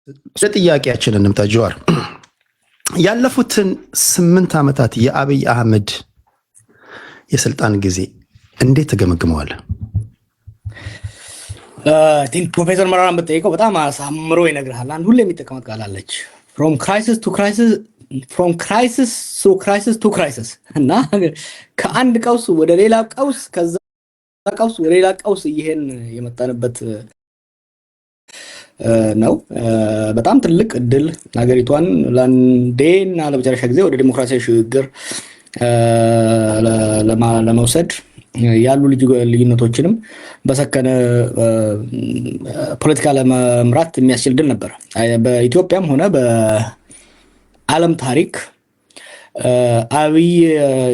ወደ ጥያቄያችን እንምጣ ጀዋር። ያለፉትን 8 ዓመታት የአብይ አህመድ የስልጣን ጊዜ እንዴት ተገመግመዋል? ቲንክ ፕሮፌሰር መራራን በጠይቀው በጣም አሳምሮ ይነግርሃል። አንድ ሁሌ የሚጠቀመው ቃል አለች from crisis to crisis to crisis እና ከአንድ ቀውስ ወደ ሌላ ቀውስ ከዛ ቀውስ ወደ ሌላ ቀውስ ይሄን የመጣንበት ነው። በጣም ትልቅ እድል ሀገሪቷን ለአንዴና ለመጨረሻ ጊዜ ወደ ዲሞክራሲያዊ ሽግግር ለመውሰድ ያሉ ልዩነቶችንም በሰከነ ፖለቲካ ለመምራት የሚያስችል ድል ነበር። በኢትዮጵያም ሆነ በዓለም ታሪክ አብይ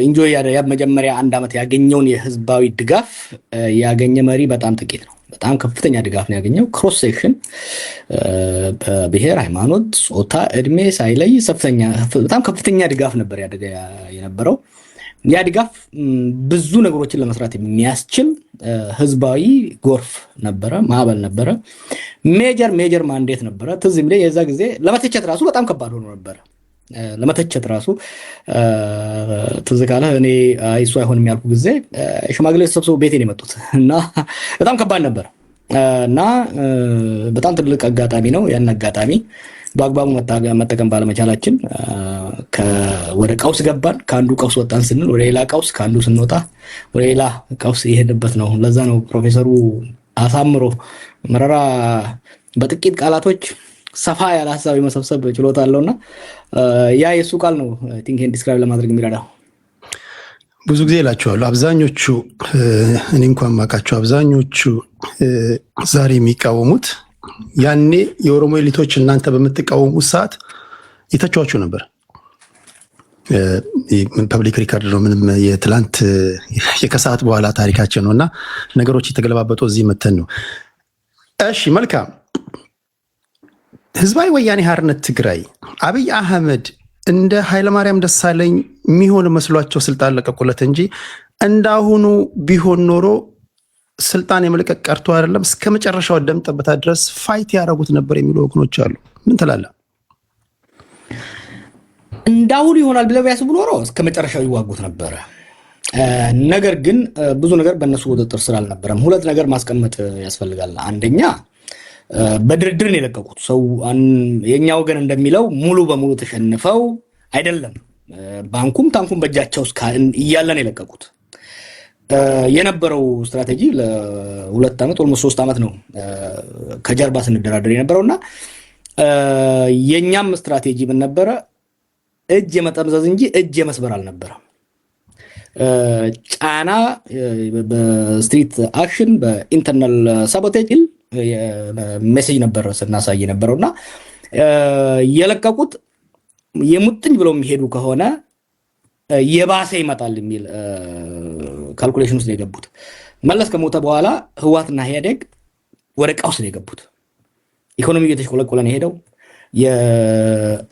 ኢንጆይ ያደረገ መጀመሪያ አንድ ዓመት ያገኘውን የህዝባዊ ድጋፍ ያገኘ መሪ በጣም ጥቂት ነው። በጣም ከፍተኛ ድጋፍ ነው ያገኘው። ክሮስ ሴክሽን በብሔር፣ ሃይማኖት፣ ጾታ፣ እድሜ ሳይለይ በጣም ከፍተኛ ድጋፍ ነበር ያደገ የነበረው። ያ ድጋፍ ብዙ ነገሮችን ለመስራት የሚያስችል ህዝባዊ ጎርፍ ነበረ፣ ማዕበል ነበረ። ሜጀር ማንዴት ነበረ። ትዝ የሚለኝ የዛ ጊዜ ለመተቸት ራሱ በጣም ከባድ ሆኖ ነበረ። ለመተቸት ራሱ ትዝ ካለ እኔ እሱ አይሆንም ያልኩ ጊዜ ሽማግሌዎች ተሰብስበው ቤቴን የመጡት እና በጣም ከባድ ነበር እና በጣም ትልቅ አጋጣሚ ነው። ያን አጋጣሚ በአግባቡ መጠቀም ባለመቻላችን ወደ ቀውስ ገባን። ከአንዱ ቀውስ ወጣን ስንል ወደ ሌላ ቀውስ፣ ከአንዱ ስንወጣ ወደ ሌላ ቀውስ የሄድንበት ነው። ለዛ ነው ፕሮፌሰሩ አሳምሮ መረራ በጥቂት ቃላቶች ሰፋ ያለ ሀሳብ የመሰብሰብ ችሎታ አለውና ያ የሱ ቃል ነው ቲንክ ኤንድ ዲስክራይብ ለማድረግ የሚረዳው። ብዙ ጊዜ እላቸዋለሁ አብዛኞቹ እኔ እንኳን ማውቃቸው አብዛኞቹ ዛሬ የሚቃወሙት ያኔ የኦሮሞ ኤሊቶች እናንተ በምትቃወሙት ሰዓት ይተቿችሁ ነበር። ፐብሊክ ሪካርድ ነው፣ ምንም የትላንት የከሰዓት በኋላ ታሪካችን ነውና ነገሮች የተገለባበጡ እዚህ መተን ነው። እሺ መልካም። ህዝባዊ ወያኔ ሓርነት ትግራይ አብይ አህመድ እንደ ኃይለማርያም ደሳለኝ የሚሆን መስሏቸው ስልጣን ለቀቁለት እንጂ እንዳሁኑ ቢሆን ኖሮ ስልጣን የመልቀቅ ቀርቶ አይደለም እስከ መጨረሻው ደም ጠብታ ድረስ ፋይት ያደረጉት ነበር የሚሉ ወገኖች አሉ። ምን ትላለህ? እንዳሁኑ ይሆናል ብለው ቢያስቡ ኖሮ እስከ መጨረሻው ይዋጉት ነበረ። ነገር ግን ብዙ ነገር በእነሱ ቁጥጥር ስር አልነበረም። ሁለት ነገር ማስቀመጥ ያስፈልጋል። አንደኛ በድርድር ነው የለቀቁት። ሰው የኛ ወገን እንደሚለው ሙሉ በሙሉ ተሸንፈው አይደለም። ባንኩም ታንኩም በእጃቸው እያለ ነው የለቀቁት። የነበረው ስትራቴጂ ለ2 ዓመት ወይም 3 ዓመት ነው ከጀርባ ስንደራደር የነበረውና የኛም ስትራቴጂ ምን ነበረ? እጅ የመጠምዘዝ እንጂ እጅ የመስበር አልነበረም። ጫና በስትሪት አክሽን በኢንተርናል ሳቦቴጅ ሜሴጅ ነበር ስናሳይ ነበረውና የለቀቁት የሙጥኝ ብለው የሚሄዱ ከሆነ የባሰ ይመጣል የሚል ካልኩሌሽን ውስጥ ነው የገቡት። መለስ ከሞተ በኋላ ህወሓትና ኢህአዴግ ወደ ቀውስ ነው የገቡት። ኢኮኖሚው እየተሽቆለቆለ ነው የሄደው።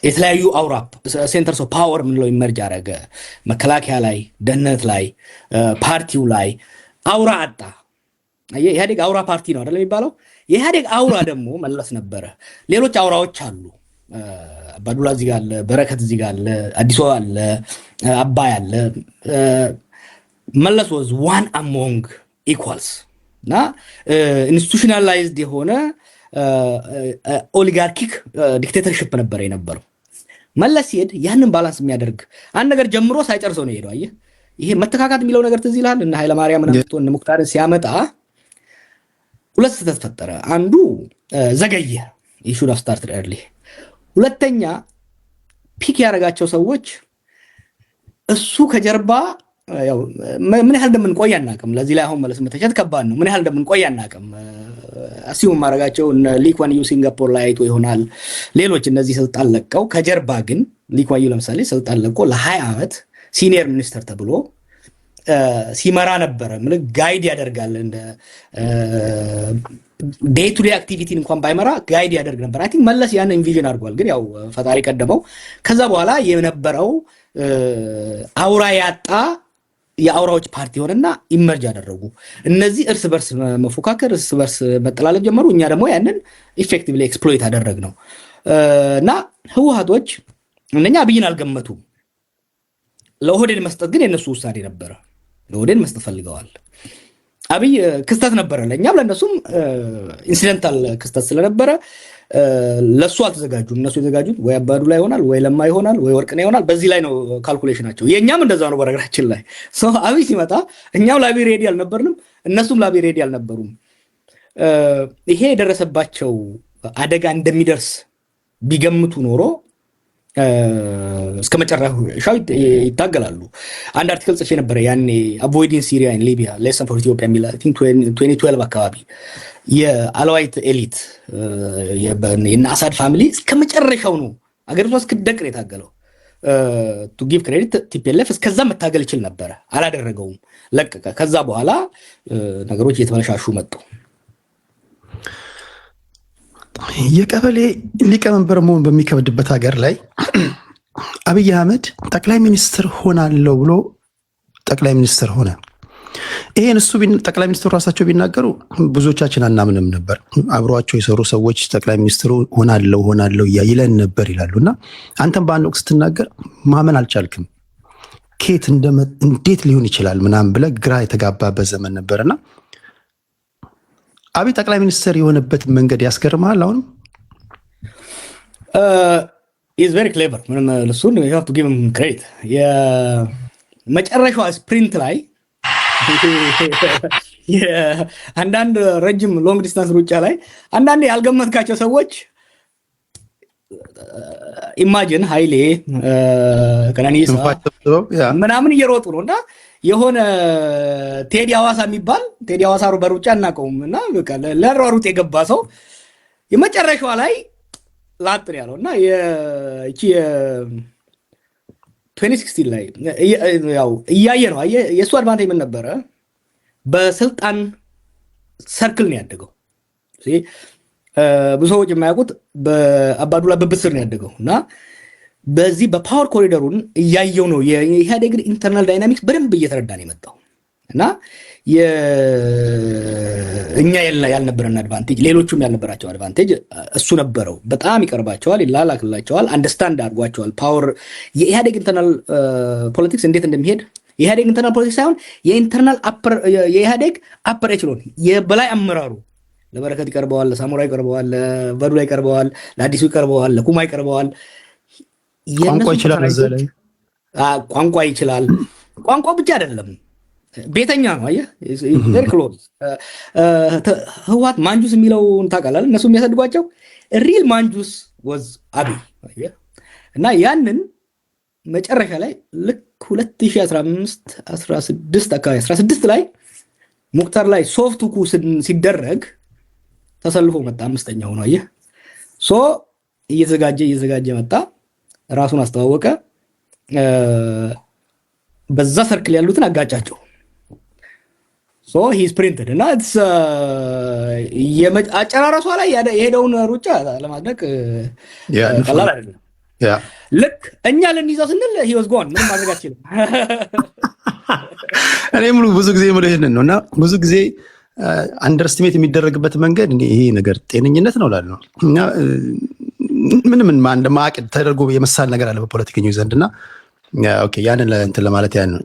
የተለያዩ አውራ ሴንተርስ ኦፍ ፓወር ምንለው ኢመርጅ አደረገ። መከላከያ ላይ፣ ደህንነት ላይ፣ ፓርቲው ላይ አውራ አጣ። ኢህአዴግ አውራ ፓርቲ ነው አይደል የሚባለው? የኢህአዴግ አውራ ደግሞ መለስ ነበረ። ሌሎች አውራዎች አሉ። ባዱላ እዚህ ጋር አለ፣ በረከት እዚህ ጋር አለ፣ አዲስ አበባ አለ፣ አባይ አለ። መለስ was one among equals እና ኢንስቲቱሽናላይዝድ የሆነ ኦሊጋርኪክ ዲክቴተርሺፕ ነበር የነበረው። መለስ ሲሄድ ያንን ባላንስ የሚያደርግ አንድ ነገር ጀምሮ ሳይጨርሰው ነው የሄደው። አየህ፣ ይሄ መተካካት የሚለው ነገር ትዝ ይልሃል። እና ኃይለማርያም ነምቶ እነ ሙክታርን ሲያመጣ ሁለት ስህተት ፈጠረ። አንዱ ዘገየ፣ he should have started early። ሁለተኛ ፒክ ያደረጋቸው ሰዎች እሱ ከጀርባ ያው ምን ያህል እንደምንቆይ አናውቅም። ለዚህ ላይ አሁን መለስ መተቸት ከባድ ነው። ምን ያህል እንደምንቆይ አናውቅም። አሲዩም ማድረጋቸው ሊኳን ዩ ሲንጋፖር ላይ አይቶ ይሆናል። ሌሎች እነዚህ ስልጣን ለቀው ከጀርባ ግን ሊኳን ዩ ለምሳሌ ስልጣን ለቆ ለ20 ዓመት ሲኒየር ሚኒስተር ተብሎ ሲመራ ነበረ። ምን ጋይድ ያደርጋል እንደ ዴይ ቱ ዴይ አክቲቪቲን እንኳን ባይመራ ጋይድ ያደርግ ነበር። አይ ቲንክ መለስ ያን ኢንቪዥን አድርጓል። ግን ያው ፈጣሪ ቀደመው። ከዛ በኋላ የነበረው አውራ ያጣ የአውራዎች ፓርቲ ሆነና ኢመርጅ ያደረጉ እነዚህ እርስ በርስ መፎካከር፣ እርስ በርስ መጠላለፍ ጀመሩ። እኛ ደግሞ ያንን ኢፌክቲቭሊ ኤክስፕሎይት አደረግነው። እና ህወሓቶች እነኛ አብይን አልገመቱም። ለኦህዴድ መስጠት ግን የነሱ ውሳኔ ነበረ። ለኦህዴድ መስጠት ፈልገዋል። አብይ ክስተት ነበረ ለኛም ለነሱም ኢንሲደንታል ክስተት ስለነበረ ለሱ አልተዘጋጁም። እነሱ የተዘጋጁት ወይ አባዱላ ይሆናል ወይ ለማ ይሆናል ወይ ወርቅነህ ይሆናል። በዚህ ላይ ነው ካልኩሌሽናቸው። የኛም እንደዛ ነው በነገራችን ላይ። አብይ ሲመጣ እኛም ላቢ ሬዲ አልነበርንም፣ እነሱም ላቢ ሬዲ አልነበሩም። ይሄ የደረሰባቸው አደጋ እንደሚደርስ ቢገምቱ ኖሮ እስከ መጨረሻው ይታገላሉ። አንድ አርቲክል ጽፌ ነበረ ያኔ አቮይዲንግ ሲሪያ ኢን ሊቢያ ሌሰን ፎር ኢትዮጵያ የሚል አይ ቲንክ 2012 አካባቢ የአልዋይት ኤሊት የና አሳድ ፋሚሊ እስከ መጨረሻው ነው አገሪቷ እስክትደቅ ነው የታገለው። ቱ ጊቭ ክሬዲት ቲፒኤልኤፍ እስከዛ መታገል ይችል ነበረ፣ አላደረገውም፣ ለቀቀ። ከዛ በኋላ ነገሮች እየተበላሹ መጡ። የቀበሌ ሊቀመንበር መሆን በሚከብድበት ሀገር ላይ አብይ አህመድ ጠቅላይ ሚኒስትር ሆናለሁ ብሎ ጠቅላይ ሚኒስትር ሆነ። ይሄን እሱ ጠቅላይ ሚኒስትሩ ራሳቸው ቢናገሩ ብዙዎቻችን አናምንም ነበር። አብሯቸው የሰሩ ሰዎች ጠቅላይ ሚኒስትሩ ሆናለሁ ይለን ነበር ይላሉ። እና አንተም በአንድ ወቅት ስትናገር ማመን አልቻልክም። ኬት እንዴት ሊሆን ይችላል ምናምን ብለህ ግራ የተጋባበት ዘመን ነበርና አብይ ጠቅላይ ሚኒስትር የሆነበት መንገድ ያስገርማል። አሁንም ኢዝ ቬሪ ክሌቨር። ምንም ለሱን you have to give him credit። የመጨረሻው ስፕሪንት ላይ አንዳንድ ረጅም ሎንግ ዲስታንስ ሩጫ ላይ አንዳንድ ያልገመትካቸው ሰዎች ኢማጂን ኃይሌ ከናኒሳ ምናምን እየሮጡ ነው እና የሆነ ቴዲ አዋሳ የሚባል ቴዲ አዋሳ በሩጫ እናቀውም እና በቃ ለሯሩጥ የገባ ሰው የመጨረሻው ላይ ላጥር ያለው እና እቺ 2016 ላይ ያው እያየ ነው። የሱ አድቫንቴጅ ምን ነበረ? በስልጣን ሰርክል ነው ያደገው። ብዙ ሰዎች የማያውቁት በአባዱላ ብብስር ነው ያደገው እና በዚህ በፓወር ኮሪደሩን እያየው ነው። የኢህአዴግን ኢንተርናል ዳይናሚክስ በደንብ እየተረዳ ነው የመጣው እና እኛ ያልነበረን አድቫንቴጅ ሌሎቹም ያልነበራቸው አድቫንቴጅ እሱ ነበረው። በጣም ይቀርባቸዋል፣ ይላላክላቸዋል፣ አንደርስታንድ አድርጓቸዋል። ፓወር የኢህአዴግ ኢንተርናል ፖለቲክስ እንዴት እንደሚሄድ የኢህአዴግ ኢንተርናል ፖለቲክስ ሳይሆን የኢህአዴግ አፐር ኤችሎን የበላይ አመራሩ ለበረከት ይቀርበዋል፣ ለሳሞራ ይቀርበዋል፣ ለበዱላ ይቀርበዋል፣ ለአዲሱ ይቀርበዋል፣ ለኩማ ይቀርበዋል። ቋንቋ ይችላል። ቋንቋ ብቻ አይደለም ቤተኛ ነው። አየህ ቬሪ ክሎዝ። ህወሓት ማንጁስ የሚለውን ታውቃለህ? እነሱ የሚያሳድጓቸው ሪል ማንጁስ ወዝ አብይ እና ያንን መጨረሻ ላይ ልክ 2015 16 አካባቢ 16 ላይ ሙክታር ላይ ሶፍት ኩ ሲደረግ ተሰልፎ መጣ። አምስተኛ ሆኖ አየህ እየተዘጋጀ መጣ። ራሱን አስተዋወቀ። በዛ ሰርክል ያሉትን አጋጫቸው። ሂስ ፕሪንትድ እና አጨራረሷ ላይ የሄደውን ሩጫ ለማድነቅ ቀላል አይደለም። ልክ እኛ ልንይዘው ስንል ሂወዝ ጎን ምንም ማድረግ አልችልም። እኔ ብዙ ጊዜ ይሄንን ነው እና ብዙ ጊዜ አንደርስቲሜት የሚደረግበት መንገድ ይሄ ነገር ጤነኝነት ነው እላለሁ እና ምንም ማዕቀድ ተደርጎ የመሳል ነገር አለ በፖለቲከኞች ዘንድና ኦኬ ያንን እንትን ለማለት ያን ነው።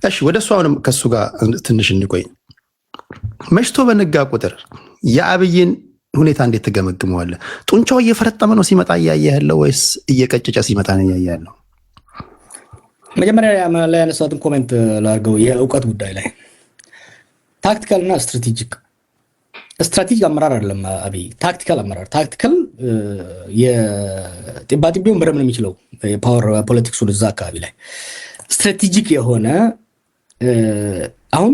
እሺ ወደ እሱ አሁንም ከሱ ጋር ትንሽ እንቆይ። መሽቶ በነጋ ቁጥር የአብይን ሁኔታ እንዴት ተገመግመዋለህ? ጡንቻው እየፈረጠመ ነው ሲመጣ እያየህ ያለው ወይስ እየቀጨጨ ሲመጣ ነው እያየህ ያለው? መጀመሪያ ላይ ያነሳሁትን ኮሜንት ላድርገው። የእውቀት ጉዳይ ላይ ታክቲካል እና ስትራቴጂክ አመራር አይደለም አብይ፣ ታክቲካል አመራር። ታክቲካል የጢባጢቤውን በደምብ ነው የሚችለው የፓወር ፖለቲክሱን እዛ አካባቢ ላይ። ስትራቴጂክ የሆነ አሁን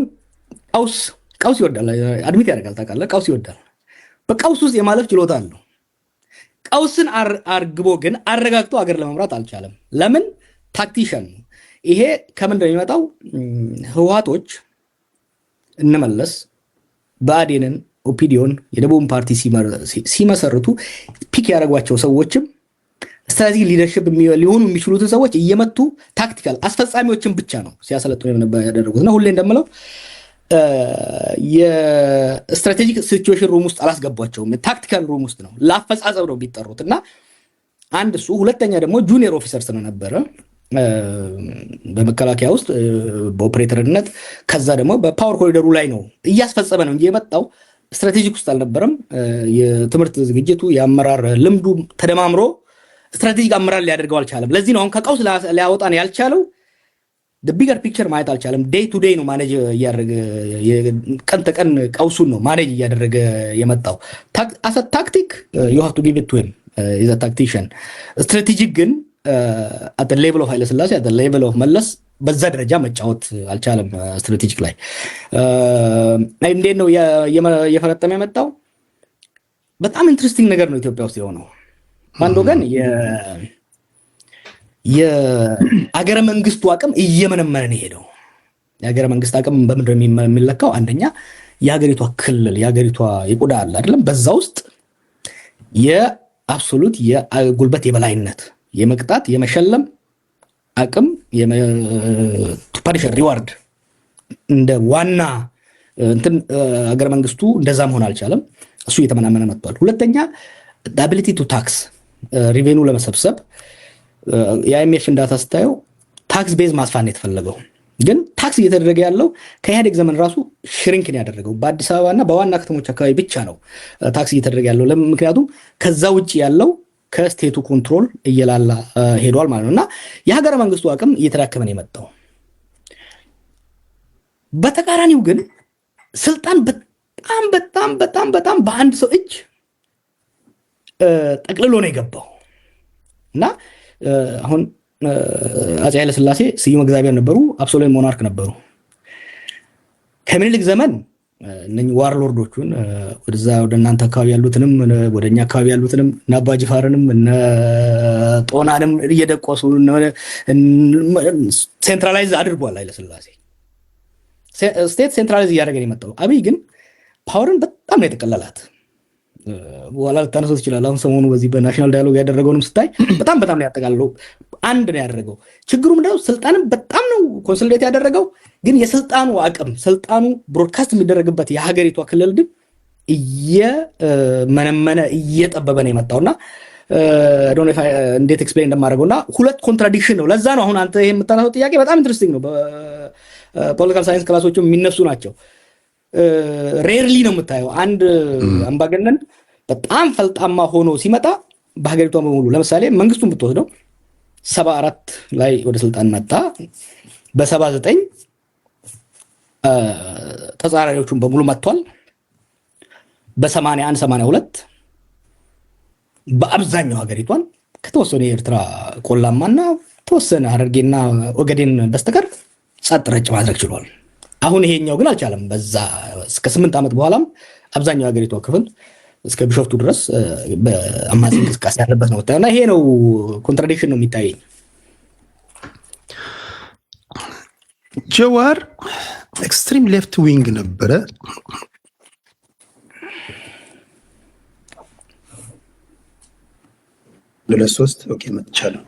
ቀውስ ይወዳል፣ አድሚት ያደርጋል። ታውቃለህ፣ ቀውስ ይወዳል። በቀውስ ውስጥ የማለፍ ችሎታ አለው። ቀውስን አርግቦ ግን አረጋግጦ ሀገር ለመምራት አልቻለም። ለምን? ታክቲሽን ነው። ይሄ ከምንድን ነው የሚመጣው? ህወሓቶች እንመለስ ብአዴንን፣ ኦፒዲዮን፣ የደቡብን ፓርቲ ሲመሰርቱ ፒክ ያደረጓቸው ሰዎችም ስትራቴጂክ ሊደርሽፕ ሊሆኑ የሚችሉትን ሰዎች እየመቱ ታክቲካል አስፈጻሚዎችን ብቻ ነው ሲያሰለጥኑ ያደረጉት እና ሁሌ እንደምለው የስትራቴጂክ ሲቹዌሽን ሩም ውስጥ አላስገቧቸውም። ታክቲካል ሩም ውስጥ ነው ለአፈጻጸም ነው የሚጠሩት እና አንድ እሱ፣ ሁለተኛ ደግሞ ጁኒየር ኦፊሰር ስለነበረ በመከላከያ ውስጥ በኦፕሬተርነት፣ ከዛ ደግሞ በፓወር ኮሪደሩ ላይ ነው እያስፈጸመ ነው እንጂ የመጣው ስትራቴጂክ ውስጥ አልነበረም። የትምህርት ዝግጅቱ የአመራር ልምዱ ተደማምሮ ስትራቴጂክ አመራር ሊያደርገው አልቻለም። ለዚህ ነው አሁን ከቀውስ ሊያወጣን ያልቻለው። ቢገር ፒክቸር ማየት አልቻለም። ዴይ ቱ ዴይ ነው ማኔጅ እያደረገ ቀን ተቀን ቀውሱን ነው ማኔጅ እያደረገ የመጣው። አሰ ታክቲክ ዩ ሃቭ ቱ ጊቭ ኢት ቱ ሂም ኢዝ አ ታክቲሽን። ስትራቴጂክ ግን አት ሌቭል ኦፍ ኃይለሥላሴ አት ሌቭል ኦፍ መለስ በዛ ደረጃ መጫወት አልቻለም። ስትራቴጂክ ላይ እንዴት ነው እየፈረጠመ የመጣው? በጣም ኢንትረስቲንግ ነገር ነው ኢትዮጵያ ውስጥ የሆነው። በአንድ ወገን የአገረ መንግስቱ አቅም እየመነመነ ነው የሄደው። የአገረ መንግስት አቅም በምንድን ነው የሚለካው? አንደኛ የሀገሪቷ ክልል፣ የሀገሪቷ የቆዳ አለ አይደለም፣ በዛ ውስጥ የአብሶሉት የጉልበት የበላይነት፣ የመቅጣት የመሸለም አቅም፣ ፓኒሸር ሪዋርድ እንደ ዋና እንትን አገረ መንግስቱ እንደዛ መሆን አልቻለም። እሱ እየተመናመነ መጥቷል። ሁለተኛ አቢሊቲ ቱ ታክስ ሪቬኑ ለመሰብሰብ የአይኤምኤፍ እንዳታ ስታየው ታክስ ቤዝ ማስፋት የተፈለገው ግን ታክስ እየተደረገ ያለው ከኢህአዴግ ዘመን ራሱ ሽሪንክን ያደረገው በአዲስ አበባ እና በዋና ከተሞች አካባቢ ብቻ ነው ታክስ እየተደረገ ያለው። ምክንያቱም ከዛ ውጭ ያለው ከስቴቱ ኮንትሮል እየላላ ሄዷል ማለት ነው። እና የሀገረ መንግስቱ አቅም እየተዳከመን የመጣው። በተቃራኒው ግን ስልጣን በጣም በጣም በጣም በጣም በአንድ ሰው እጅ ጠቅልሎ ነው የገባው። እና አሁን አፄ ኃይለሥላሴ ስዩም እግዚአብሔር ነበሩ፣ አብሶሉት ሞናርክ ነበሩ። ከምኒልክ ዘመን እነኚህ ዋርሎርዶቹን ወደዛ ወደ እናንተ አካባቢ ያሉትንም ወደኛ አካባቢ ያሉትንም እና አባ ጅፋርንም እና ጦናንም እየደቆሱ ሴንትራላይዝ አድርጓል ኃይለሥላሴ። ስቴት ሴንትራላይዝ እያደረገ ነው የመጣው። አብይ ግን ፓወርን በጣም ነው የጠቀለላት። በኋላ ልታነሱት ይችላል። አሁን ሰሞኑ በዚህ በናሽናል ዳያሎግ ያደረገውንም ስታይ በጣም በጣም ነው ያጠቃልለው። አንድ ነው ያደረገው። ችግሩ ምንድነው? ስልጣንም በጣም ነው ኮንሶሊዴት ያደረገው። ግን የስልጣኑ አቅም፣ ስልጣኑ ብሮድካስት የሚደረግበት የሀገሪቷ ክልል ግን እየመነመነ እየጠበበ ነው የመጣውና እንዴት ኤክስፕሌን እንደማደርገውና ሁለት ኮንትራዲክሽን ነው። ለዛ ነው አሁን አንተ ይሄ የምታነሳው ጥያቄ በጣም ኢንትረስቲንግ ነው። በፖለቲካል ሳይንስ ክላሶች የሚነሱ ናቸው። ሬርሊ ነው የምታየው አንድ አምባገነን በጣም ፈልጣማ ሆኖ ሲመጣ በሀገሪቷ በሙሉ። ለምሳሌ መንግስቱን ብትወስደው 74 ላይ ወደ ስልጣን መጣ። በ79 ተጻራሪዎቹን በሙሉ መጥቷል። በ81 82 በአብዛኛው ሀገሪቷን ከተወሰነ የኤርትራ ቆላማና ተወሰነ ሐረርጌና ኦጋዴን በስተቀር ጸጥ ረጭ ማድረግ ችሏል። አሁን ይሄኛው ግን አልቻለም። በዛ እስከ 8 ዓመት በኋላም አብዛኛው ሀገሪቷ ክፍል እስከ ቢሾፍቱ ድረስ በአማጺ እንቅስቃሴ ያለበት ነው እና ይሄ ነው ኮንትራዲክሽን ነው የሚታየኝ። ጀዋር ኤክስትሪም ሌፍት ዊንግ ነበረ። ለሶስት ኦኬ መጥቻለሁ።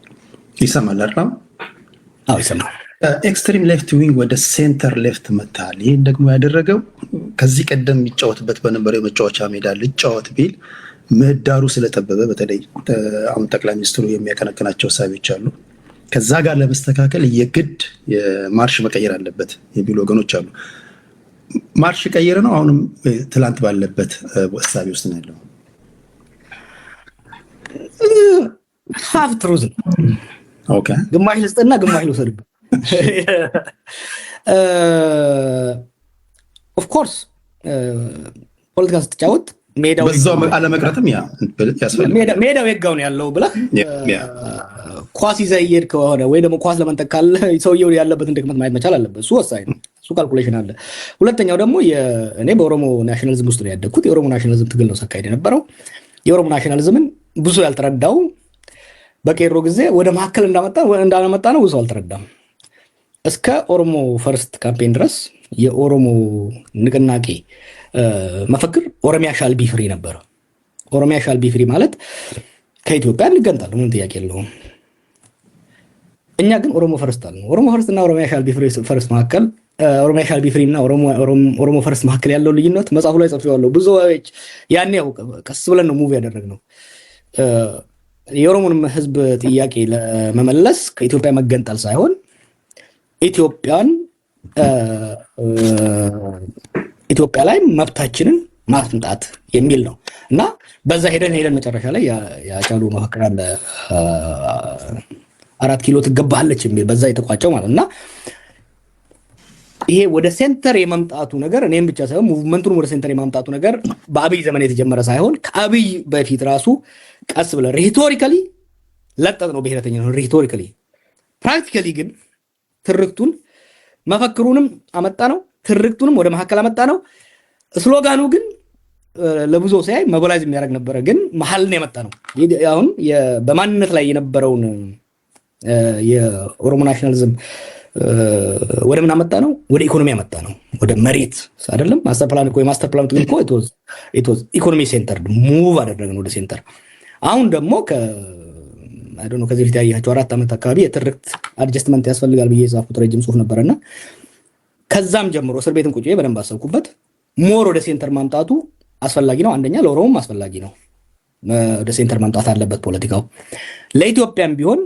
ይሰማል አይደል? አዎ ይሰማል። ኤክስትሪም ሌፍት ዊንግ ወደ ሴንተር ሌፍት መታል። ይህን ደግሞ ያደረገው ከዚህ ቀደም የሚጫወትበት በነበረው የመጫወቻ ሜዳ ልጫወት ቢል ምህዳሩ ስለጠበበ፣ በተለይ አሁን ጠቅላይ ሚኒስትሩ የሚያቀነቅናቸው ሳቢዎች አሉ። ከዛ ጋር ለመስተካከል የግድ ማርሽ መቀየር አለበት የሚሉ ወገኖች አሉ። ማርሽ ቀየረ ነው አሁንም ትላንት ባለበት ሳቢ ውስጥ ነው ያለው። ሀፍ ትሩዝ ኦኬ፣ ግማሽ ልስጥና ግማሽ ልውሰድበት። ኦፍ ኮርስ ፖለቲካ ስትጫወት ሜዳው አለመቅረትም ያስፈልጋል። ሜዳው የጋው ነው ያለው ብለህ ኳስ ይዘህ እየሄድክ ከሆነ ወይ ደግሞ ኳስ ለመንጠቅ ካለ ሰውየው ያለበትን ድክመት ማየት መቻል አለበት። እሱ ወሳኝ ነው። እሱ ካልኩሌሽን አለ። ሁለተኛው ደግሞ እኔ በኦሮሞ ናሽናሊዝም ውስጥ ነው ያደግኩት። የኦሮሞ ናሽናሊዝም ትግል ነው ሲካሄድ የነበረው። የኦሮሞ ናሽናሊዝምን ብዙ ያልተረዳው በቄሮ ጊዜ ወደ መካከል እንዳመጣ ነው ብዙ አልተረዳም። እስከ ኦሮሞ ፈርስት ካምፔን ድረስ የኦሮሞ ንቅናቄ መፈክር ኦሮሚያ ሻል ቢ ፍሪ ነበር። ኦሮሚያ ሻል ቢ ፍሪ ማለት ከኢትዮጵያ እንገንጣለን፣ ምንም ጥያቄ የለውም። እኛ ግን ኦሮሞ ፈርስት አለ። ኦሮሞ ፈርስት እና ኦሮሚያ ሻል ቢ ፍሪ ፈርስት መካከል ኦሮሚያ ሻል ቢ ፍሪ እና ኦሮሞ ፈርስት መካከል ያለው ልዩነት መጽሐፉ ላይ ጽፌዋለሁ። ብዙዎች ያኔ ቀስ ብለን ነው ሙቭ ያደረግነው። የኦሮሞንም ህዝብ ጥያቄ ለመመለስ ከኢትዮጵያ መገንጠል ሳይሆን ኢትዮጵያ ላይ መብታችንን ማስምጣት የሚል ነው እና በዛ ሄደን መጨረሻ ላይ ያጫሉ መፈክር አለ 4 ኪሎ ትገባለች የሚል በዛ የተቋጨው ማለት እና ይሄ ወደ ሴንተር የመምጣቱ ነገር እኔም ብቻ ሳይሆን ሙቭመንቱን ወደ ሴንተር የማምጣቱ ነገር በአብይ ዘመን የተጀመረ ሳይሆን ከአብይ በፊት ራሱ ቀስ ብለ ሪቶሪካሊ ለጠጥ ነው ብሔረተኛ ነው ሪቶሪካሊ ፕራክቲካሊ ግን ትርክቱን መፈክሩንም አመጣ ነው ትርክቱንም ወደ መሐከል አመጣ ነው ስሎጋኑ ግን ለብዙ ሳይ ሞቢላይዝ የሚያደርግ ነበር ግን መሐል ነው የመጣ ነው አሁን በማንነት ላይ የነበረውን የኦሮሞ ናሽናሊዝም ወደ ምን አመጣ ነው ወደ ኢኮኖሚ አመጣ ነው ወደ መሬት አይደለም ማስተር ፕላን እኮ የማስተር ፕላን እኮ ኢት ዋዝ ኢኮኖሚ ሴንተር ሙቭ አደረገን ወደ ሴንተር አሁን ደግሞ አይ ዶንት ኖ ከዚህ ፊት ያያቸው 4 ዓመት አካባቢ የትርክት አድጀስትመንት ያስፈልጋል ብዬ የጻፍኩት ረጅም ጽሁፍ ነበርና ከዛም ጀምሮ እስር ቤትን ቁጭ በደንብ አሰብኩበት ሞር ወደ ሴንተር ማምጣቱ አስፈላጊ ነው አንደኛ ለኦሮሞም አስፈላጊ ነው ወደ ሴንተር ማምጣት አለበት ፖለቲካው ለኢትዮጵያም ቢሆን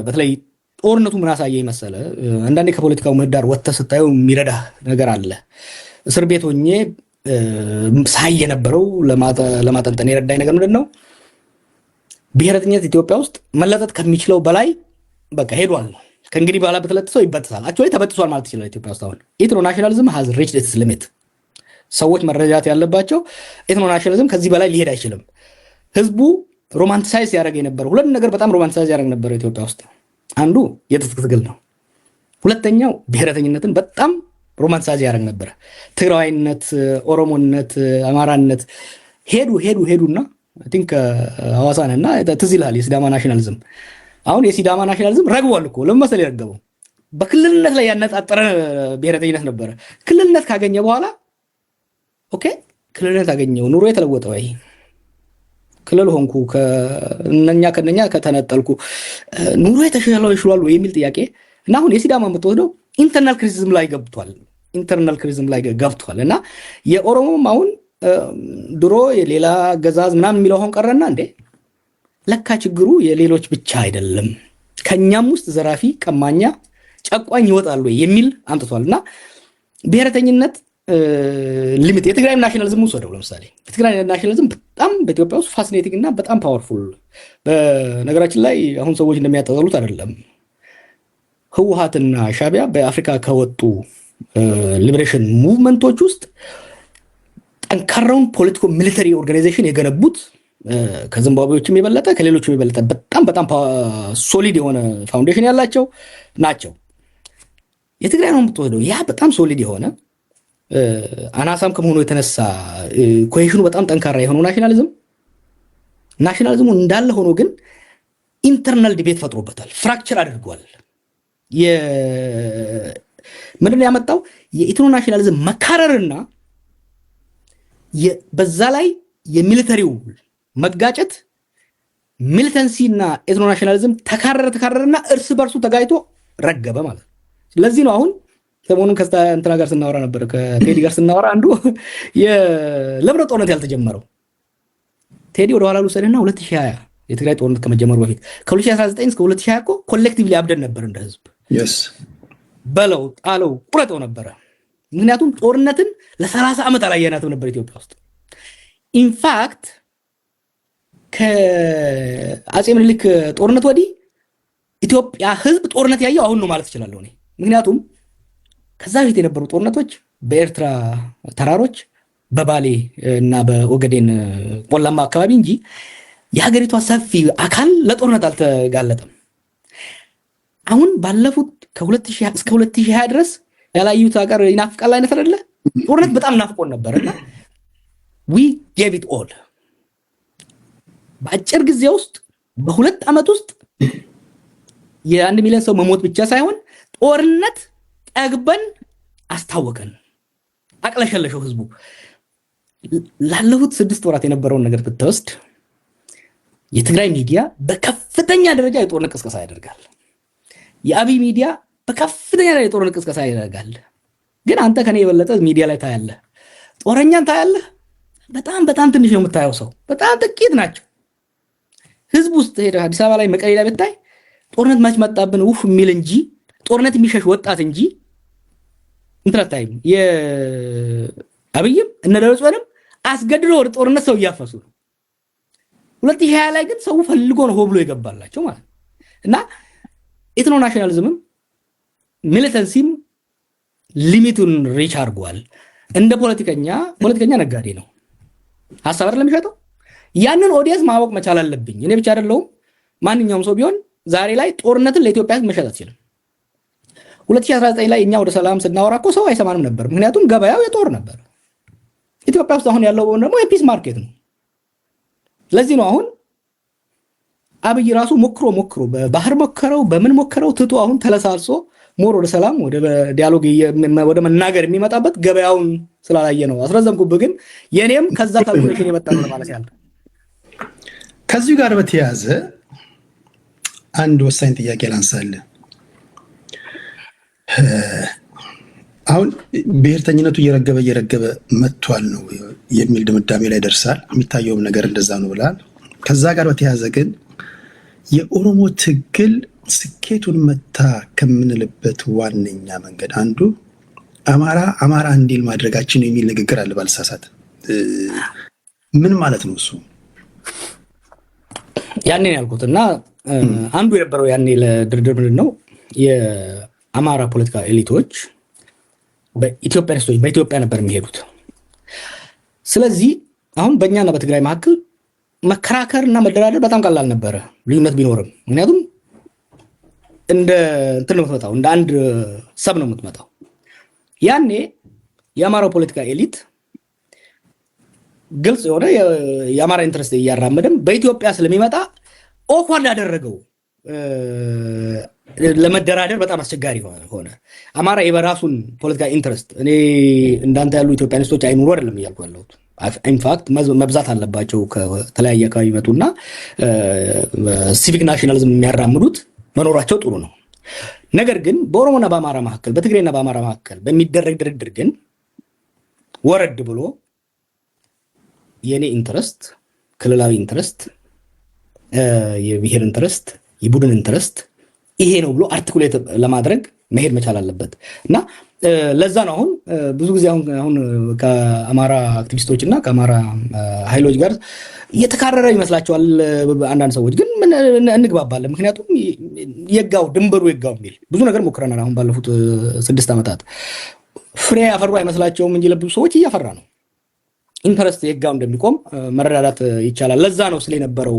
በተለይ ጦርነቱ ምን አሳየኝ መሰለ አንዳንዴ ከፖለቲካው ምህዳር ወጥተህ ስታየው የሚረዳ ነገር አለ እስር ቤት ሆኜ ሳይ የነበረው ለማጠንጠን የረዳኝ ነገር ምንድነው ብሔረተኝነት ኢትዮጵያ ውስጥ መለጠጥ ከሚችለው በላይ በቃ ሄዷል ከእንግዲህ በኋላ በተለጥሰው ይበጥሳል አክቹዋሊ ተበጥሷል ማለት ይችላል ኢትዮጵያ ውስጥ አሁን ኢትኖናሽናሊዝም has reached its limit ሰዎች መረጃት ያለባቸው ኢትኖናሽናሊዝም ከዚህ በላይ ሊሄድ አይችልም ህዝቡ ሮማንቲሳይዝ ያደርግ የነበረው ሁለት ነገር በጣም ሮማንቲሳይዝ ያደርግ ነበር ኢትዮጵያ ውስጥ አንዱ የትጥቅ ትግል ነው ሁለተኛው ብሔረተኝነትን በጣም ሮማንቲሳይዝ ያደርግ ነበር ትግራዋይነት ኦሮሞነት አማራነት ሄዱና አይ ቲንክ ሐዋሳንና ትዝ ይላል የሲዳማ ናሽናሊዝም አሁን የሲዳማ ናሽናሊዝም ረግቧል እኮ ለምን የረገበው በክልልነት ላይ ያነጣጠረ ብሔረተኝነት ነበር ክልልነት ካገኘ በኋላ ኦኬ ክልልነት አገኘው ኑሮ የተለወጠ ወይ ክልል ሆንኩ ከነኛ ከተነጠልኩ ኑሮ የተሻለው ይሽሏል ወይ የሚል ጥያቄ እና አሁን የሲዳማ የምትወደው ኢንተርናል ክሪቲሲዝም ላይ ገብቷል እና የኦሮሞም አሁን ድሮ የሌላ ገዛዝ ምናምን የሚለው አሁን ቀረና እንዴ ለካ ችግሩ የሌሎች ብቻ አይደለም ከኛም ውስጥ ዘራፊ ቀማኛ ጨቋኝ ይወጣሉ የሚል አምጥቷልና ብሔረተኝነት ሊሚት የትግራይ ናሽናሊዝም ወሰደው ለምሳሌ የትግራይ ናሽናሊዝም በጣም በኢትዮጵያ ውስጥ ፋሲኔቲንግ እና በጣም ፓወርፉል በነገራችን ላይ አሁን ሰዎች እንደሚያጠሉት አይደለም ህወሓትና ሻቢያ በአፍሪካ ከወጡ ሊበሬሽን ሙቭመንቶች ውስጥ ጠንካራውን ፖለቲኮ ሚሊተሪ ኦርጋናይዜሽን የገነቡት ከዚምባብዌዎችም የበለጠ ከሌሎችም የበለጠ በጣም ሶሊድ የሆነ ፋውንዴሽን ያላቸው ናቸው የትግራይ ነው የምትወስደው ያ በጣም ሶሊድ የሆነ አናሳም ከመሆኑ የተነሳ ኮሄሽኑ በጣም ጠንካራ የሆነው ናሽናሊዝሙ እንዳለ ሆኖ ግን ኢንተርናል ዲቤት ፈጥሮበታል ፍራክቸር አድርጓል ምንድነው ያመጣው የኢትኖ ናሽናሊዝም መካረርና በዛ ላይ የሚሊተሪው መጋጨት ሚሊተንሲና ኢትኖ ናሽናሊዝም ተካረረና እርስ በርሱ ተጋይቶ ረገበ ማለት ስለዚህ ነው አሁን ሰሞኑን ከእንትና ጋር ስናወራ ነበር ከቴዲ ጋር ስናወራ አንዱ የለብረ ጦርነት ያልተጀመረው ቴዲ ወደ ኋላ ልውሰድና 2020 የትግራይ ጦርነት ከመጀመሩ በፊት ከ2019 እስከ 2020 እኮ ኮሌክቲቭሊ አብደን ነበር እንደ ህዝብ በለው ጣለው ቁረጠው ነበር ምክንያቱም ጦርነትን ለ30 ዓመት አላየናትም ነበር ኢትዮጵያ ውስጥ ኢንፋክት ከአጼ ምኒልክ ጦርነት ወዲህ ኢትዮጵያ ህዝብ ጦርነት ያየው አሁን ነው ማለት ይችላል እኔ ምክንያቱም ከዛ በፊት የነበሩ ጦርነቶች በኤርትራ ተራሮች በባሌ እና በኦገዴን ቆላማ አካባቢ እንጂ የሀገሪቷ ሰፊ አካል ለጦርነት አልተጋለጠም አሁን ባለፉት ከ2000 እስከ 2020 ድረስ ያላዩት ሀገር ይናፍቃል አይነት አይደለ ጦርነት በጣም ናፍቆን ነበርና we gave it all በአጭር ጊዜ ውስጥ በሁለት ዓመት ውስጥ የ1 ሚሊዮን ሰው መሞት ብቻ ሳይሆን ጦርነት ጠግበን አስታወቀን አቅለሸለሸው ህዝቡ ላለፉት 6 ወራት የነበረውን ነገር ብትወስድ የትግራይ ሚዲያ በከፍተኛ ደረጃ የጦርነት ቅስቀሳ ያደርጋል የአብይ ሚዲያ በከፍተኛ ደረጃ የጦርነት ቅስቀሳ ያደርጋል ግን አንተ ከኔ የበለጠ ሚዲያ ላይ ታያለህ ጦረኛን ታያለህ በጣም ትንሽ ነው የምታየው ሰው በጣም ጥቂት ናቸው ህዝብ ውስጥ ሄደ አዲስ አበባ ላይ መቀሌ ላይ ብታይ ጦርነት ማች መጣብን ውፍ የሚል እንጂ ጦርነት የሚሸሽ ወጣት እንጂ እንትራታይም የአብይም እነ ደብረጽዮንም አስገድዶ ወደ ጦርነት ሰው እያፈሱ ነው። 2020 ላይ ግን ሰው ፈልጎ ነው ሆብሎ የገባላቸው ማለት እና ኢትኖ ናሽናሊዝምም ሚሊተንሲም ሊሚቱን ሪች አድርጓል። እንደ ፖለቲከኛ ነጋዴ ነው፣ ሐሳብ አይደለም የሚሸጠው። ያንን ኦዲየንስ ማወቅ መቻል አለብኝ። እኔ ብቻ አይደለሁም፣ ማንኛውም ሰው ቢሆን ዛሬ ላይ ጦርነትን ለኢትዮጵያ መሸጥ አትችልም። 2019 ላይ እኛ ወደ ሰላም ስናወራ እኮ ሰው አይሰማንም ነበር፣ ምክንያቱም ገበያው የጦር ነበር። ኢትዮጵያ ውስጥ አሁን ያለው ደግሞ የፒስ ማርኬት ነው። ለዚህ ነው አሁን አብይ ራሱ ሞክሮ በባህር ሞከረው በምን ሞከረው ትቶ አሁን ተለሳልሶ ሞር ወደ ሰላም ወደ ዲያሎግ ወደ መናገር የሚመጣበት ገበያውን ስላላየ ነው። አስረዘምኩብህ፣ ግን የኔም ከዛ ካልኩሌሽን የመጣ ነው ማለት ያለው። ከዚሁ ጋር በተያያዘ አንድ ወሳኝ ጥያቄ ላንሳልህ። አሁን ብሔርተኝነቱ እየረገበ መጥቷል ነው የሚል ድምዳሜ ላይ ደርሳል። የሚታየውም ነገር እንደዛ ነው ብላል። ከዛ ጋር በተያያዘ ግን የኦሮሞ ትግል ስኬቱን መታ ከምንልበት ዋነኛ መንገድ አንዱ አማራ እንዲል ማድረጋችን የሚል ንግግር አለ ባልሳሳት። ምን ማለት ነው እሱ? ያኔ ያልኩት እና አንዱ የነበረው ያኔ ለድርድር ምንድን ነው የአማራ ፖለቲካ ኤሊቶች በኢትዮጵያ ነበር የሚሄዱት። ስለዚህ አሁን በእኛና በትግራይ መካከል መከራከር እና መደራደር በጣም ቀላል ነበረ፣ ልዩነት ቢኖርም። ምክንያቱም እንደ እንትን ነው የምትመጣው፣ እንደ አንድ ሰብ ነው የምትመጣው። ያኔ የአማራው ፖለቲካ ኤሊት ግልጽ የሆነ የአማራ ኢንትረስት እያራመደም በኢትዮጵያ ስለሚመጣ ኦኳርድ ያደረገው ለመደራደር በጣም አስቸጋሪ ሆነ። አማራ የበራሱን ፖለቲካ ኢንትረስት እኔ እንዳንተ ያሉ ኢትዮጵያኒስቶች አይኑሩ አይደለም እያልኩ ያለሁት። ኢንፋክት መብዛት አለባቸው፣ ከተለያየ አካባቢ ይመጡና ሲቪክ ናሽናሊዝም የሚያራምዱት መኖራቸው ጥሩ ነው። ነገር ግን በኦሮሞና በአማራ መካከል፣ በትግሬና በአማራ መካከል በሚደረግ ድርድር ግን ወረድ ብሎ የኔ ኢንትረስት፣ ክልላዊ ኢንትረስት፣ የብሔር ኢንትረስት፣ የቡድን ኢንትረስት ይሄ ነው ብሎ አርቲኩሌት ለማድረግ መሄድ መቻል አለበት እና ለዛ ነው አሁን ብዙ ጊዜ አሁን ከአማራ አክቲቪስቶች እና ከአማራ ኃይሎች ጋር እየተካረረ ይመስላቸዋል አንዳንድ ሰዎች። ግን እንግባባለን፣ ምክንያቱም የጋው ድንበሩ የጋው የሚል ብዙ ነገር ሞክረናል። አሁን ባለፉት 6 ዓመታት ፍሬ ያፈሩ አይመስላቸውም እንጂ ለብዙ ሰዎች እያፈራ ነው። ኢንተረስት የጋው እንደሚቆም መረዳዳት ይቻላል። ለዛ ነው ስለነበረው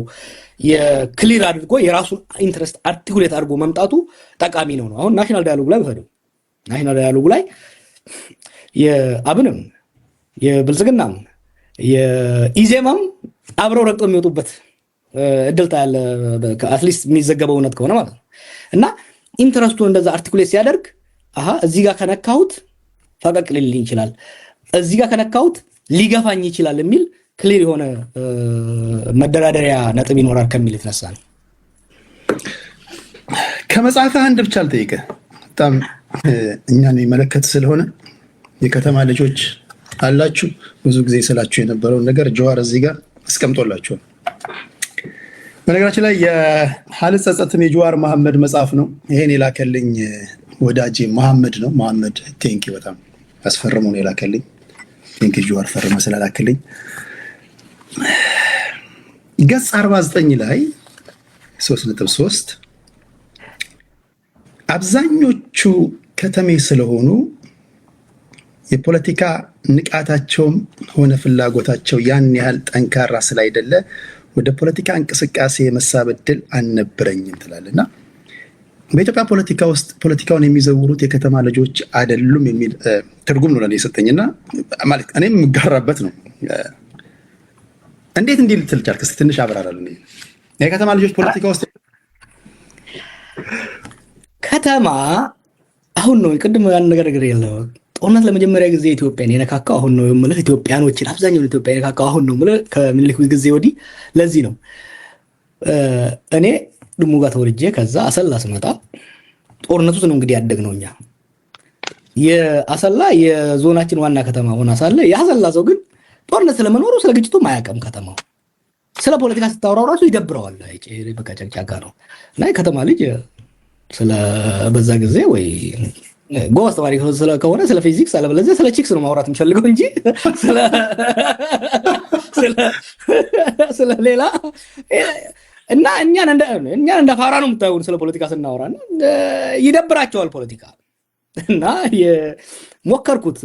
የክሊር አድርጎ የራሱን ኢንተረስት አርቲኩሌት አድርጎ መምጣቱ ጠቃሚ ነው። አሁን ናሽናል ዳያሎግ ላይ ወሰደው። ናሽናል ዳያሎግ ላይ የአብንም የብልጽግናም የኢዜማም አብረው ረግጠው የሚወጡበት እድል ታያለ፣ አትሊስት የሚዘገበው እውነት ከሆነ ማለት ነው። እና ኢንተረስቱን እንደዛ አርቲኩሌት ሲያደርግ እዚህ ጋር ከነካሁት ፈቀቅ ሊልኝ ይችላል፣ እዚህ ጋር ከነካሁት ሊገፋኝ ይችላል የሚል ክሊር የሆነ መደራደሪያ ነጥብ ይኖራል ከሚል የተነሳ ነው። ከመጽሐፍ አንድ ብቻ አልጠይቅህ፣ በጣም እኛን የሚመለከት ስለሆነ የከተማ ልጆች አላችሁ፣ ብዙ ጊዜ ስላችሁ የነበረውን ነገር ጀዋር እዚህ ጋር አስቀምጦላችኋል። በነገራችን ላይ የሀልጸጸትም የጀዋር መሐመድ መጽሐፍ ነው። ይሄን የላከልኝ ወዳጄ መሐመድ ነው። መሐመድ ቴንኪ፣ በጣም አስፈርሞ ነው የላከልኝ። ቴንኪ ጀዋር ፈርመ ስላላክልኝ። ገጽ 49 ላይ 3.3 አብዛኞቹ ከተሜ ስለሆኑ የፖለቲካ ንቃታቸውም ሆነ ፍላጎታቸው ያን ያህል ጠንካራ ስላይደለ ወደ ፖለቲካ እንቅስቃሴ የመሳብ ዕድል አልነበረኝም ትላለና በኢትዮጵያ ፖለቲካ ውስጥ ፖለቲካውን የሚዘውሩት የከተማ ልጆች አይደሉም የሚል ትርጉም ነው ለኔ የሰጠኝና ማለት እኔም የምጋራበት ነው። እንዴት እንዲህ ልትል ቻልክ? እስኪ ትንሽ አብራራልኝ። የከተማ ልጆች ፖለቲካ ውስጥ ከተማ አሁን ነው ቅድም ያን ነገር ያለው ጦርነት ለመጀመሪያ ጊዜ ኢትዮጵያን የነካካው አሁን ነው የምልህ። ኢትዮጵያኖችን አብዛኛውን ኢትዮጵያ የነካካው አሁን ነው የምልህ ከምኒልክ ጊዜ ወዲህ። ለዚህ ነው እኔ ድሙ ጋር ተወልጄ ከዛ አሰላ ስመጣ ጦርነቱ ነው እንግዲህ ያደግነው እኛ። የአሰላ የዞናችን ዋና ከተማ ሆና ሳለ የአሰላ ሰው ግን ጦርነት ስለመኖሩ ስለ ግጭቱ ማያውቅም ከተማው። ስለ ፖለቲካ ስታወራው ራሱ ይደብረዋል። በቃ ጨቅጫቃ ነው እና የከተማ ልጅ ስለ በዛ ጊዜ ወይ ጎበዝ ተማሪ ከሆነ ስለ ፊዚክስ አለበለዚያ ስለ ቺክስ ነው ማውራት የሚፈልገው እንጂ ስለ ሌላ እና እኛን እንደ ፋራ ነው የምታዩን ስለ ፖለቲካ ስናወራ። ይደብራቸዋል ፖለቲካ እና ሞከርኩት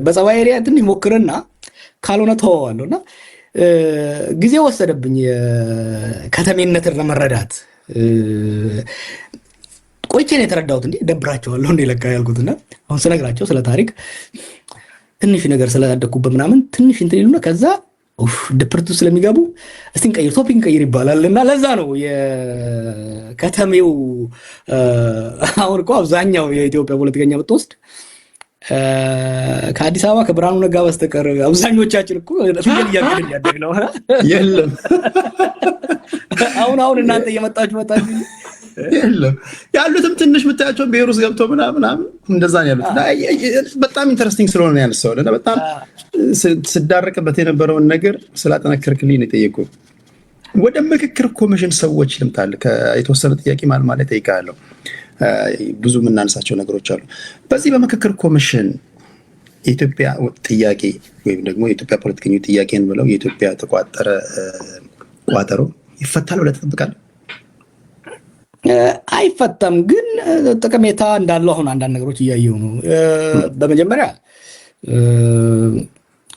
በጸባይ ኤሪያ ትንሽ ሞክርና ካልሆነ ተወዋለሁ እና ጊዜ ወሰደብኝ ከተሜነትን ለመረዳት። ቆይቼ ነው የተረዳሁት። እንዴ ደብራቸዋለሁ እንዴ ለካ ያልኩትና አሁን ስነግራቸው ስለ ታሪክ ትንሽ ነገር ስላደኩበት ምናምን ትንሽ እንትን ይሉና ከዛ ድፕርቱ ስለሚገቡ እስቲ እንቀይር ቶፒክ እንቀይር ይባላል እና ለዛ ነው የከተሜው አሁን እኮ አብዛኛው የኢትዮጵያ ፖለቲከኛ ብትወስድ ከአዲስ አበባ ከብርሃኑ ነጋ በስተቀር አብዛኞቻችን እኮ ፍየል እያገድን ያደግነው የለም። አሁን እናንተ እየመጣችሁ የለም ያሉትም ትንሽ የምታያቸው ብሔር ውስጥ ገብቶ ምናምን እንደዛ ነው ያሉት። በጣም ኢንተረስቲንግ ስለሆነ ያነሳው እና በጣም ስዳረቅበት የነበረውን ነገር ስላጠነከርክልኝ ነው የጠየቁት። ወደ ምክክር ኮሚሽን ሰዎች ልምጣል። የተወሰነ ጥያቄ ማለት ጠይቃለሁ። ብዙ የምናነሳቸው ነገሮች አሉ። በዚህ በምክክር ኮሚሽን የኢትዮጵያ ጥያቄ ወይም ደግሞ የኢትዮጵያ ፖለቲከኞች ጥያቄን ብለው የኢትዮጵያ ተቋጠረ ቋጠሮ ይፈታል ብለህ ትጠብቃለህ? አይፈታም፣ ግን ጠቀሜታ እንዳለው አሁን አንዳንድ ነገሮች እያየሁ ነው። በመጀመሪያ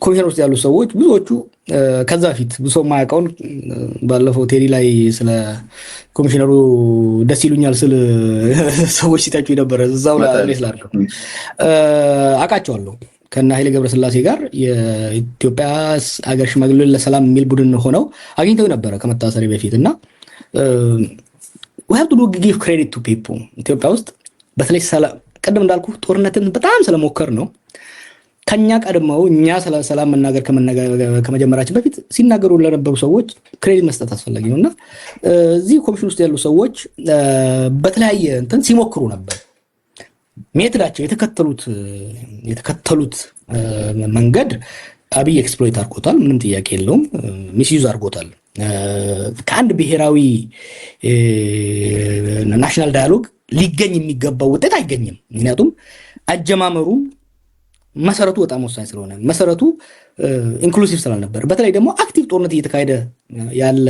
ኮሚሽን ውስጥ ያሉ ሰዎች ብዙዎቹ ከዛ ፊት ብዙ የማያውቀውን ባለፈው ቴሪ ላይ ስለ ኮሚሽነሩ ደስ ይሉኛል ስለ ሰዎች ሲታጩ የነበረ እዛው ላይ ስላልከው አውቃቸዋለሁ። ከና ኃይሌ ገብረስላሴ ጋር የኢትዮጵያ ሀገር ሽማግሌዎች ለሰላም የሚል ቡድን ሆነው አግኝተው ነበረ ከመታሰሪ በፊት እና we have to give credit to people ኢትዮጵያ ውስጥ በተለይ ቀደም እንዳልኩ ጦርነትን በጣም ስለሞከር ነው ከኛ ቀድመው እኛ ሰላም መናገር ከመጀመራችን በፊት ሲናገሩ ለነበሩ ሰዎች ክሬዲት መስጠት አስፈላጊ ነውና እዚህ ኮሚሽን ውስጥ ያሉ ሰዎች በተለያየ እንትን ሲሞክሩ ነበር። ሜትዳቸው የተከተሉት መንገድ አብይ ኤክስፕሎይት አድርጎታል፣ ምንም ጥያቄ የለውም። ሚስዩዝ አድርጎታል። ከአንድ ብሔራዊ ናሽናል ዳያሎግ ሊገኝ የሚገባው ውጤት አይገኝም። ምክንያቱም አጀማመሩ መሰረቱ በጣም ወሳኝ ስለሆነ መሰረቱ ኢንክሉሲቭ ስላልነበር፣ በተለይ ደግሞ አክቲቭ ጦርነት እየተካሄደ ያለ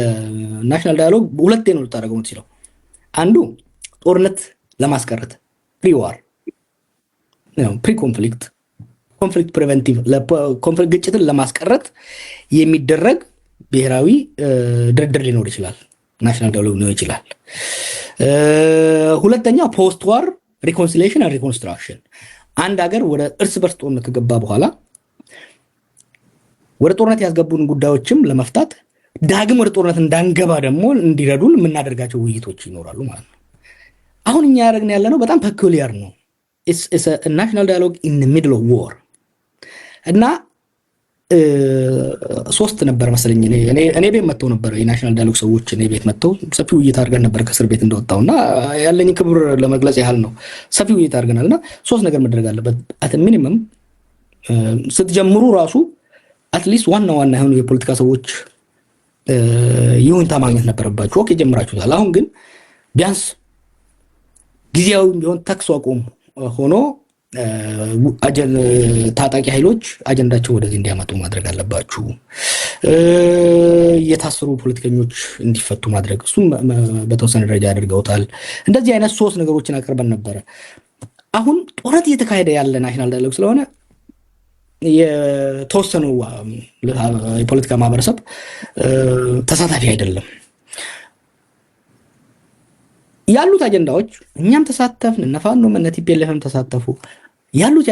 ናሽናል ዳያሎግ ሁለቴ ነው ልታደርገው የምትችለው። አንዱ ጦርነት ለማስቀረት ፕሪዋር ፕሪ ኮንፍሊክት ፕሪቨንቲቭ ኮንፍሊክት ግጭትን ለማስቀረት የሚደረግ ብሔራዊ ድርድር ሊኖር ይችላል፣ ናሽናል ዳያሎግ ሊኖር ይችላል። ሁለተኛ ፖስት ዋር ሪኮንሲሊዬሽን እና ሪኮንስትራክሽን፣ አንድ ሀገር ወደ እርስ በርስ ጦርነት ከገባ በኋላ ወደ ጦርነት ያስገቡን ጉዳዮችም ለመፍታት ዳግም ወደ ጦርነት እንዳንገባ ደግሞ እንዲረዱን የምናደርጋቸው ውይይቶች ይኖራሉ ማለት ነው። አሁን እኛ ያደረግን ያለነው በጣም ፔኩሊያር ነው። it's a national dialogue in the middle of war እና ሶስት ነበር መሰለኝ እኔ ቤት መጥተው ነበር የናሽናል ዳያሎግ ሰዎች እኔ ቤት መጥተው ሰፊ ውይይት አድርገን ነበር ከእስር ቤት እንደወጣውና ያለኝ ክብር ለመግለጽ ያህል ነው። ሰፊ ውይይት አድርገናልና ሶስት ነገር መደረግ አለበት። አት ሚኒመም ስትጀምሩ ራሱ አትሊስት ዋና የሆኑ የፖለቲካ ሰዎች ይሁንታ ማግኘት ነበረባችሁ። ኦኬ ጀምራችሁታል። አሁን ግን ቢያንስ ጊዜያዊ ቢሆን ተኩስ አቁም ሆኖ ታጣቂ ኃይሎች አጀንዳቸው ወደዚህ እንዲያመጡ ማድረግ አለባችሁ። የታሰሩ ፖለቲከኞች እንዲፈቱ ማድረግ፣ እሱም በተወሰነ ደረጃ አድርገውታል። እንደዚህ አይነት ሶስት ነገሮችን አቅርበን ነበረ። አሁን ጦርነት እየተካሄደ ያለ ናሽናል ዳያሎግ ስለሆነ የተወሰነው የፖለቲካ ማህበረሰብ ተሳታፊ አይደለም። ያሉት አጀንዳዎች እኛም ተሳተፍን፣ እነፋኖም እነ ቲፒኤልኤፍም ተሳተፉ። ያሉት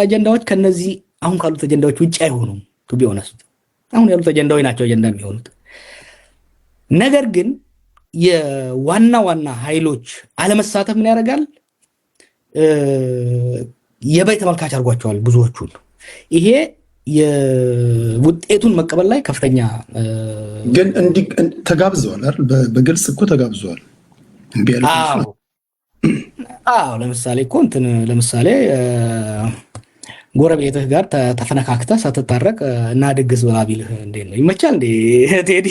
አጀንዳዎች ከነዚህ አሁን ካሉት አጀንዳዎች ውጭ አይሆኑም። ቱ ቢ ኦነስት አሁን ያሉት አጀንዳዎች ናቸው አጀንዳ የሚሆኑት። ነገር ግን የዋና ኃይሎች አለመሳተፍ ምን ያደርጋል? የበይ ተመልካች አድርጓቸዋል ብዙዎቹን። ይሄ የውጤቱን መቀበል ላይ ከፍተኛ ግን ተጋብዘዋል አይደል? በግልጽ እኮ ተጋብዘዋል። ለምሳሌ እኮ ለምሳሌ ጎረቤትህ ጋር ተፈነካክተህ ሳትታረቅ እና ድግስ ብላ ቢልህ እንዴት ነው ይመቻል እንዴ ቴዲ?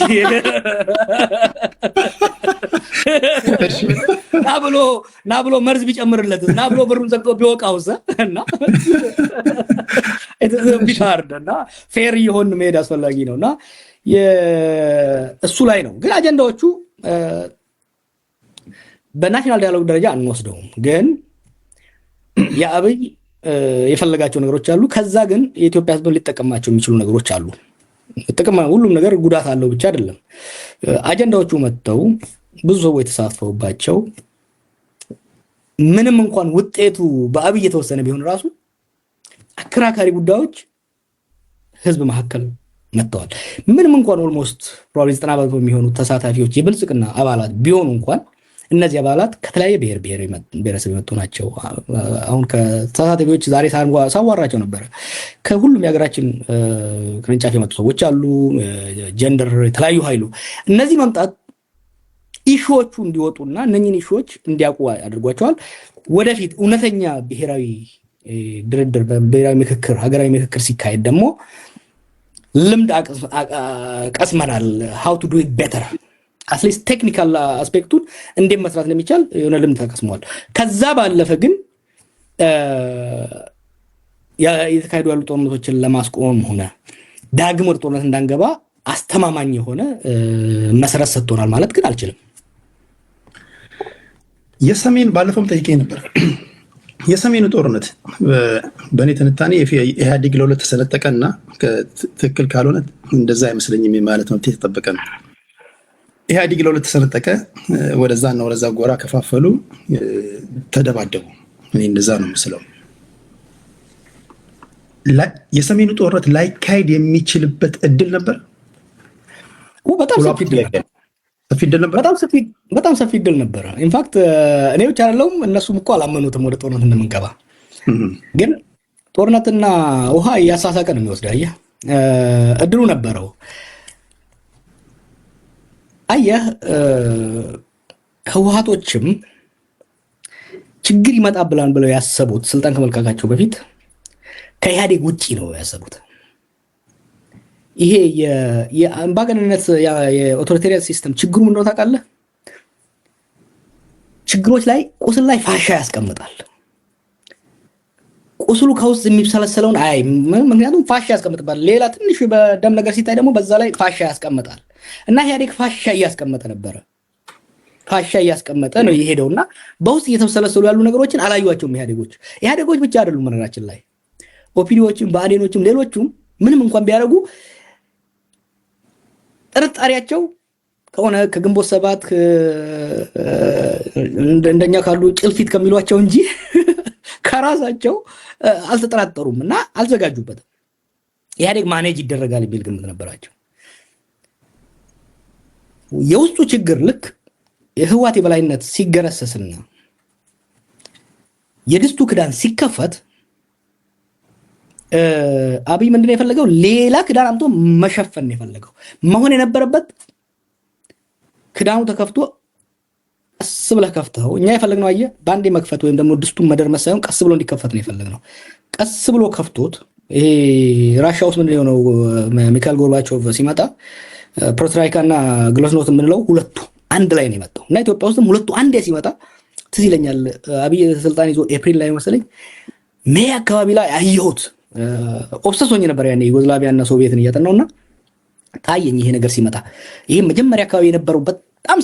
ና ብሎ መርዝ ቢጨምርለት ና ብሎ በሩን ዘግቶ ቢወቃውስ እና ቢታርድ እና ፌር እየሆን መሄድ አስፈላጊ ነው እና እሱ ላይ ነው። ግን አጀንዳዎቹ በናሽናል ዳያሎግ ደረጃ አንወስደውም። ግን የአብይ የፈለጋቸው ነገሮች አሉ። ከዛ ግን የኢትዮጵያ ሕዝብ ሊጠቀማቸው የሚችሉ ነገሮች አሉ። ጥቅም ሁሉም ነገር ጉዳት አለው ብቻ አይደለም። አጀንዳዎቹ መጥተው ብዙ ሰዎች የተሳተፉባቸው ምንም እንኳን ውጤቱ በአብይ የተወሰነ ቢሆን ራሱ አከራካሪ ጉዳዮች ህዝብ መካከል መጥተዋል። ምንም እንኳን ኦልሞስት ፕሮባብሊ 90% የሚሆኑ ተሳታፊዎች የብልጽግና አባላት ቢሆኑ እንኳን እነዚህ አባላት ከተለያየ ብሔረሰብ የመጡ ናቸው። አሁን ከተሳታፊዎች ዛሬ ሳዋራቸው ነበረ። ከሁሉም የሀገራችን ቅርንጫፍ የመጡ ሰዎች አሉ። ጀንደር የተለያዩ ኃይሉ እነዚህ መምጣት ኢሹዎቹ እንዲወጡና እነኝን ኢሹዎች እንዲያውቁ አድርጓቸዋል። ወደፊት እውነተኛ ብሔራዊ ድርድር ብሔራዊ ምክክር ሀገራዊ ምክክር ሲካሄድ ደግሞ ልምድ ቀስመናል። how to do it better አትሊስት ቴክኒካል አስፔክቱን እንዴት መስራት እንደሚቻል የሆነ ልምድ ተቀስሟል። ከዛ ባለፈ ግን የተካሄዱ ያሉ ጦርነቶችን ለማስቆም ሆነ ዳግም ወደ ጦርነት እንዳንገባ አስተማማኝ የሆነ መሰረት ሰጥቶናል ማለት ግን አልችልም። የሰሜን ባለፈውም ጠይቄ ነበር። የሰሜኑ ጦርነት በእኔ ትንታኔ ኢህአዴግ ለሁለት ተሰነጠቀና ትክክል ካልሆነ እንደዛ አይመስለኝም ማለት ነው። የተጠበቀ ነው። ኢህአዴግ ለሁለት ተሰነጠቀ፣ ወደዛና ወደዛ ጎራ ከፋፈሉ፣ ተደባደቡ። እኔ እንደዛ ነው የምስለው። የሰሜኑ ጦርነት ላይካሄድ የሚችልበት እድል ነበር። በጣም ሰፊ እድል ነበረ። ኢንፋክት እኔ ብቻ አይደለሁም እነሱም እኮ አላመኑትም ወደ ጦርነት እንደምንገባ። ግን ጦርነትና ውሃ እያሳሳቀ ነው የሚወስደው። አየህ እድሉ ነበረው። አየህ ህወሓቶችም ችግር ይመጣብላን ብለው ያሰቡት ስልጣን ከመልቀቃቸው በፊት ከኢህአዴግ ውጪ ነው ያሰቡት። ይሄ የአምባገነንነት የኦቶሪታሪያን ሲስተም ችግሩ ምንድን ነው ታውቃለህ? ችግሮች ላይ ቁስል ላይ ፋሻ ያስቀምጣል። ቁስሉ ከውስጥ የሚብሰለሰለውን አይ ምክንያቱም ፋሻ ያስቀምጣል። ሌላ ትንሽ በደም ነገር ሲታይ ደግሞ በዛ ላይ ፋሻ ያስቀምጣል። እና ኢህአዴግ ፋሻ እያስቀመጠ ነበረ። ፋሻ እያስቀመጠ ነው የሄደውና በውስጥ እየተብሰለሰሉ ያሉ ነገሮችን አላዩዋቸውም። ኢህአዴጎች ብቻ አይደሉም መነራችን ላይ ኦፒዲዎችም ብአዴኖችም ሌሎቹም ምንም እንኳን ቢያደርጉ ጥርጣሬያቸው ከሆነ ከግንቦት ሰባት እንደኛ ካሉ ጭልፊት ከሚሏቸው እንጂ ከራሳቸው አልተጠራጠሩም እና አልዘጋጁበትም። ኢህአዴግ ማኔጅ ይደረጋል የሚል ግምት ነበራቸው። የውስጡ ችግር ልክ የህወሓት የበላይነት ሲገረሰስና የድስቱ ክዳን ሲከፈት አብይ ምንድን ነው የፈለገው? ሌላ ክዳን አምጥቶ መሸፈን ነው የፈለገው። መሆን የነበረበት ክዳኑ ተከፍቶ ቀስ ብለህ ከፍተው፣ እኛ የፈለግነው አየህ በአንዴ መክፈት ወይም ደግሞ ድስቱን መደርመስ ሳይሆን ቀስ ብሎ እንዲከፈት ነው የፈለግነው። ቀስ ብሎ ከፍቶት ይሄ ራሻ ውስጥ ምንድን የሆነው ሚካኤል ጎርባቾቭ ሲመጣ ፕሮትራይካ እና ግሎስኖት የምንለው ሁለቱ አንድ ላይ ነው የመጣው እና ኢትዮጵያ ውስጥም ሁለቱ አንዴ ሲመጣ ትዝ ይለኛል። አብይ ስልጣን ይዞ ኤፕሪል ላይ መሰለኝ ሜይ አካባቢ ላይ አየሁት። ኦብሰስ ሆኜ ነበር ያኔ ዩጎዝላቪያ እና ሶቪየትን እያጠናውና ታየኝ ይሄ ነገር ሲመጣ። ይሄ መጀመሪያ አካባቢ የነበረው በጣም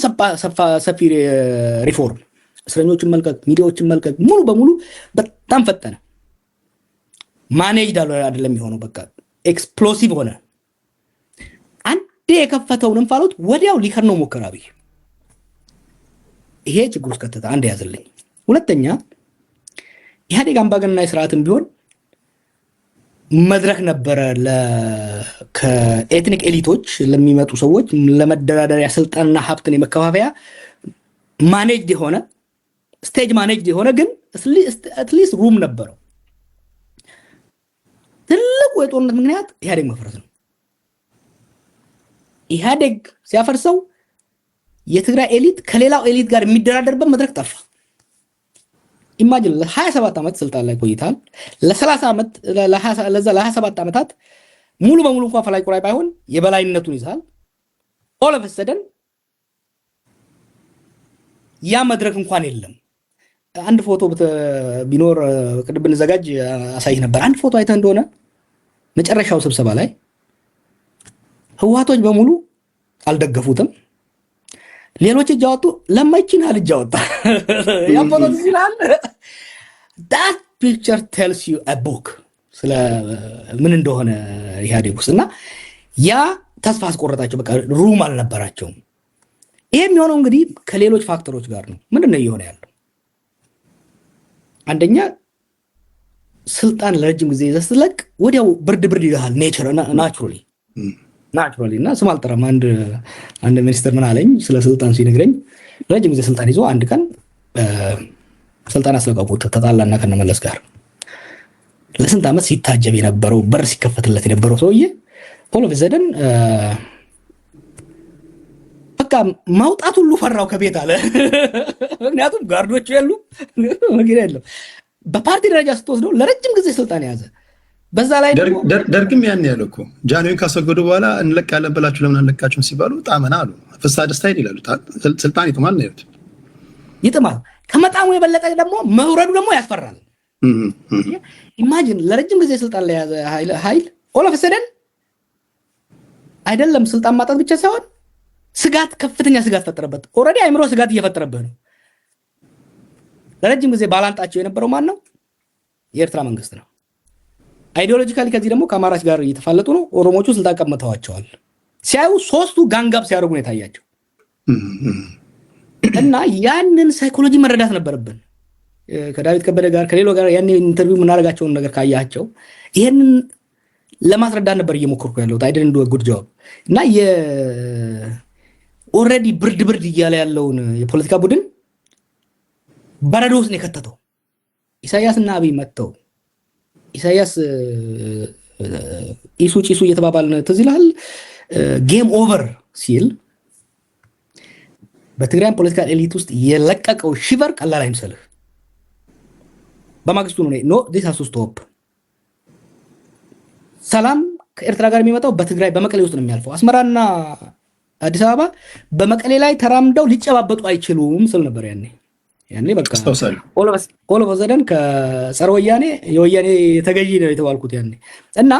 ሰፊ ሪፎርም፣ እስረኞችን መልቀቅ፣ ሚዲያዎችን መልቀቅ ሙሉ በሙሉ በጣም ፈጠነ። ማኔጅ አይደለም የሆነው፣ በቃ ኤክስፕሎሲቭ ሆነ። አንዴ የከፈተውን እንፋሎት ወዲያው ሊከርነው ሞከረ አብይ። ይሄ ችግር ውስጥ ከተታ። አንድ ያዘልኝ። ሁለተኛ ኢህአዴግ አምባገነናዊ ስርዓትም ቢሆን መድረክ ነበረ ከኤትኒክ ኤሊቶች ለሚመጡ ሰዎች ለመደራደሪያ ስልጣንና ሀብትን የመከፋፈያ ማኔጅድ የሆነ ስቴጅ ማኔጅድ የሆነ ግን አትሊስት ሩም ነበረው። ትልቁ የጦርነት ምክንያት ኢህአዴግ መፍረስ ነው። ኢህአዴግ ሲያፈርሰው የትግራይ ኤሊት ከሌላው ኤሊት ጋር የሚደራደርበት መድረክ ጠፋ። ኢማጂን ለ27 ዓመት ስልጣን ላይ ቆይታል። ለ30 ዓመት ለ27 ዓመታት ሙሉ በሙሉ እንኳን ፈላጭ ቆራጭ ባይሆን የበላይነቱን ይዛል። ኦል ኦፍ ሰደን ያ መድረክ እንኳን የለም። አንድ ፎቶ ቢኖር ቅድም ብንዘጋጅ አሳይህ ነበር። አንድ ፎቶ አይተህ እንደሆነ መጨረሻው ስብሰባ ላይ ህወሓቶች በሙሉ አልደገፉትም። ሌሎች እጅ አወጡ። ለማይችን እጅ አወጣ። ያ ፎቶ ይላል that picture tells you a book ስለ ምን እንደሆነ ኢህአዴግ ውስጥ እና ያ ተስፋ አስቆረጣቸው። በቃ ሩም አልነበራቸውም። ይሄ የሚሆነው እንግዲህ ከሌሎች ፋክተሮች ጋር ነው። ምንድነው እየሆነ ያለው? አንደኛ ስልጣን ለረጅም ጊዜ ስትለቅ ወዲያው ብርድ ይልሃል። ናቹራሊ እና ስም አልጠራም። አንድ ሚኒስትር ምን አለኝ ስለ ስልጣን ሲነግረኝ ረጅም ጊዜ ስልጣን ይዞ አንድ ቀን ስልጣን አስለቀቁት። ተጣላና ከነመለስ ጋር ለስንት ዓመት ሲታጀብ የነበረው በር ሲከፈትለት የነበረው ሰውዬ ኦል ኦፍ ሰደን በቃ ማውጣት ሁሉ ፈራው ከቤት አለ። ምክንያቱም ጋርዶቹ የሉ መኪና የለም። በፓርቲ ደረጃ ስትወስደው ለረጅም ጊዜ ስልጣን ያዘ። በዛ ላይ ደርግም ያን ያለ እኮ ጃንሆይን ካስወገዱ በኋላ እንለቃለን ብላችሁ ለምን አንለቃችሁም ሲባሉ ጣመና አሉ። ፍስሐ ደስታ ይላሉ። ስልጣን ይጥማል ነው ያሉት። ይጥማል። ከመጣሙ የበለጠ ደግሞ መውረዱ ደግሞ ያስፈራል። ኢማጂን ለረጅም ጊዜ ስልጣን ላይ ያዘ ኃይል ኦል ኦፍ ሰደን አይደለም ስልጣን ማጣት ብቻ ሳይሆን ስጋት፣ ከፍተኛ ስጋት ፈጠረበት። ኦልሬዲ አይምሮ ስጋት እየፈጠረበት ነው። ለረጅም ጊዜ ባላንጣቸው የነበረው ማን ነው? የኤርትራ መንግስት ነው። አይዲዮሎጂካሊ ከዚህ ደግሞ ከአማራች ጋር እየተፋለጡ ነው። ኦሮሞቹ ስልጣን ቀምተዋቸዋል። ሲያዩ ሶስቱ ጋንጋብ ሲያደርጉ ነው የታያቸው። እና ያንን ሳይኮሎጂ መረዳት ነበረብን። ከዳዊት ከበደ ጋር ከሌሎ ጋር ያን ኢንተርቪው የምናደርጋቸውን ነገር ካያቸው ይሄንን ለማስረዳት ነበር እየሞከርኩ ያለሁት። አይደል እንደ ጉድ ጆብ እና ኦልሬዲ ብርድ እያለ ያለውን የፖለቲካ ቡድን በረዶ ውስጥ ነው የከተተው። ኢሳያስና አብይ መጥተው ኢሳያስ ኢሱ ጪሱ እየተባባልን ትዝ ይልሃል። ጌም ኦቨር ሲል በትግራይ ፖለቲካል ኤሊት ውስጥ የለቀቀው ሽቨር ቀላል አይምሰልህ። በማግስቱ ነው ዲስ ሃስ ቱ ስቶፕ። ሰላም ከኤርትራ ጋር የሚመጣው በትግራይ በመቀሌ ውስጥ ነው የሚያልፈው። አስመራና አዲስ አበባ በመቀሌ ላይ ተራምደው ሊጨባበጡ አይችሉም ስል ነበር ያኔ በቃ ኦል ኦፍ ሰደን ከጸረ ወያኔ የወያኔ ተገዢ ነው የተባልኩት ያኔ። እና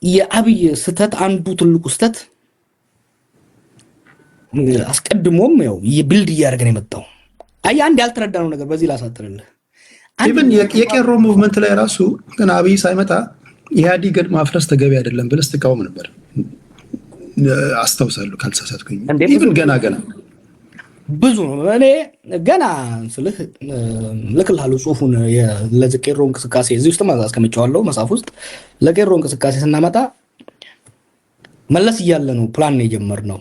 የአብይ ስተት አንዱ ትልቁ ስተት አስቀድሞም ያው የቢልድ እያደረገ ነው የመጣው። አንድ ያልተረዳነው ነገር በዚህ ላሳጥርልህ። ኢቭን የቄሮ ሙቭመንት ላይ ራሱ ግን አብይ ሳይመጣ ኢህአዴግን ማፍረስ ተገቢ አይደለም ብለህ ስትቃወም ነበር። አስታውሳለሁ ካልተሳሳትኩኝ። ኢቭን ገና ብዙ ነው። እኔ ገና ስልህ ልክልሃለሁ ጽሁፉን ለቄሮ እንቅስቃሴ እዚህ ውስጥ አስቀምጬዋለሁ መጽሐፍ ውስጥ። ለቄሮ እንቅስቃሴ ስናመጣ መለስ እያለ ነው ፕላን ነው የጀመርነው።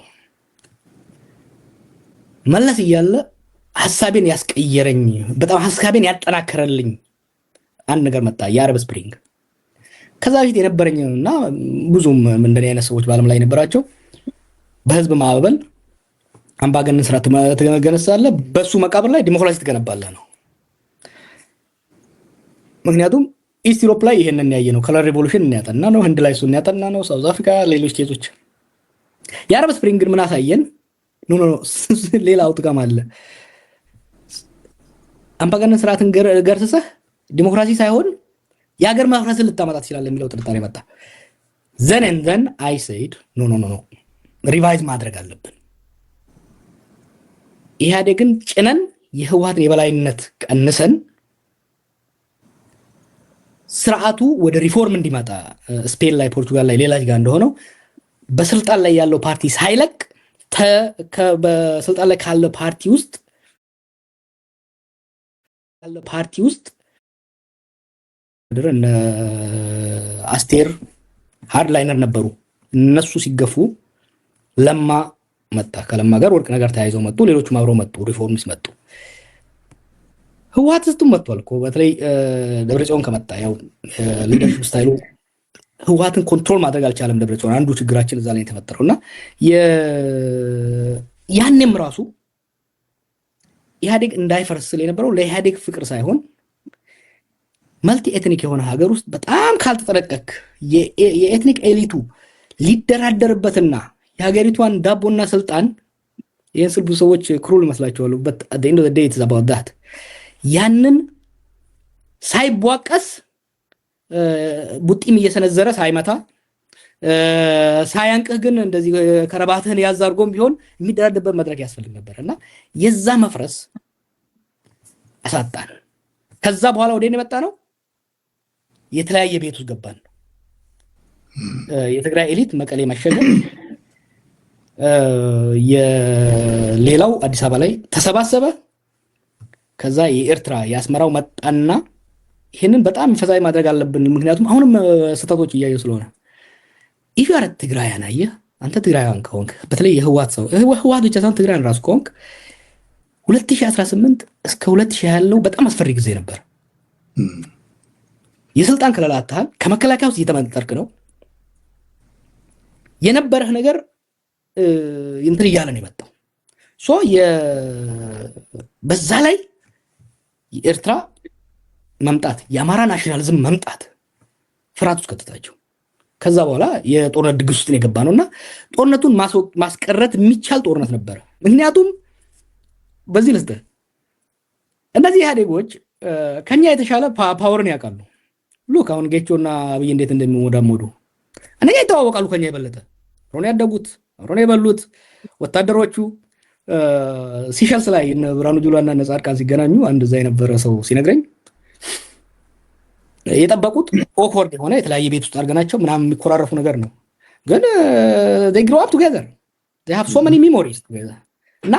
መለስ እያለ ሐሳቤን ያስቀየረኝ በጣም ሐሳቤን ያጠናከረልኝ አንድ ነገር መጣ፣ የአረብ ስፕሪንግ። ከዛ በፊት የነበረኝና ብዙም እንደኔ አይነት ሰዎች በዓለም ላይ የነበራቸው በህዝብ ማዕበል አምባገነን ስርዓት ትገነሳለህ፣ በሱ መቃብር ላይ ዲሞክራሲ ትገነባለህ ነው። ምክንያቱም ኢስት ዩሮፕ ላይ ይሄንን ያየ ነው። ከለር ሪቮሉሽን እናያጠና ነው፣ ህንድ ላይ እሱን ያጠና ነው፣ ሳውዝ አፍሪካ፣ ሌሎች ኬዞች። የአረብ ስፕሪንግ ግን ምን አሳየን? ኖ ሌላ አውትካም አለ። አምባገነን ስርዓትን ገርስሰህ ዲሞክራሲ ሳይሆን የሀገር ማፍረስን ልታመጣ ትችላለህ የሚለው ጥርጣሬ መጣ። ዘን አይ ሴድ ኖ ሪቫይዝ ማድረግ አለብን። ኢህአዴግን ጭነን የህወሓትን የበላይነት ቀንሰን ስርዓቱ ወደ ሪፎርም እንዲመጣ ስፔን ላይ፣ ፖርቱጋል ላይ፣ ሌላ ጋር እንደሆነው በስልጣን ላይ ያለው ፓርቲ ሳይለቅ በስልጣን ላይ ካለ ፓርቲ ውስጥ እነ አስቴር ሃርድ ላይነር ነበሩ። እነሱ ሲገፉ ለማ መጣ። ከለማ ጋር ወርቅ ነገር ተያይዘው መጡ። ሌሎቹም አብረው መጡ። ሪፎርምስ መጡ። ህወሓት ውስጥም መጥቷል እኮ በተለይ ደብረጽዮን ከመጣ ያው ሊደርሺፕ ስታይሉ ህወሓትን ኮንትሮል ማድረግ አልቻለም ደብረጽዮን። አንዱ ችግራችን እዛ ላይ የተፈጠረውና ያኔም ራሱ ኢህአዴግ እንዳይፈርስ ስል የነበረው ለኢህአዴግ ፍቅር ሳይሆን መልቲ ኤትኒክ የሆነ ሀገር ውስጥ በጣም ካልተጠነቀቅ የኤትኒክ ኤሊቱ ሊደራደርበትና የሀገሪቷን ዳቦና ስልጣን ይህን ስል ብዙ ሰዎች ክሩል መስላቸዋሉ በት at the end of the day it's about that ያንን ሳይቧቀስ ቡጢም እየሰነዘረ ሳይመታ ሳያንቅህ ግን እንደዚህ ከረባትህን ያዛርጎም ቢሆን የሚደራደርበት መድረክ ያስፈልግ ነበርና የዛ መፍረስ አሳጣን። ከዛ በኋላ ወዴት የመጣ ነው? የተለያየ ቤት ውስጥ ገባን። የትግራይ ኤሊት መቀሌ መሸገ፣ የሌላው አዲስ አበባ ላይ ተሰባሰበ። ከዛ የኤርትራ የአስመራው መጣና ይሄንን በጣም ፈዛይ ማድረግ አለብን፣ ምክንያቱም አሁንም ስህተቶች እያዩ ስለሆነ ኢፍ ያረ ትግራያን አየህ አንተ ትግራያን ከሆንክ በተለይ የህዋት ሰው ህዋት ብቻ ሳይሆን ትግራያን ራሱ ከሆንክ 2018 እስከ 2020 ያለው በጣም አስፈሪ ጊዜ ነበር። የስልጣን ከለላ አጥተሃል። ከመከላከያ ውስጥ እየተመንጠርክ ነው የነበረህ ነገር እንትን እያለ ነው የመጣው። ሶ በዛ ላይ የኤርትራ መምጣት የአማራ ናሽናሊዝም መምጣት ፍርሃት ውስጥ ከተታቸው። ከዛ በኋላ የጦርነት ድግስ ውስጥ ነው የገባ ነውና ጦርነቱን ማስቀረት የሚቻል ጦርነት ነበረ። ምክንያቱም በዚህ ልስጥ እነዚህ ኢህአዴጎች ከኛ የተሻለ ፓወርን ያውቃሉ። ሉክ አሁን ጌቾና አብይ እንዴት እንደሚሞዳሞዱ እነኛ ይተዋወቃሉ ከኛ የበለጠ ሮኔ ያደጉት ሮኔ የበሉት ወታደሮቹ ሲሸልስ ላይ እነ ብርሃኑ ጁላና እነ ጻድቃን ሲገናኙ አንድ እዛ የነበረ ሰው ሲነግረኝ የጠበቁት ኦክወርድ የሆነ የተለያየ ቤት ውስጥ አድርገናቸው ምናምን የሚኮራረፉ ነገር ነው። ግን they grow up together, they have so many memories together እና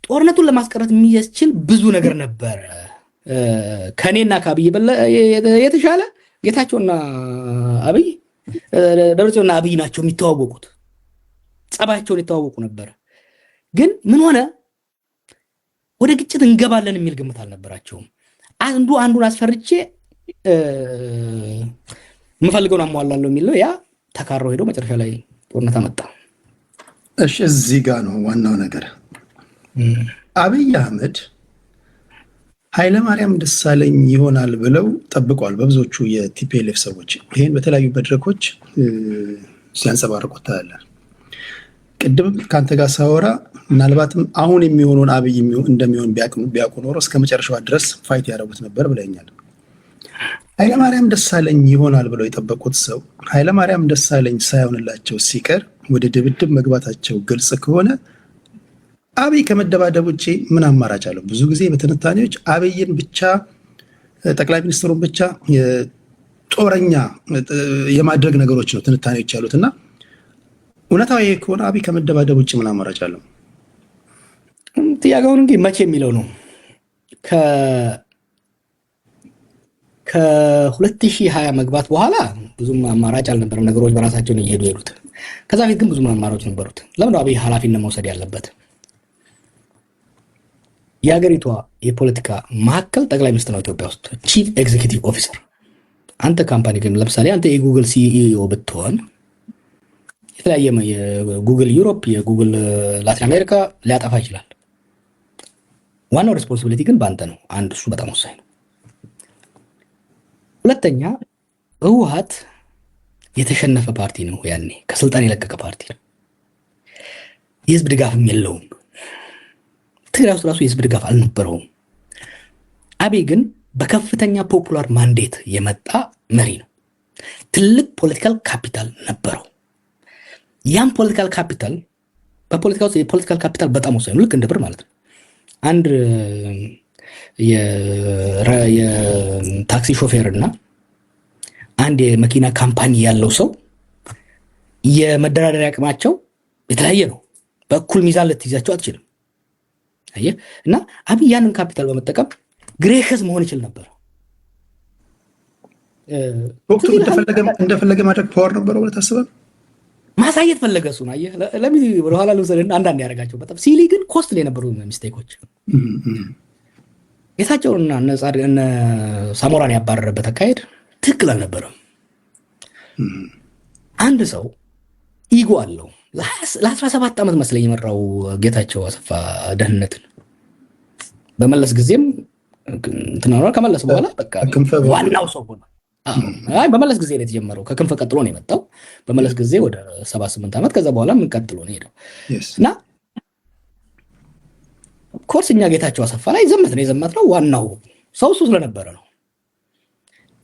ጦርነቱን ለማስቀረት የሚያስችል ብዙ ነገር ነበር። ከኔና ከአብይ የተሻለ ጌታቸውና አብይ ደብረጽዮንና አብይ ናቸው የሚተዋወቁት፣ ጸባያቸውን የተዋወቁ ነበር። ግን ምን ሆነ? ወደ ግጭት እንገባለን የሚል ግምት አልነበራቸውም። አንዱን አስፈርቼ የምፈልገውን አሟላለሁ የሚል ነው። ያ ተካረው ሄዶ መጨረሻ ላይ ጦርነት አመጣ። እሺ እዚህ ጋር ነው ዋናው ነገር። አብይ አህመድ ኃይለማርያም ደሳለኝ ይሆናል ብለው ጠብቀዋል በብዙዎቹ የቲፒኤልኤፍ ሰዎች። ይሄን በተለያዩ መድረኮች ሲያንጸባርቁት ታያለህ። ቅድም ካንተ ጋር ሳወራ ምናልባትም አሁን የሚሆነውን አብይ እንደሚሆን ቢያውቁ ኖሮ እስከ መጨረሻው ድረስ ፋይት ያደረጉት ነበር ብለኛል። ኃይለማርያም ደሳለኝ ይሆናል ብለው የጠበቁት ሰው ኃይለማርያም ደሳለኝ ሳይሆንላቸው ሲቀር ወደ ድብድብ መግባታቸው ግልጽ ከሆነ አብይ ከመደባደብ ውጭ ምን አማራጭ አለው? ብዙ ጊዜ በትንታኔዎች አብይን ብቻ ጠቅላይ ሚኒስትሩን ብቻ ጦረኛ የማድረግ ነገሮች ነው ትንታኔዎች ያሉት እና እውነታው ይሄ ከሆነ አብይ ከመደባደብ ውጭ ምን አማራጭ አለው? ጥያቄውን እንግዲህ መቼ የሚለው ነው። ከ2020 መግባት በኋላ ብዙም አማራጭ አልነበረም። ነገሮች በራሳቸው ነው እየሄዱ ያሉት። ከዛ በፊት ግን ብዙ አማራጮች ነበሩት። ለምን አብይ ኃላፊነት መውሰድ ያለበት? የሀገሪቷ የፖለቲካ ማዕከል ጠቅላይ ሚኒስትር ነው ኢትዮጵያ ውስጥ ቺፍ ኤግዜኪቲቭ ኦፊሰር። አንተ ካምፓኒ ግን ለምሳሌ አንተ የጉግል ሲኢኦ ብትሆን የተለያየ የጉግል ዩሮፕ የጉግል ላቲን አሜሪካ ሊያጠፋ ይችላል። ዋናው ሬስፖንሲቢሊቲ ግን በአንተ ነው። አንድ እሱ በጣም ወሳኝ ነው። ሁለተኛ ህወሓት የተሸነፈ ፓርቲ ነው። ያኔ ከስልጣን የለቀቀ ፓርቲ ነው። የህዝብ ድጋፍም የለውም። ትግራይ ውስጥ ራሱ የህዝብ ድጋፍ አልነበረውም። አብይ ግን በከፍተኛ ፖፑላር ማንዴት የመጣ መሪ ነው። ትልቅ ፖለቲካል ካፒታል ነበረው። ያም ፖለቲካል ካፒታል በፖለቲካ ውስጥ የፖለቲካል ካፒታል በጣም ወሳኝ ነው። ልክ እንደ ብር ማለት ነው። አንድ የታክሲ ሾፌር እና አንድ የመኪና ካምፓኒ ያለው ሰው የመደራደሪያ አቅማቸው የተለያየ ነው። በእኩል ሚዛን ልትይዛቸው አትችልም። አየህ። እና አብይ ያንን ካፒታል በመጠቀም ግሬሽስ መሆን ይችል ነበር። ወቅቱ እንደፈለገ ማድረግ ፓወር ነበረው ብለህ ታስባለህ? ማሳየት ፈለገ እሱን። አየህ። ለምን ወደኋላ ልውሰድና አንዳንድ ያደርጋቸው በጣም ሲሊ ግን ኮስትሊ የነበሩ ሚስቴኮች ጌታቸውንና እነ ሳሞራን ያባረረበት አካሄድ ትክክል አልነበረም። አንድ ሰው ኢጎ አለው። ለ17 ዓመት መስለኝ የመራው ጌታቸው አሰፋ ደህንነትን በመለስ ጊዜም እንትናው ከመለስ በኋላ በቃ ዋናው ሰው ሆነ። አይ በመለስ ጊዜ ነው የተጀመረው። ከክንፈ ቀጥሎ ነው የመጣው። በመለስ ጊዜ ወደ 78 ዓመት ከዛ በኋላ ምን ቀጥሎ ነው ሄደው እና ኮርስ እኛ ጌታቸው አሰፋ ላይ የዘመትነው ዋናው ሰው እሱ ስለነበረ ነው።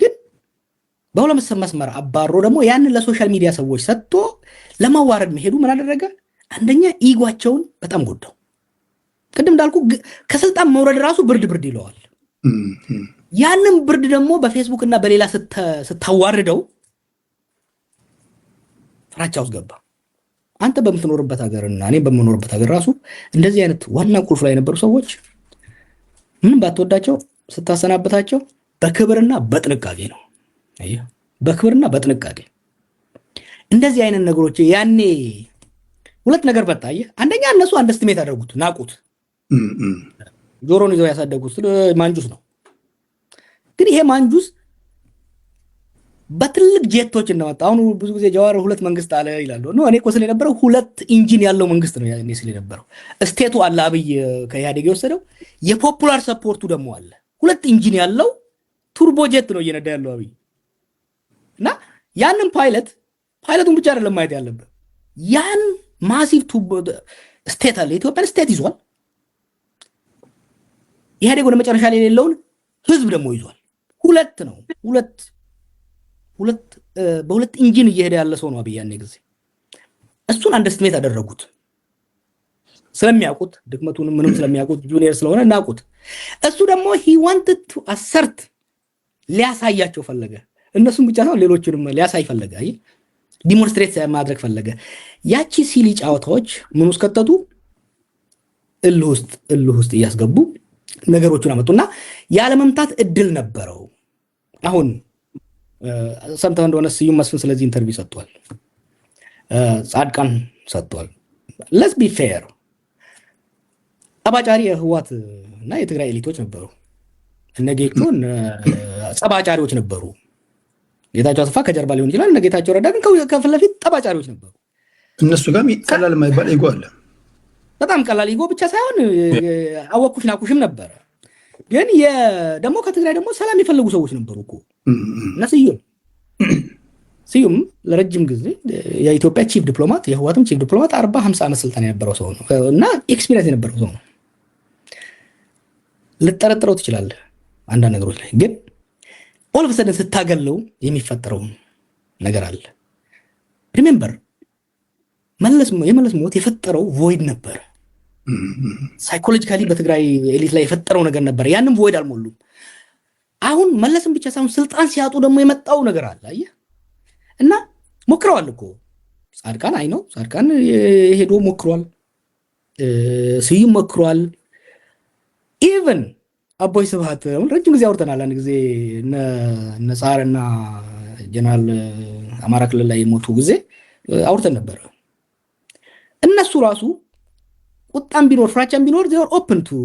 ግን በሁለት መስመር አባሮ ደግሞ ያንን ለሶሻል ሚዲያ ሰዎች ሰጥቶ ለማዋረድ መሄዱ ምን አደረገ? አንደኛ ኢጓቸውን በጣም ጎዳው። ቅድም እንዳልኩ ከስልጣን መውረድ ራሱ ብርድ ይለዋል። ያንን ብርድ ደግሞ በፌስቡክ እና በሌላ ስታዋርደው ፍራቻ ውስጥ ገባ። አንተ በምትኖርበት ሀገርና እኔ በምኖርበት ሀገር ራሱ እንደዚህ አይነት ዋና ቁልፍ ላይ የነበሩ ሰዎች ምንም ባትወዳቸው ስታሰናበታቸው በክብርና በጥንቃቄ ነው። አየህ፣ በክብርና በጥንቃቄ እንደዚህ አይነት ነገሮች ያኔ ሁለት ነገር በታየ። አንደኛ እነሱ አንደስትሜት አደረጉት፣ ናቁት። ጆሮን ይዘው ያሳደጉት ማንጁስ ነው። ግን ይሄ ማንጁስ በትልቅ ጄቶች እንደመጣ አሁን ብዙ ጊዜ ጀዋር ሁለት መንግስት አለ ይላሉ። ነው እኔ እኮ ስለነበረው ሁለት ኢንጂን ያለው መንግስት ነው ያኔ ስለነበረው። ስቴቱ አለ አብይ ከኢህአዴግ የወሰደው፣ የፖፑላር ሰፖርቱ ደግሞ አለ። ሁለት ኢንጂን ያለው ቱርቦ ጄት ነው እየነዳ ያለው አብይ እና ያንን ፓይለቱን ብቻ አይደለም ማየት ያለበት፣ ያን ማሲቭ ቱርቦ ስቴት አለ። ኢትዮጵያን ስቴት ይዟል። ኢህአዴግ ወደ መጨረሻ ላይ የሌለውን ህዝብ ደግሞ ይዟል። ሁለት ነው በሁለት ኢንጂን እየሄደ ያለ ሰው ነው አብይ ያኔ ጊዜ። እሱን አንደስትሜት አደረጉት ስለሚያውቁት፣ ድክመቱንም ምንም ስለሚያውቁት፣ ጁኒየር ስለሆነ እናውቁት። እሱ ደግሞ he wanted to assert ሊያሳያቸው ፈለገ። እነሱም ብቻ ሳይሆን ሌሎችንም ሊያሳይ ፈለገ። አይ ዲሞንስትሬት ማድረግ ፈለገ። ያቺ ሲሊ ጫወታዎች ምን ውስጥ ከተቱ? እልህ ውስጥ እያስገቡ ነገሮቹን አመጡና ያለ መምታት እድል ነበረው። አሁን ሰምተህ እንደሆነ ስዩም መስፍን ስለዚህ ኢንተርቪው ሰጥቷል። ጻድቃን ሰጥቷል። let's be fair ጠባጫሪ የህዋት እና የትግራይ ኤሊቶች ነበሩ። እነጌቹ ጠባጫሪዎች ነበሩ። ጌታቸው አሰፋ ከጀርባ ሊሆን ይችላል። እነጌታቸው ረዳ ግን ከፊት ለፊት ጠባጫሪዎች ነበሩ። እነሱ ጋር ቀላል የማይባል ኢጎ አለ። በጣም ቀላል ኢጎ ብቻ ሳይሆን አወኩሽ ናኩሽም ነበረ። ግን ደግሞ ከትግራይ ደግሞ ሰላም የፈለጉ ሰዎች ነበሩ እኮ እና ስዩም ለረጅም ጊዜ የኢትዮጵያ ቺፍ ዲፕሎማት፣ የህዋትም ቺፍ ዲፕሎማት 40-50 ዓመት ስልጣን የነበረው ሰው ነው እና ኤክስፒሪየንስ የነበረው ሰው ነው። ልጠረጥረው ትችላለህ አንዳንድ ነገሮች ላይ፣ ግን ኦል ኦፍ ሰደን ስታገለው የሚፈጠረው ነገር አለ። ሪሜምበር የመለስ ሞት የፈጠረው ቮይድ ነበር። ሳይኮሎጂካሊ በትግራይ ኤሊት ላይ የፈጠረው ነገር ነበር። ያንም ቮይድ አልሞሉም። አሁን መለስም ብቻ ሳይሆን ስልጣን ሲያጡ ደግሞ የመጣው ነገር አለ። አየህ እና ሞክረዋል እኮ ጻድቃን ጻድቃን ሄዶ ሞክሯል። ስዩም ሞክሯል። ኢቨን አቦይ ስብሃት ረጅም ጊዜ አውርተናል። አንድ ጊዜ እነ ጻርና ጀነራል አማራ ክልል ላይ የሞቱ ጊዜ አውርተን ነበር። እነሱ ራሱ ቁጣም ቢኖር ፍራቻም ቢኖር they are open to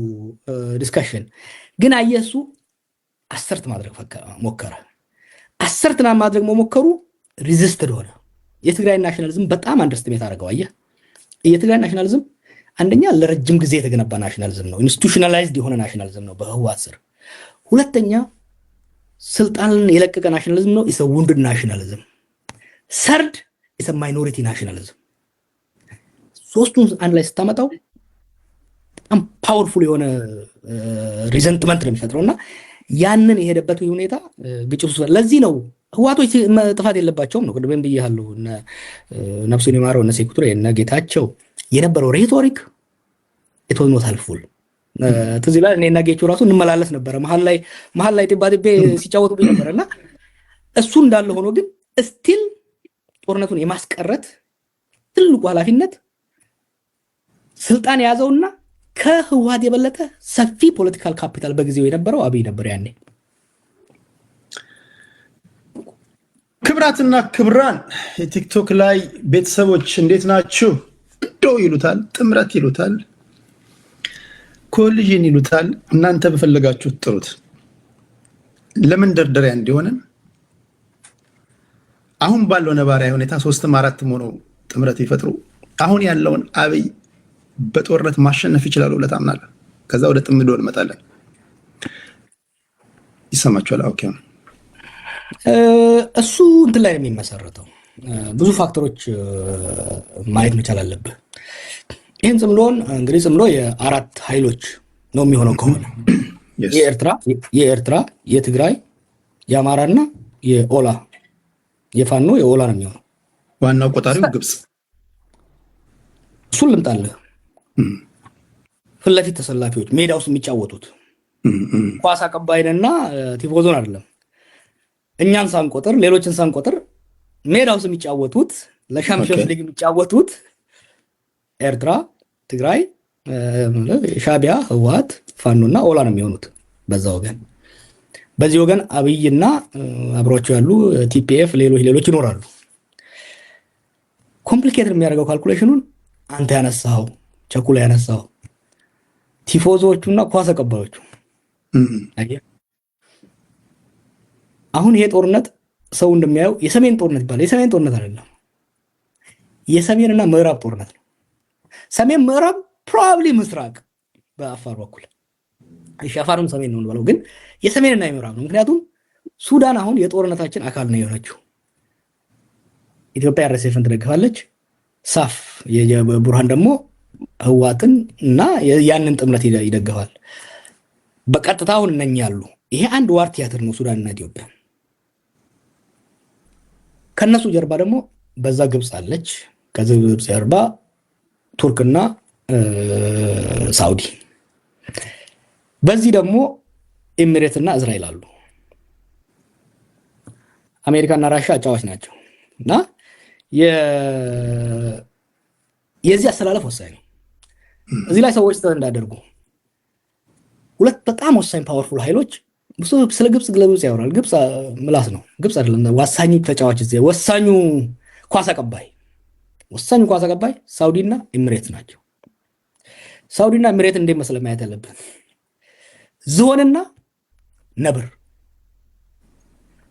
discussion። ግን አየሱ አሰርት ማድረግ ሞከረ። አሰርትና ማድረግ መሞከሩ ሪዚስትድ ሆነ። የትግራይ ናሽናሊዝም በጣም አንደርስቲሜት አደረገው። አየህ የትግራይ ናሽናሊዝም አንደኛ ለረጅም ጊዜ የተገነባ ናሽናሊዝም ነው፣ ኢንስቲቱሽናላይዝድ የሆነ ናሽናሊዝም ነው በህወሓት ስር። ሁለተኛ ስልጣንን የለቀቀ ናሽናሊዝም ነው፣ ኢስ ውንድድ ናሽናሊዝም። ሰርድ ኢስ ማይኖሪቲ ናሽናሊዝም። ሶስቱን አንድ ላይ ስታመጣው በጣም ፓወርፉል የሆነ ሪዘንትመንት ነው የሚፈጥረውና ያንን የሄደበት ሁኔታ ግጭት ውስጥ ለዚህ ነው ህወሓቶች ጥፋት የለባቸውም ነው። ቅድም ብያለሁ ነፍሱን ይማረው እነ ሴኩቱሬ እነ ጌታቸው የነበረው ሬቶሪክ ኢት ዋዝ ኖት ሄልፕፉል። ትዝ ይላል እኔና ጌታቸው ራሱ እንመላለስ ነበር መሀል ላይ ጥባጥቤ ሲጫወቱብኝ ነበርና እሱ እንዳለ ሆኖ ግን ስቲል ጦርነቱን የማስቀረት ትልቁ ኃላፊነት ስልጣን የያዘውና ከህወሓት የበለጠ ሰፊ ፖለቲካል ካፒታል በጊዜው የነበረው አብይ ነበር ያኔ። ክብራትና ክብራን የቲክቶክ ላይ ቤተሰቦች እንዴት ናችሁ? ዶ ይሉታል፣ ጥምረት ይሉታል፣ ኮሊዥን ይሉታል። እናንተ በፈለጋችሁት ጥሩት። ለመንደርደሪያ እንዲሆነን አሁን ባለው ነባራዊ ሁኔታ 3-4 ሆነው ጥምረት ይፈጥሩ አሁን ያለውን አብይ በጦርነት ማሸነፍ ይችላሉ ብለህ ታምናለህ? ከዛ ወደ ጥምዶ እንመጣለን። ይሰማችኋል? ኦኬ። እሱ እንትን ላይ የሚመሰረተው ብዙ ፋክተሮች ማየት መቻል አለብህ። ይህን ጽምዶን እንግዲህ ጽምዶ የአራት ኃይሎች ነው የሚሆነው ከሆነ የኤርትራ፣ የትግራይ፣ የአማራና የኦላ የፋኖ የኦላ ነው የሚሆነው። ዋናው ቆጣሪው ግብጽ። እሱን ልምጣልህ። ፊት ለፊት ተሰላፊዎች ሜዳ ውስጥ የሚጫወቱት ኳስ አቀባይንና ቲፎዞን አይደለም። እኛን ሳንቆጥር ሌሎችን ሳንቆጥር ሜዳ ውስጥ የሚጫወቱት ለሻምፒዮንስ ሊግ የሚጫወቱት ኤርትራ፣ ትግራይ፣ ሻቢያ፣ ህወሓት፣ ፋኖና ኦላ ነው የሚሆኑት በዛ ወገን። በዚህ ወገን አብይና አብሯቸው ያሉ ቲፒኤፍ ሌሎች ይኖራሉ። ኮምፕሊኬትድ የሚያደርገው ካልኩሌሽኑን አንተ ያነሳው ቸኩላ ያነሳው ቲፎዞቹና ኳስ አቀባዮቹ። አሁን ይሄ ጦርነት ሰው እንደሚያየው የሰሜን ጦርነት ይባላል። የሰሜን ጦርነት አይደለም፣ የሰሜንና ምዕራብ ጦርነት ነው። ሰሜን ምዕራብ ፕሮባብሊ ምስራቅ በአፋር በኩል አፋርም ሰሜን ነው ብለው፣ ግን የሰሜንና የምዕራብ ነው። ምክንያቱም ሱዳን አሁን የጦርነታችን አካል ነው የሆነችው። ኢትዮጵያ RSFን ትደግፋለች። ሳፍ የቡርሃን ደግሞ ህዋትን እና ያንን ጥምረት ይደግፋል። በቀጥታ አሁን እነኛ ያሉ ይሄ አንድ ዋር ቲያትር ነው ሱዳንና ኢትዮጵያ። ከነሱ ጀርባ ደግሞ በዛ ግብጽ አለች። ከዚህ ግብጽ ጀርባ ቱርክና ሳውዲ፣ በዚህ ደግሞ ኤሚሬትና እስራኤል አሉ። አሜሪካና ራሻ አጫዋች ናቸው እና የዚህ አሰላለፍ ወሳኝ ነው። እዚህ ላይ ሰዎች እንዳደርጉ ሁለት በጣም ወሳኝ ፓወርፉል ኃይሎች ስለ ግብጽ ያወራል። ግብጽ ምላስ ነው። ግብጽ አይደለም ወሳኙ ተጫዋች እዚህ ወሳኙ ኳስ አቀባይ ሳውዲና ኤሚሬት ናቸው። ሳውዲና ኤሚሬት እንዴት መሰለ ማየት ያለብን ዝሆንና ነብር።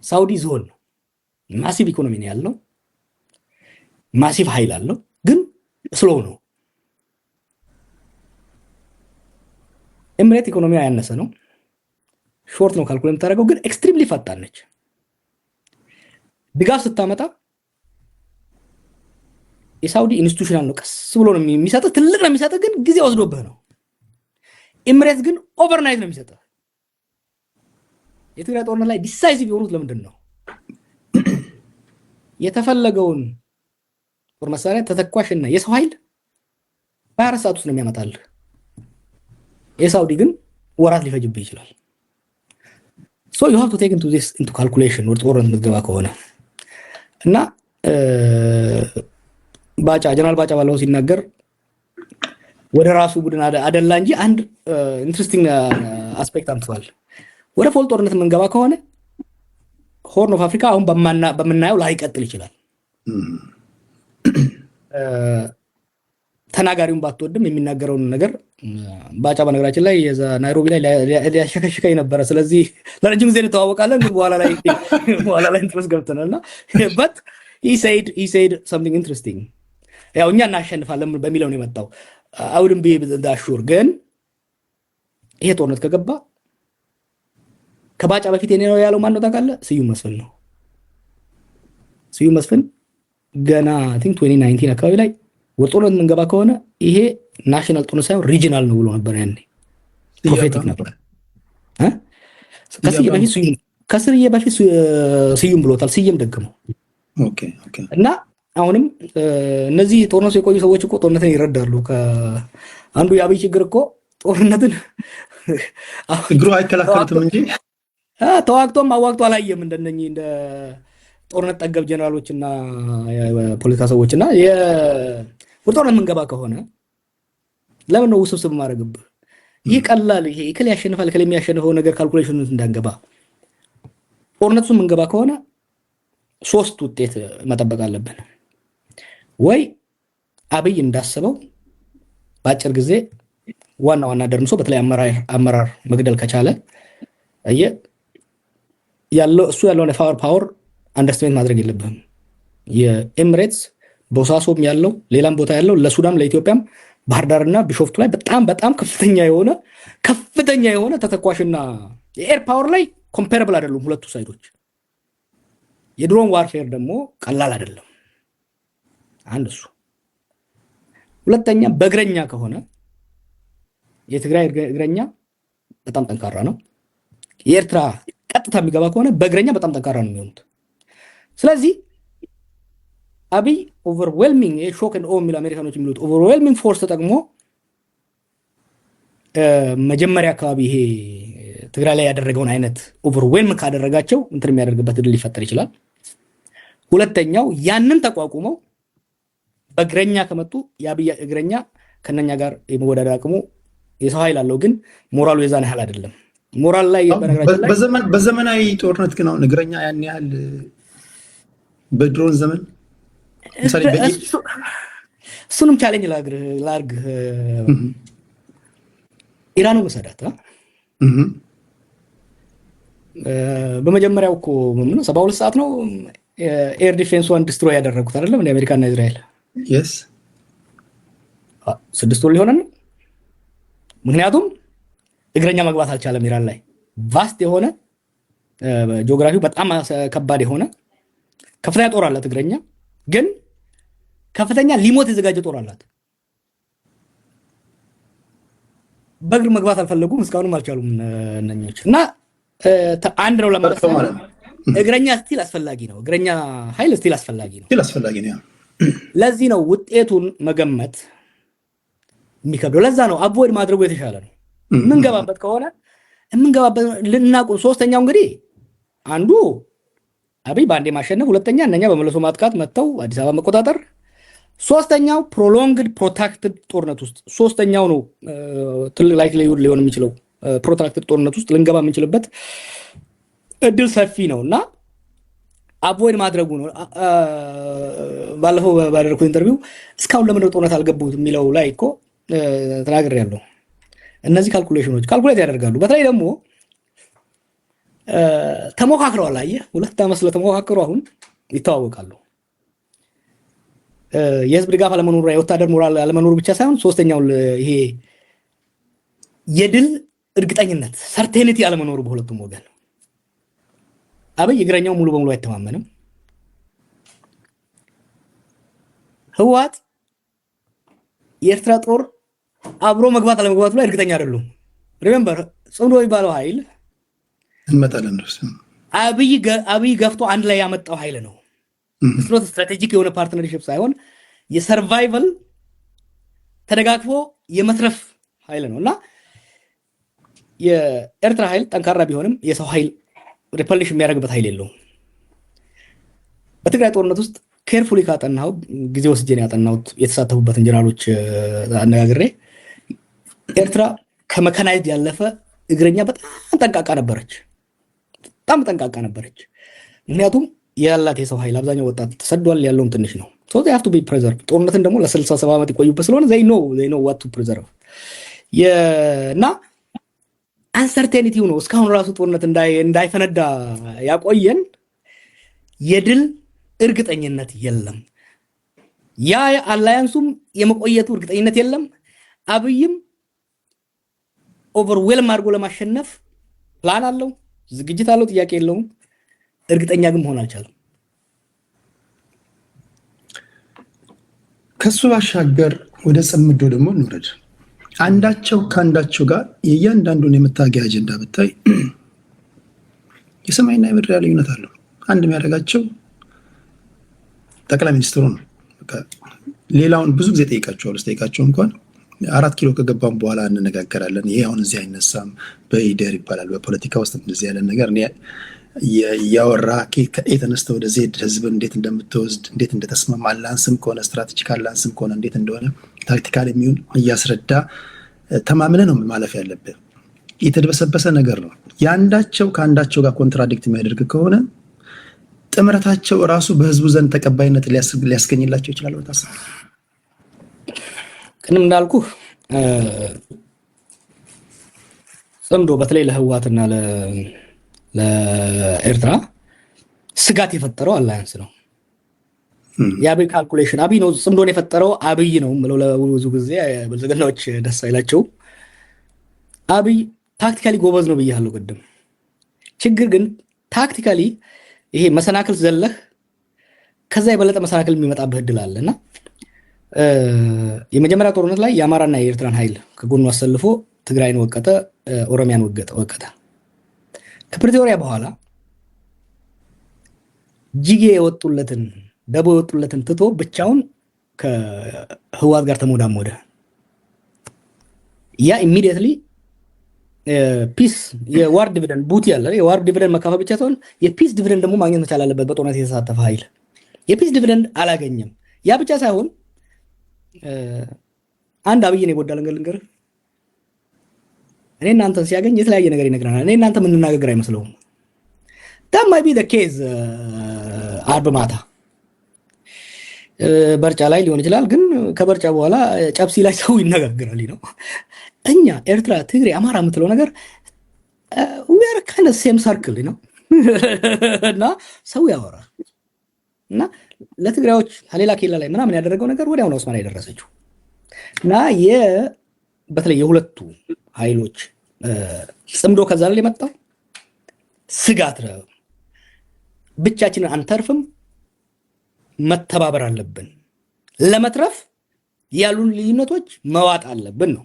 ሳውዲ ዝሆን ነው። ማሲቭ ኢኮኖሚ ነው ያለው፣ ማሲቭ ኃይል አለው፣ ግን ስሎው ነው። ኤሚሬት ኢኮኖሚያ ያነሰ ነው፣ ሾርት ነው ካልኩሌት የምታደርገው፣ ግን ኤክስትሪምሊ ፈጣን ነች። ድጋፍ ስታመጣ የሳውዲ ኢንስቲቱሽናል ነው፣ ቀስ ብሎ ነው የሚሰጥህ፣ ትልቅ ነው የሚሰጥህ፣ ግን ጊዜ ወስዶብህ ነው። ኤሚሬት ግን ኦቨርናይት ነው የሚሰጥህ። የትግራይ ጦርነት ላይ ዲሳይሲቭ የሆኑት ለምንድን ነው? የተፈለገውን ጦር መሳሪያ ተተኳሽና የሰው ኃይል በ24 ሰዓት ውስጥ ነው የሚያመጣልህ። የሳውዲ ግን ወራት ሊፈጅብህ ይችላል። so you have to take into calculation ወደ ጦርነት የምትገባ ከሆነ እና ጀነራል ባጫ ባለው ሲናገር ወደ ራሱ ቡድን አደላ እንጂ አንድ ኢንትረስቲንግ አስፔክት አምጥቷል። ወደ ፎል ጦርነት የምንገባ ከሆነ ሆርን ኦፍ አፍሪካ አሁን በምናየው ላይ ይቀጥል ይችላል። ተናጋሪውን ባትወድም የሚናገረውን ነገር ባጫ በነገራችን ላይ የዛ ናይሮቢ ላይ ሊያሸከሽከኝ ነበረ። ስለዚህ ለረጅም ጊዜ እንተዋወቃለን፣ ግን በኋላ ላይ ኢንትረስት ገብተናልና but he said something interesting። ያው እኛ እናሸንፋለን በሚለው ነው የመጣው። I wouldn't be that sure። ግን ይሄ ጦርነት ከገባ ከባጫ በፊት የኔ ነው ያለው ማን ነው ታውቃለህ? ስዩም መስፍን ነው። ስዩም መስፍን ገና I think 2019 አካባቢ ላይ ወደ ጦርነት የምንገባ ከሆነ ይሄ ናሽናል ጦርነት ሳይሆን ሪጂናል ነው ብሎ ነበር። ያኔ ፕሮፌቲክ ነበር። ከስርዬ በፊት ስዩም ብሎታል። ስዩም ደግመው እና አሁንም እነዚህ ጦርነቱ የቆዩ ሰዎች እኮ ጦርነትን ይረዳሉ። አንዱ የአብይ ችግር እኮ ጦርነትን እግሩ አይከላከሉትም እንጂ ተዋግቶም አዋግቶ አላየም። እንደነኚህ እንደ ጦርነት ጠገብ ጀነራሎችና የፖለቲካ ሰዎችና ወደ ጦርነት የምንገባ ከሆነ ለምን ነው ውስብስብ ማድረግብህ? ይህ ቀላል ይሄ እከሌ ያሸንፋል እከሌ የሚያሸንፈው ነገር ካልኩሌሽን እንዳንገባ። ጦርነቱ የምንገባ ከሆነ ሶስት ውጤት መጠበቅ አለብን። ወይ አብይ እንዳሰበው በአጭር ጊዜ ዋና ደርምሶ በተለይ አመራር መግደል ከቻለ እሱ ያለውን ፓወር አንደርስታንድ ማድረግ የለብህም። የኤሚሬትስ ቦሳሶም ያለው ሌላም ቦታ ያለው ለሱዳን ለኢትዮጵያም ባህር ዳርና ቢሾፍቱ ላይ በጣም ከፍተኛ የሆነ ተተኳሽና የኤር ፓወር ላይ ኮምፓረብል አይደሉም ሁለቱ ሳይዶች። የድሮን ዋርፌር ደግሞ ቀላል አይደለም። አንድ እሱ። ሁለተኛ በእግረኛ ከሆነ የትግራይ እግረኛ በጣም ጠንካራ ነው። የኤርትራ ቀጥታ የሚገባ ከሆነ በእግረኛ በጣም ጠንካራ ነው የሚሆኑት። ስለዚህ አብይ ኦቨርዌልሚንግ ሾክ ኤንድ ኦ የሚሉ አሜሪካኖች የሚሉት ኦቨርዌልሚንግ ፎርስ ተጠቅሞ መጀመሪያ አካባቢ ይሄ ትግራይ ላይ ያደረገውን አይነት ኦቨርዌልም ካደረጋቸው እንትን የሚያደርግበት እድል ሊፈጠር ይችላል። ሁለተኛው ያንን ተቋቁመው በእግረኛ ከመጡ የአብይ እግረኛ ከነኛ ጋር የመወዳደር አቅሙ የሰው ኃይል አለው፣ ግን ሞራሉ የዛን ያህል አይደለም። ሞራል ላይ በዘመናዊ ጦርነት ግን አሁን እግረኛ ያን ያህል በድሮን ዘመን እሱንም ቻሌንጅ ላርግ ኢራኑ መሰዳት በመጀመሪያው እኮ 72 ሰዓት ነው ኤር ዲፌንስዋን ዲስትሮይ ያደረጉት አይደለም እንደ አሜሪካና እስራኤል። yes 6 ወር ሊሆነን ነው። ምክንያቱም እግረኛ መግባት አልቻለም ኢራን ላይ ቫስት የሆነ ጂኦግራፊው በጣም ከባድ የሆነ ከፍተኛ ጦር አላት እግረኛ፣ ግን ከፍተኛ ሊሞት የተዘጋጀ ጦር አላት። በእግር መግባት አልፈለጉም፣ እስካሁንም አልቻሉም እነኞች። እና አንድ ነው ለማለት እግረኛ ስቲል አስፈላጊ ነው። እግረኛ ኃይል ስቲል አስፈላጊ ነው። ለዚህ ነው ውጤቱን መገመት የሚከብደው። ለዛ ነው አቮይድ ማድረጉ የተሻለ ነው። የምንገባበት ከሆነ የምንገባበት ልናቁም። ሶስተኛው እንግዲህ አንዱ አብይ በአንዴ ማሸነፍ፣ ሁለተኛ እነኛ በመለሶ ማጥቃት መጥተው አዲስ አበባ መቆጣጠር፣ ሶስተኛው ፕሮሎንግድ ፕሮታክትድ ጦርነት ውስጥ ሶስተኛው ነው ትልቅ ላይክ ሊሆን የሚችለው ፕሮትራክትድ ጦርነት ውስጥ ልንገባ የምንችልበት እድል ሰፊ ነው እና አቮይድ ማድረጉ ነው። ባለፈው ባደረኩት ኢንተርቪው እስካሁን ለምን ጦርነት አልገቡት የሚለው ላይ እኮ ተናግሬያለሁ። እነዚህ ካልኩሌሽኖች ካልኩሌት ያደርጋሉ። በተለይ ደግሞ ተሞካክረዋል። አየህ 2 ዓመት ስለተሞካከሩ አሁን ይተዋወቃሉ። የህዝብ ድጋፍ አለመኖሩ፣ የወታደር ሞራል አለመኖሩ ብቻ ሳይሆን ሶስተኛው ይሄ የድል እርግጠኝነት ሰርቴኒቲ አለመኖሩ በሁለቱም ወገን። አብይ እግረኛው ሙሉ በሙሉ አይተማመንም። ህወሓት የኤርትራ ጦር አብሮ መግባት አለመግባቱ ላይ እርግጠኛ አይደሉም። ሪሜምበር ጽምዶ የሚባለው ኃይል እንመጣለን ነው አብይ ገፍቶ አንድ ላይ ያመጣው ኃይል ነው። ስሎት ስትራቴጂክ የሆነ ፓርትነርሺፕ ሳይሆን የሰርቫይቫል ተደጋግፎ የመትረፍ ኃይል ነው እና የኤርትራ ኃይል ጠንካራ ቢሆንም የሰው ኃይል ሪፐልሽ የሚያደርግበት ኃይል የለውም። በትግራይ ጦርነት ውስጥ ኬርፉሊ ካጠናው ጊዜ ወስጄ ነው ያጠናሁት የተሳተፉበትን ጀነራሎች አነጋግሬ ኤርትራ ከመካናይዝድ ያለፈ እግረኛ በጣም ጠንቃቃ ነበረች። ምክንያቱም ያላት የሰው ኃይል አብዛኛው ወጣት ተሰዷል፣ ያለውም ትንሽ ነው። so they have to be preserved። ጦርነትን ደግሞ ለ67 ዓመት ይቆዩበት ስለሆነ they know what to preserve። እና አንሰርቴኒቲው ነው እስካሁን ራሱ ጦርነት እንዳይፈነዳ ያቆየን። የድል እርግጠኝነት የለም። ያ አላያንሱም የመቆየቱ እርግጠኝነት የለም። አብይም ኦቨርዌልም አድርጎ ለማሸነፍ ፕላን አለው፣ ዝግጅት አለው፣ ጥያቄ የለውም። እርግጠኛ ግን መሆን አልቻለም። ከሱ ባሻገር ወደ ጽምዶ ደግሞ እንውረድ። አንዳቸው ከአንዳቸው ጋር የእያንዳንዱን የመታገያ አጀንዳ ብታይ የሰማይና የምድር ልዩነት አለው። አንድ የሚያደርጋቸው ጠቅላይ ሚኒስትሩ ነው። ሌላውን ብዙ ጊዜ ጠይቃቸው እንኳን 4 ኪሎ ከገባም በኋላ እንነጋገራለን። ይሄ አሁን እዚህ አይነሳም በኢደር ይባላል። በፖለቲካ ውስጥ እንደዚህ ያለ ነገር እያወራ ከኤ ተነስተ ወደ ዜድ ህዝብ እንዴት እንደምትወስድ እንዴት እንደተስማማ አላንስም ከሆነ ስትራቴጂክ አላንስም ከሆነ እንዴት እንደሆነ ታክቲካል የሚሆን እያስረዳ ተማምነ ነው ማለፍ ያለብህ። የተደበሰበሰ ነገር ነው። ያንዳቸው ከአንዳቸው ጋር ኮንትራዲክት የሚያደርግ ከሆነ ጥምረታቸው ራሱ በህዝቡ ዘንድ ተቀባይነት ሊያስገኝላቸው ይችላል። ወታሰብ ቅንም እንዳልኩ ጽምዶ በተለይ ለህወሓትና ለኤርትራ ስጋት የፈጠረው አላያንስ ነው። የአብይ ካልኩሌሽን አብይ ነው ጽምዶን የፈጠረው አብይ ነው ምለው ለብዙ ጊዜ ብልጽግናዎች ደስ አይላቸው። አብይ ታክቲካሊ ጎበዝ ነው ብያለሁ ቅድም። ችግር ግን ታክቲካሊ ይሄ መሰናክል ዘለህ ከዛ የበለጠ መሰናክል የሚመጣብህ እድል አለና የመጀመሪያ ጦርነት ላይ የአማራና የኤርትራን ኃይል ከጎኑ አሰልፎ ትግራይን ወቀጠ፣ ኦሮሚያን ወቀጠ። ከፕሪቶሪያ በኋላ ጅጌ የወጡለትን ደቦ የወጡለትን ትቶ ብቻውን ከህዋት ጋር ተሞዳሞደ። ያ ኢሚዲየትሊ ፒስ የዋር ዲቪደንድ ቡቲ ያለ የዋር ዲቪደንድ መካፈል ብቻ ሳይሆን የፒስ ዲቪደንድ ደግሞ ማግኘት መቻል አለበት። በጦርነት የተሳተፈ ኃይል የፒስ ዲቪደንድ አላገኘም። ያ ብቻ ሳይሆን አንድ አብይን የጎዳ ልንገር እኔ እናንተን ሲያገኝ የተለያየ ነገር ይነግረናል። እኔ እናንተ የምንናገር አይመስለውም። that might be the case አርብ ማታ በርጫ ላይ ሊሆን ይችላል። ግን ከበርጫ በኋላ ጨብሲ ላይ ሰው ይነጋገራል ነው። እኛ ኤርትራ፣ ትግሬ፣ አማራ የምትለው ነገር we are kind of same circle ነው እና ሰው ያወራል እና ለትግራዮች ሌላ ኬላ ላይ ምናምን ያደረገው ነገር ወዲያው ነው ኡስማን ያደረሰችው እና በተለይ የሁለቱ ኃይሎች ጽምዶ ከዛ ላይ የመጣው ስጋት ነው። ብቻችንን አንተርፍም፣ መተባበር አለብን፣ ለመትረፍ ያሉን ልዩነቶች መዋጥ አለብን ነው።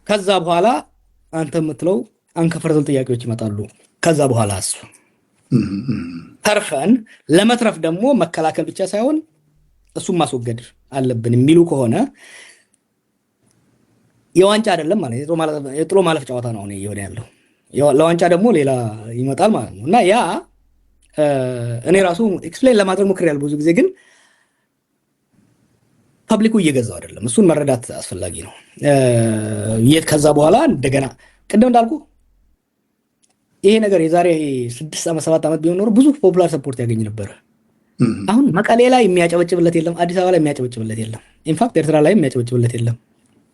ከዛ በኋላ አንተ የምትለው አንከፈርተል ጥያቄዎች ይመጣሉ። ከዛ በኋላ እሱ ተርፈን ለመትረፍ ደግሞ መከላከል ብቻ ሳይሆን እሱን ማስወገድ አለብን የሚሉ ከሆነ የዋንጫ አይደለም ማለት የጥሎ ማለፍ ጨዋታ ነው እየሆነ ያለው። ለዋንጫ ደግሞ ሌላ ይመጣል ማለት ነው እና ያ እኔ ራሱ ኤክስፕሌን ለማድረግ ሞክሬያለሁ ብዙ ጊዜ፣ ግን ፐብሊኩ እየገዛው አይደለም። እሱን መረዳት አስፈላጊ ነው። ከዛ በኋላ እንደገና ቅድም እንዳልኩ ይሄ ነገር የዛሬ 6 ዓመት 7 ዓመት ቢሆን ኖሮ ብዙ ፖፑላር ሰፖርት ያገኝ ነበር። አሁን መቀሌ ላይ የሚያጨበጭብለት የለም፣ አዲስ አበባ ላይ የሚያጨበጭብለት የለም፣ ኢንፋክት ኤርትራ ላይ የሚያጨበጭብለት የለም።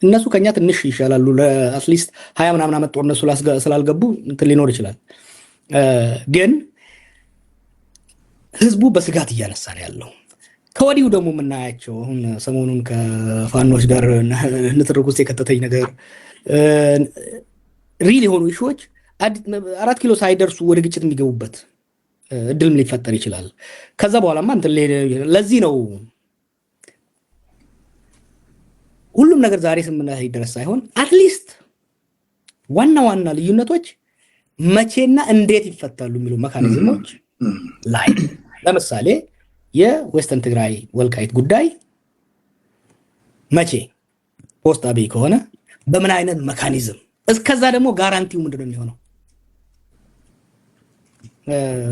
እነሱ ከኛ ትንሽ ይሻላሉ። ለአትሊስት 20 ምናምን ዓመት ጦርነት ስላልገቡ እንትን ሊኖር ይችላል። ግን ህዝቡ በስጋት እያነሳ ነው ያለው። ከወዲሁ ደግሞ የምናያቸው አሁን ሰሞኑን ከፋኖች ጋር ንትርክ ውስጥ የከተተኝ ነገር ሪል የሆኑ ኢሹዎች 4 ኪሎ ሳይደርሱ ወደ ግጭት የሚገቡበት እድልም ሊፈጠር ይችላል። ከዛ በኋላማ እንትን ለዚህ ነው ሁሉም ነገር ዛሬ ስምምነት ይደረስ ሳይሆን አትሊስት ዋና ዋና ልዩነቶች መቼና እንዴት ይፈታሉ የሚሉ መካኒዝሞች ላይ ለምሳሌ የዌስተርን ትግራይ ወልቃይት ጉዳይ መቼ ፖስት አብይ ከሆነ በምን አይነት መካኒዝም፣ እስከዛ ደግሞ ጋራንቲው ምንድነው የሚሆነው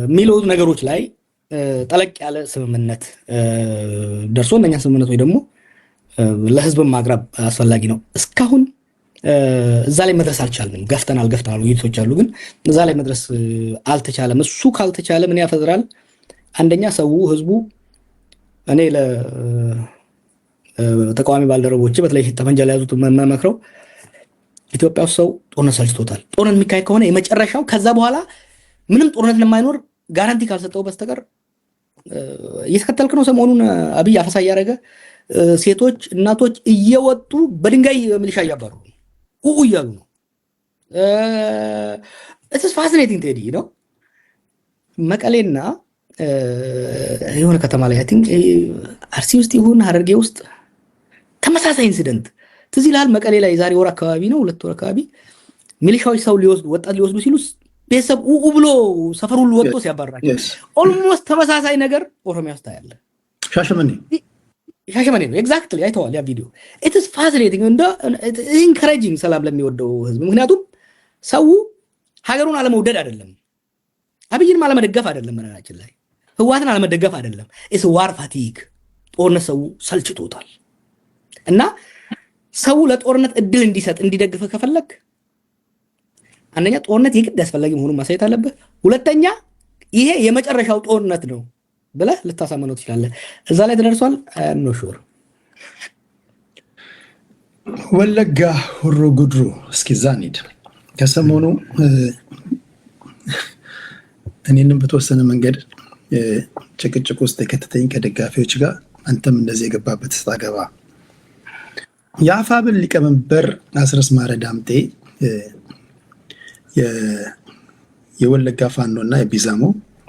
የሚሉ ነገሮች ላይ ጠለቅ ያለ ስምምነት ደርሶ እነኛ ስምምነት ወይ ደግሞ ለህዝብ ማቅረብ አስፈላጊ ነው። እስካሁን እዛ ላይ መድረስ አልቻልንም። ገፍተናል ውይይቶች አሉ፣ ግን እዛ ላይ መድረስ አልተቻለም። እሱ ካልተቻለ ምን ያፈዝራል? አንደኛ ሰው ህዝቡ እኔ ለተቃዋሚ ባልደረቦች በተለይ ጠመንጃ ላይ ያዙት መመክረው ኢትዮጵያ ውስጥ ሰው ጦርነት ሰልችቶታል። ጦርነት የሚካሄድ ከሆነ የመጨረሻው ከዛ በኋላ ምንም ጦርነት ለማይኖር ጋራንቲ ካልሰጠው በስተቀር እየተከተልክ ነው። ሰሞኑን አብይ አፈሳ እያደረገ ሴቶች እናቶች እየወጡ በድንጋይ ሚሊሻ እያባሩ እያሉ ነው። it's fascinating ቴዲ ነው። መቀሌና የሆነ ከተማ ላይ አይ ቲንክ አርሲ ውስጥ ይሁን ሀረርጌ ውስጥ ተመሳሳይ ኢንሲደንት ትዝ ይላል። መቀሌ ላይ ዛሬ ወር አካባቢ ነው 2 ወር አካባቢ ሚሊሻዎች ሰው ወጣት ሊወስዱ ሲሉ ቤተሰብ ብሎ ሰፈር ሁሉ ወጥቶ ሲያባራቸው ኦልሞስት ተመሳሳይ ነገር ኦሮሚያ ውስጥ ያለ ሻሸመኔ ነው። ኤግዛክትሊ አይተዋል ያ ቪዲዮ። it is fascinating and encouraging ሰላም ለሚወደው ህዝብ። ምክንያቱም ሰው ሀገሩን አለመውደድ አይደለም፣ አብይን አለመደገፍ አይደለም፣ መናችን ላይ ህዋትን አለመደገፍ አይደለም። it's war fatigue። ጦርነት ሰው ሰልችቶታል እና ሰው ለጦርነት እድል እንዲሰጥ እንዲደግፍ ከፈለክ አንደኛ ጦርነት የግድ አስፈላጊ መሆኑን ማሳየት አለበት። ሁለተኛ ይሄ የመጨረሻው ጦርነት ነው ብለህ ልታሳመነው ትችላለህ። እዛ ላይ ተደርሷል። ኖ ሹር ወለጋ ሁሩ ጉድሩ እስኪ ዛኒድ ከሰሞኑ እኔንም በተወሰነ መንገድ ጭቅጭቅ ውስጥ የከተተኝ ከደጋፊዎች ጋር አንተም እንደዚህ የገባበት ስታገባ የአፋብን ሊቀመንበር አስረስ ማረ ዳምጤ የወለጋ ፋኖ እና የቢዛሞ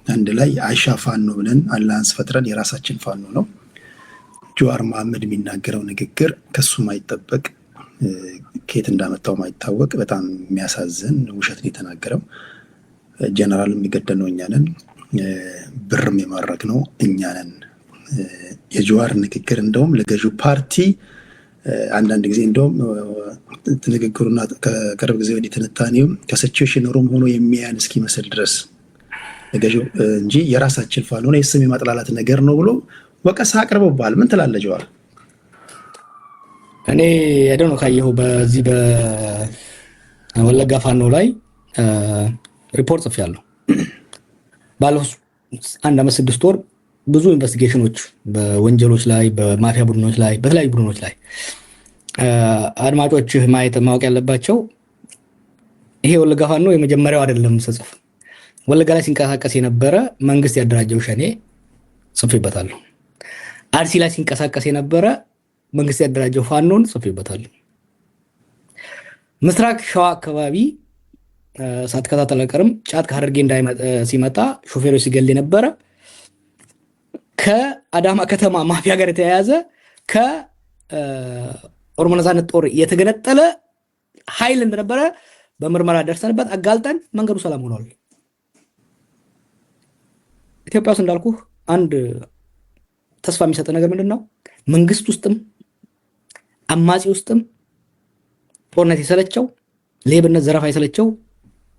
አንድ ላይ አይሻ ፋኖ ብለን አላንስ ፈጥረን የራሳችን ፋኖ ነው። ጀዋር መሐመድ የሚናገረው ንግግር ከሱ ማይጠበቅ ከየት እንዳመጣው ማይታወቅ በጣም የሚያሳዝን ውሸት ነው የተናገረው። ጀነራል የሚገደል ነው እኛ ነን፣ ብርም የማረግ ነው እኛ ነን። የጀዋር ንግግር እንደውም ለገዢው ፓርቲ አንዳንድ ጊዜ እንደውም ንግግሩና ከቅርብ ጊዜ ወዲህ ትንታኔውም ከሲቹዌሽን ሩም ሆኖ የሚያን እስኪመስል ድረስ ለገዢው እንጂ የራሳችን ፋኖ ነው የስም የማጥላላት ነገር ነው ብሎ ወቀሳ አቅርቦባል። ምን ትላለህ ጀዋር? እኔ ያደው ነው ካየሁ በዚህ በወለጋ ፋኖ ላይ ሪፖርት ጽፌያለሁ። ባለፈው 1 ዓመት 6 ወር ብዙ ኢንቨስቲጌሽኖች በወንጀሎች ላይ፣ በማፊያ ቡድኖች ላይ፣ በተለያዩ ቡድኖች ላይ አድማጮች ማወቅ ያለባቸው ይሄ ወለጋ ፋኖ የመጀመሪያው አይደለም ስጽፍ። ወለጋ ላይ ሲንቀሳቀስ የነበረ መንግስት ያደራጀው ሸኔ ጽፌበታለሁ። አርሲ ላይ ሲንቀሳቀስ የነበረ መንግስት ያደራጀው ፋኖን ጽፌበታለሁ። ምስራቅ ሸዋ አካባቢ ሳትከታተል አልቀርም ጫት ከሐረርጌ ሲመጣ ሾፌሮች ሲገል የነበረ ከአዳማ ከተማ ማፊያ ጋር የተያያዘ ከኦሮሞ ነጻነት ጦር የተገነጠለ ኃይል እንደነበረ በምርመራ ደርሰንበት አጋልጠን መንገዱ ሰላም ሆኗል። ኢትዮጵያ ውስጥ እንዳልኩህ አንድ ተስፋ የሚሰጥ ነገር ምንድነው? መንግስት ውስጥም አማጺ ውስጥም ጦርነት የሰለቸው ሌብነት፣ ዘረፋ የሰለቸው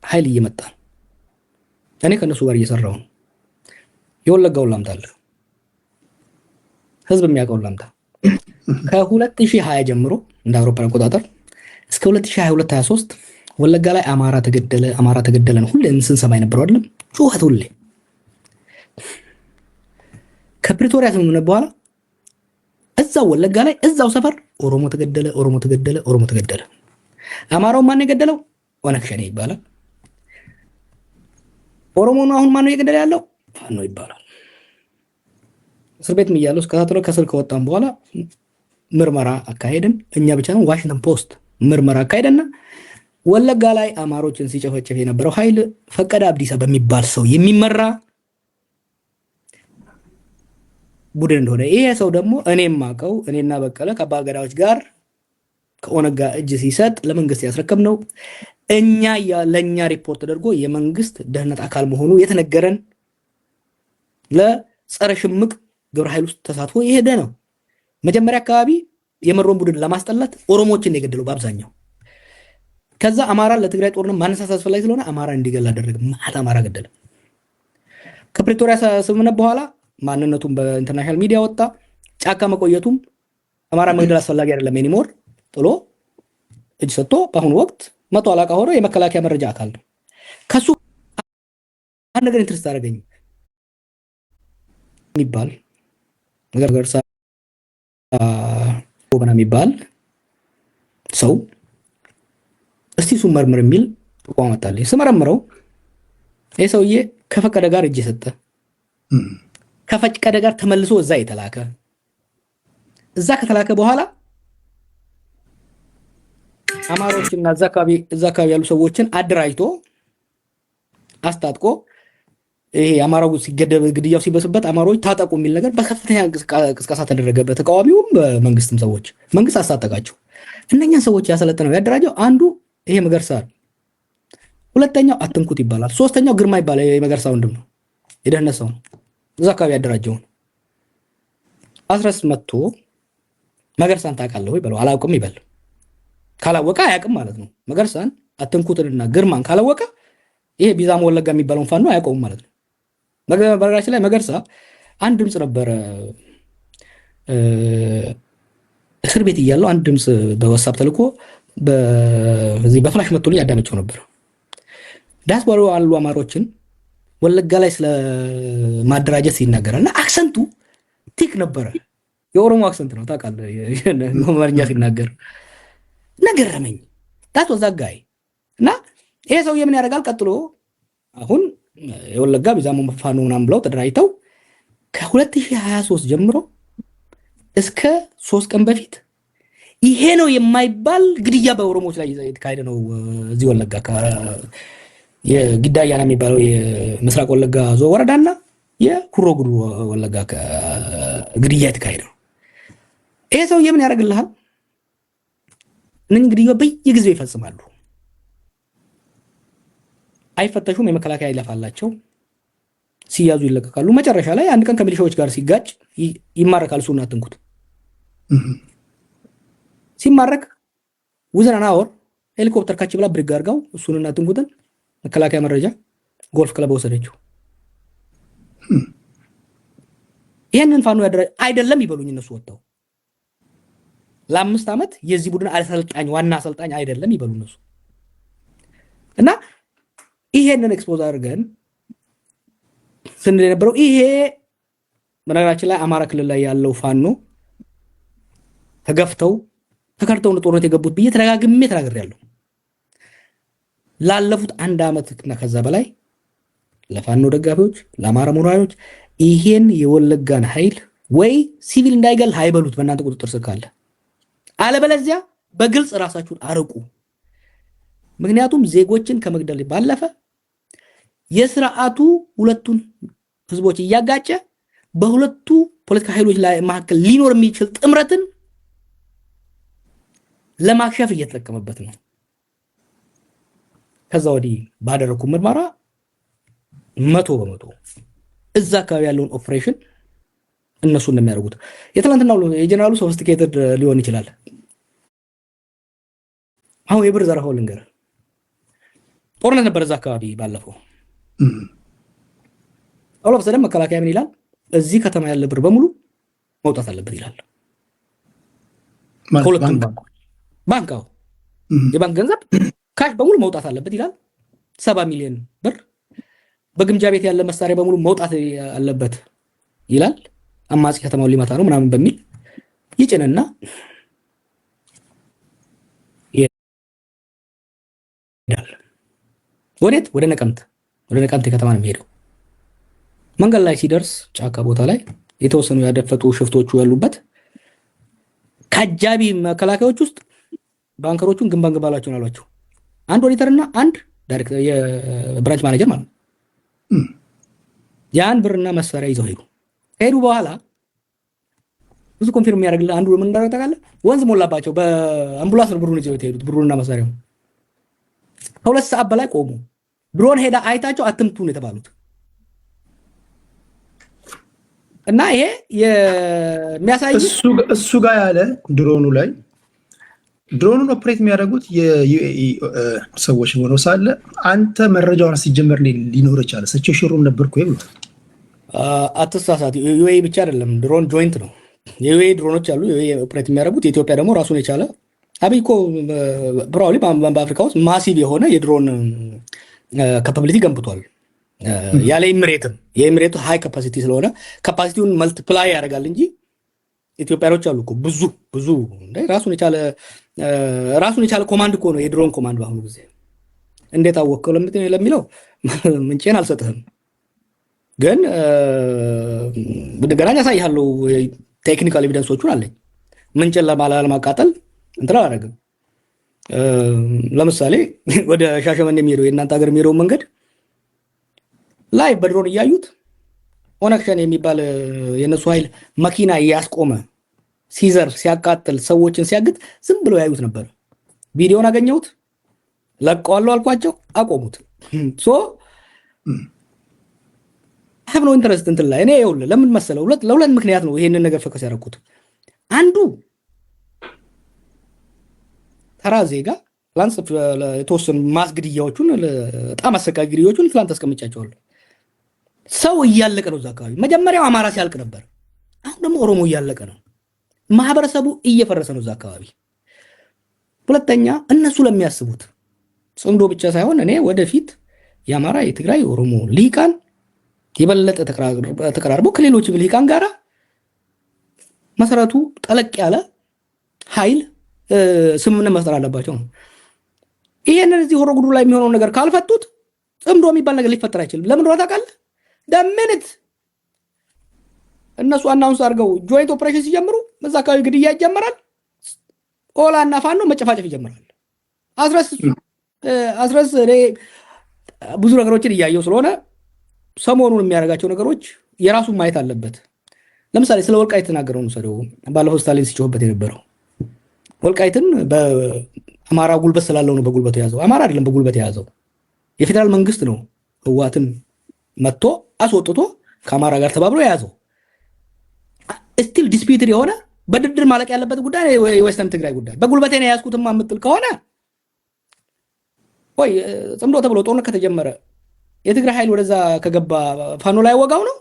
ኃይል እየመጣ ነው። እኔ ከነሱ ጋር እየሰራው ነው። የወለጋውን ላምጣልህ፣ ህዝብ የሚያውቀው ላምጣ። ከ2020 ጀምሮ እንደ አውሮፓውያን አቆጣጠር እስከ 2022-23 ወለጋ ላይ አማራ ተገደለ ነው ሁሌ ስንሰማ የነበረው አይደለም? ጩኸት ሁሌ። ከፕሪቶሪያ ስምምነት በኋላ እዛው ወለጋ ላይ እዛው ሰፈር ኦሮሞ ተገደለ። አማራው ማን የገደለው? ኦነግ ሸኔ ይባላል። ኦሮሞ ነው አሁን ማን ነው እየገደለ ያለው? ፋኖ ይባላል። እስር ቤት እያለሁ እስከታተለ ከስር ከወጣን በኋላ ምርመራ አካሄድን። እኛ ብቻ ነው ዋሽንግተን ፖስት ምርመራ አካሄደና ወለጋ ላይ አማሮችን ሲጨፈጨፍ የነበረው ኃይል ፈቀደ አብዲሳ በሚባል ሰው የሚመራ ቡድን እንደሆነ፣ ይሄ ሰው ደግሞ እኔም ማቀው እኔና በቀለ ከአባገዳዎች ጋር ከኦነግ ጋር እጅ ሲሰጥ ለመንግስት ያስረከብ ነው። ለእኛ ሪፖርት ተደርጎ የመንግስት ደህንነት አካል መሆኑ የተነገረን ለጸረ ሽምቅ ግብረ ኃይል ውስጥ ተሳትፎ የሄደ ነው። መጀመሪያ አካባቢ የመሮን ቡድን ለማስጠላት ኦሮሞችን የገደለው በአብዛኛው። ከዛ አማራ ለትግራይ ጦርነት ማነሳሳት አስፈላጊ ስለሆነ አማራ እንዲገል አደረገ። ማት አማራ ገደለ። ከፕሪቶሪያ ስምምነት በኋላ ማንነቱን በኢንተርናሽናል ሚዲያ ወጣ። ጫካ መቆየቱም አማራ መግደል አስፈላጊ አይደለም ኤኒሞር ጥሎ እጅ ሰጥቶ በአሁኑ ወቅት 100 አለቃ ሆኖ የመከላከያ መረጃ አካል ነው። ከሱ አንድ ነገር ኢንትረስት አደረገኝ የሚባል ነገር ጎበና የሚባል ሰው እስቲ እሱን መርምር የሚል ተቋም መጣልኝ። ስመረምረው ይህ ሰውዬ ከፈቀደ ጋር እጅ የሰጠ ከፈቀደ ጋር ተመልሶ እዛ የተላከ እዛ ከተላከ በኋላ አማሮችና እዛ አካባቢ ያሉ ሰዎችን አደራጅቶ አስታጥቆ ይሄ አማራው ሲገደብ ግድያው ሲበስበት አማሮች ታጠቁ የሚል ነገር በከፍተኛ ቅስቀሳ ተደረገበት። ተቃዋሚውም በመንግስትም ሰዎች መንግስት አስታጠቃቸው። እነኛ ሰዎች ያሰለጠነው ያደራጀው አንዱ ይሄ መገርሳ፣ ሁለተኛው አትንኩት ይባላል፣ ሶስተኛው ግርማ ይባላል። የመገርሳ ወንድም ነው፣ የደህንነት ሰው ነው። እዛ አካባቢ ያደራጀውን አስረስ መጥቶ መገርሳን ታውቃለህ ወይ በለው። አላውቅም ይበል። ካላወቀ አያውቅም ማለት ነው። መገርሳን አትንኩትንና ግርማን ካላወቀ ይሄ ቢዛሞ ወለጋ የሚባለውን ፋኖ አያውቀውም ማለት ነው። በነገራችን ላይ መገርሳ አንድ ድምፅ ነበረ እስር ቤት እያለው አንድ ድምፅ በዋትስአፕ ተልኮ በዚህ በፍላሽ መጥቶልኝ ያዳመጨው ነበር። ዲያስፖራ ያሉ አማሮችን ወለጋ ላይ ስለ ማደራጀት ይናገራልና አክሰንቱ ቲክ ነበረ። የኦሮሞ አክሰንት ነው ታውቃለህ። አማርኛ ሲናገር ነገረመኝ። ዳት ወዛ ጋይ እና ይሄ ሰውዬ ምን ያደርጋል ቀጥሎ አሁን የወለጋ ቢዛሞ ፋኖ ምናምን ብለው ተደራጅተው ከ2023 ጀምሮ እስከ 3 ቀን በፊት ይሄ ነው የማይባል ግድያ በኦሮሞዎች ላይ የተካሄደ ነው። እዚህ ወለጋ የጊዳ አያና የሚባለው የምስራቅ ወለጋ ዞን ወረዳና የኩሮ ጉዱ ወለጋ ግድያ የተካሄደ ነው። ይሄ ሰውዬ ምን ያደርግልሃል? እነኝህ ግድያ በየጊዜው ይፈጽማሉ። አይፈተሹም። የመከላከያ ይለፋላቸው፣ ሲያዙ ይለቀቃሉ። መጨረሻ ላይ አንድ ቀን ከሚሊሻዎች ጋር ሲጋጭ ይማረካል። እሱን አትንኩት። ሲማረክ ውዝናና ወር ሄሊኮፕተር ካች ብላ ብድግ አድርጋው እሱን አትንኩትን መከላከያ መረጃ ጎልፍ ክለብ ወሰደችው። ይሄንን ፋኖ ያደረ አይደለም ይበሉኝ እነሱ ወጣው ለ5 ዓመት የዚህ ቡድን አሰልጣኝ ዋና አሰልጣኝ አይደለም ይበሉ እነሱ እና ይሄንን ኤክስፖዝ አድርገን ስንል የነበረው ይሄ በነገራችን ላይ አማራ ክልል ላይ ያለው ፋኖ ተገፍተው ተከርተው ጦርነት የገቡት ብዬ ተደጋግሜ ተናግሬያለሁ። ላለፉት 1 ዓመት እና ከዛ በላይ ለፋኖ ደጋፊዎች ለአማራ ሞራዮች ይሄን የወለጋን ኃይል ወይ ሲቪል እንዳይገል ሃይበሉት በእናንተ ቁጥጥር ስር ካለ፣ አለበለዚያ በግልጽ ራሳችሁን አርቁ። ምክንያቱም ዜጎችን ከመግደል ባለፈ የሥርዓቱ ሁለቱን ህዝቦች እያጋጨ በሁለቱ ፖለቲካ ኃይሎች ላይ መካከል ሊኖር የሚችል ጥምረትን ለማክሸፍ እየተጠቀመበት ነው። ከዛ ወዲህ ባደረኩ ምርመራ 100% እዛ አካባቢ ያለውን ኦፕሬሽን እነሱ እንደሚያደርጉት የትላንትናው የጀነራሉ ሶፊስቲኬትድ ሊሆን ይችላል። አሁን የብር ዘረፋው ልንገር፣ ጦርነት ነበር እዛ አካባቢ ባለፈው። አውሎ በሰደም መከላከያ ምን ይላል? እዚህ ከተማ ያለ ብር በሙሉ መውጣት አለበት ይላል። ሁለቱም ባንካው የባንክ ገንዘብ ካሽ በሙሉ መውጣት አለበት ይላል። 70 ሚሊዮን ብር በግምጃ ቤት ያለ መሳሪያ በሙሉ መውጣት አለበት ይላል። አማጺ ከተማው ሊመታ ነው ምናምን በሚል ይጭንና ይላል። ወዴት? ወደ ነቀምት ከተማ ነው የሚሄደው። መንገድ ላይ ሲደርስ ጫካ ቦታ ላይ የተወሰኑ ያደፈጡ ሽፍቶቹ ያሉበት ከአጃቢ መከላከያዎች ውስጥ ባንከሮቹን ግንባን ግንባላቸውን አሏቸው። አንድ ኦዲተርና አንድ ዳይሬክተር የብራንች ማኔጀር ማለት ነው። ያን ብርና መሳሪያ ይዘው ሄዱ። ከሄዱ በኋላ ብዙ ኮንፊርም የሚያደርግልህ አንዱ ምን እንዳደረገ ታውቃለህ? ወንዝ ሞላባቸው። በአምቡላንስ ነው ብሩን ይዘው የሄዱት፣ ብሩንና መሳሪያው። ከ2 ሰዓት በላይ ቆሙ። ድሮን ሄዳ አይታቸው አትምቱ ነው የተባሉት። እና ይሄ የሚያሳይ እሱ ጋር ያለ ድሮኑን ኦፕሬት የሚያደርጉት የዩኤኢ ሰዎች ሆነው ሳለ አንተ መረጃውን ሲጀመር ሊኖር ይችላል። ሰቸው ሽሩም ነበርኩ ይሉት አትሳሳት። ዩኤኢ ብቻ አይደለም ድሮን ጆይንት ነው። የዩኤኢ ድሮኖች አሉ ዩኤኢ ኦፕሬት የሚያደርጉት። የኢትዮጵያ ደግሞ ራሱን የቻለ አብይ እኮ ፕሮባብሊ በአፍሪካ ውስጥ ማሲቭ የሆነ የድሮን ካፓቢሊቲ ገንብቷል። ያለ ኢሚሬትም የኢሚሬቱ ሃይ ካፓሲቲ ስለሆነ ካፓሲቲውን መልቲፕላይ ያደርጋል እንጂ ኢትዮጵያኖች አሉ እኮ ብዙ ራሱን የቻለ ኮማንድ እኮ ነው የድሮን ኮማንድ። በአሁኑ ጊዜ እንዴት አወቀው ለሚለው ምንጭን አልሰጥህም፣ ግን እንደገና ያሳይሃለሁ። ቴክኒካል ኤቪደንሶቹን አለኝ። ምንጭን ለማቃጠል እንትን አላደርግም። ለምሳሌ ወደ ሻሸመኔ የሚሄደው የእናንተ ሀገር የሚሄደው መንገድ ላይ በድሮን እያዩት ኦነግ ሸኔ የሚባል የነሱ ኃይል መኪና እያስቆመ ሲዘር ሲያቃጥል ሰዎችን ሲያግት ዝም ብለው ያዩት ነበር። ቪዲዮን አገኘሁት፣ ለቀዋለሁ አልኳቸው፣ አቆሙት። ሶ have no interest እንትን ላይ እኔ ይኸውልህ ለምን መሰለው ለሁለት ምክንያት ነው ይሄንን ነገር ፈከስ ያደረኩት። አንዱ ተራ ዜጋ ላንስ የተወሰኑ ማስግድያዎቹን በጣም አሰቃቂ ግድያዎቹን ትላንት አስቀምጫቸዋለሁ። ሰው እያለቀ ነው እዛ አካባቢ። መጀመሪያው አማራ ሲያልቅ ነበር፣ አሁን ደግሞ ኦሮሞ እያለቀ ነው። ማህበረሰቡ እየፈረሰ ነው እዛ አካባቢ። ሁለተኛ እነሱ ለሚያስቡት ጽምዶ ብቻ ሳይሆን እኔ ወደፊት የአማራ የትግራይ ኦሮሞ ልሂቃን የበለጠ ተቀራርበው ከሌሎች ልሂቃን ጋራ መሰረቱ ጠለቅ ያለ ኃይል ስምምነት መፍጠር አለባቸው ነው። ይሄንን እዚህ ሆሮ ጉዱ ላይ የሚሆነው ነገር ካልፈቱት ጽምዶ የሚባል ነገር ሊፈጠር አይችልም። ለምን እንደሆነ ታውቃለህ? ደምንት እነሱ አናውንስ አድርገው ጆይንት ኦፕሬሽን ሲጀምሩ እዛ አካባቢ ግድያ ይጀምራል። ኦላ እና ፋኖ መጨፋጨፍ ይጀምራል። አስረስ እኔ ብዙ ነገሮችን እያየው ስለሆነ ሰሞኑን የሚያደርጋቸው ነገሮች የራሱን ማየት አለበት። ለምሳሌ ስለ ወልቃይት ተናገረው ነው ባለፈው ስታሊን ሲጮህበት የነበረው ወልቃይትን በአማራ ጉልበት ስላለው ነው በጉልበት የያዘው። አማራ አይደለም በጉልበት የያዘው የፌዴራል መንግስት ነው ህወሓትን መጥቶ አስወጥቶ ከአማራ ጋር ተባብሮ የያዘው። ስቲል ዲስፒዩትድ የሆነ በድርድር ማለቅ ያለበት ጉዳይ የዌስተርን ትግራይ ጉዳይ በጉልበቴ ነው የያዝኩትማ የምትል ከሆነ ወይ ጽምዶ ተብሎ ጦርነት ከተጀመረ የትግራይ ኃይል ወደዛ ከገባ ፋኖ ላይ ወጋው ነው።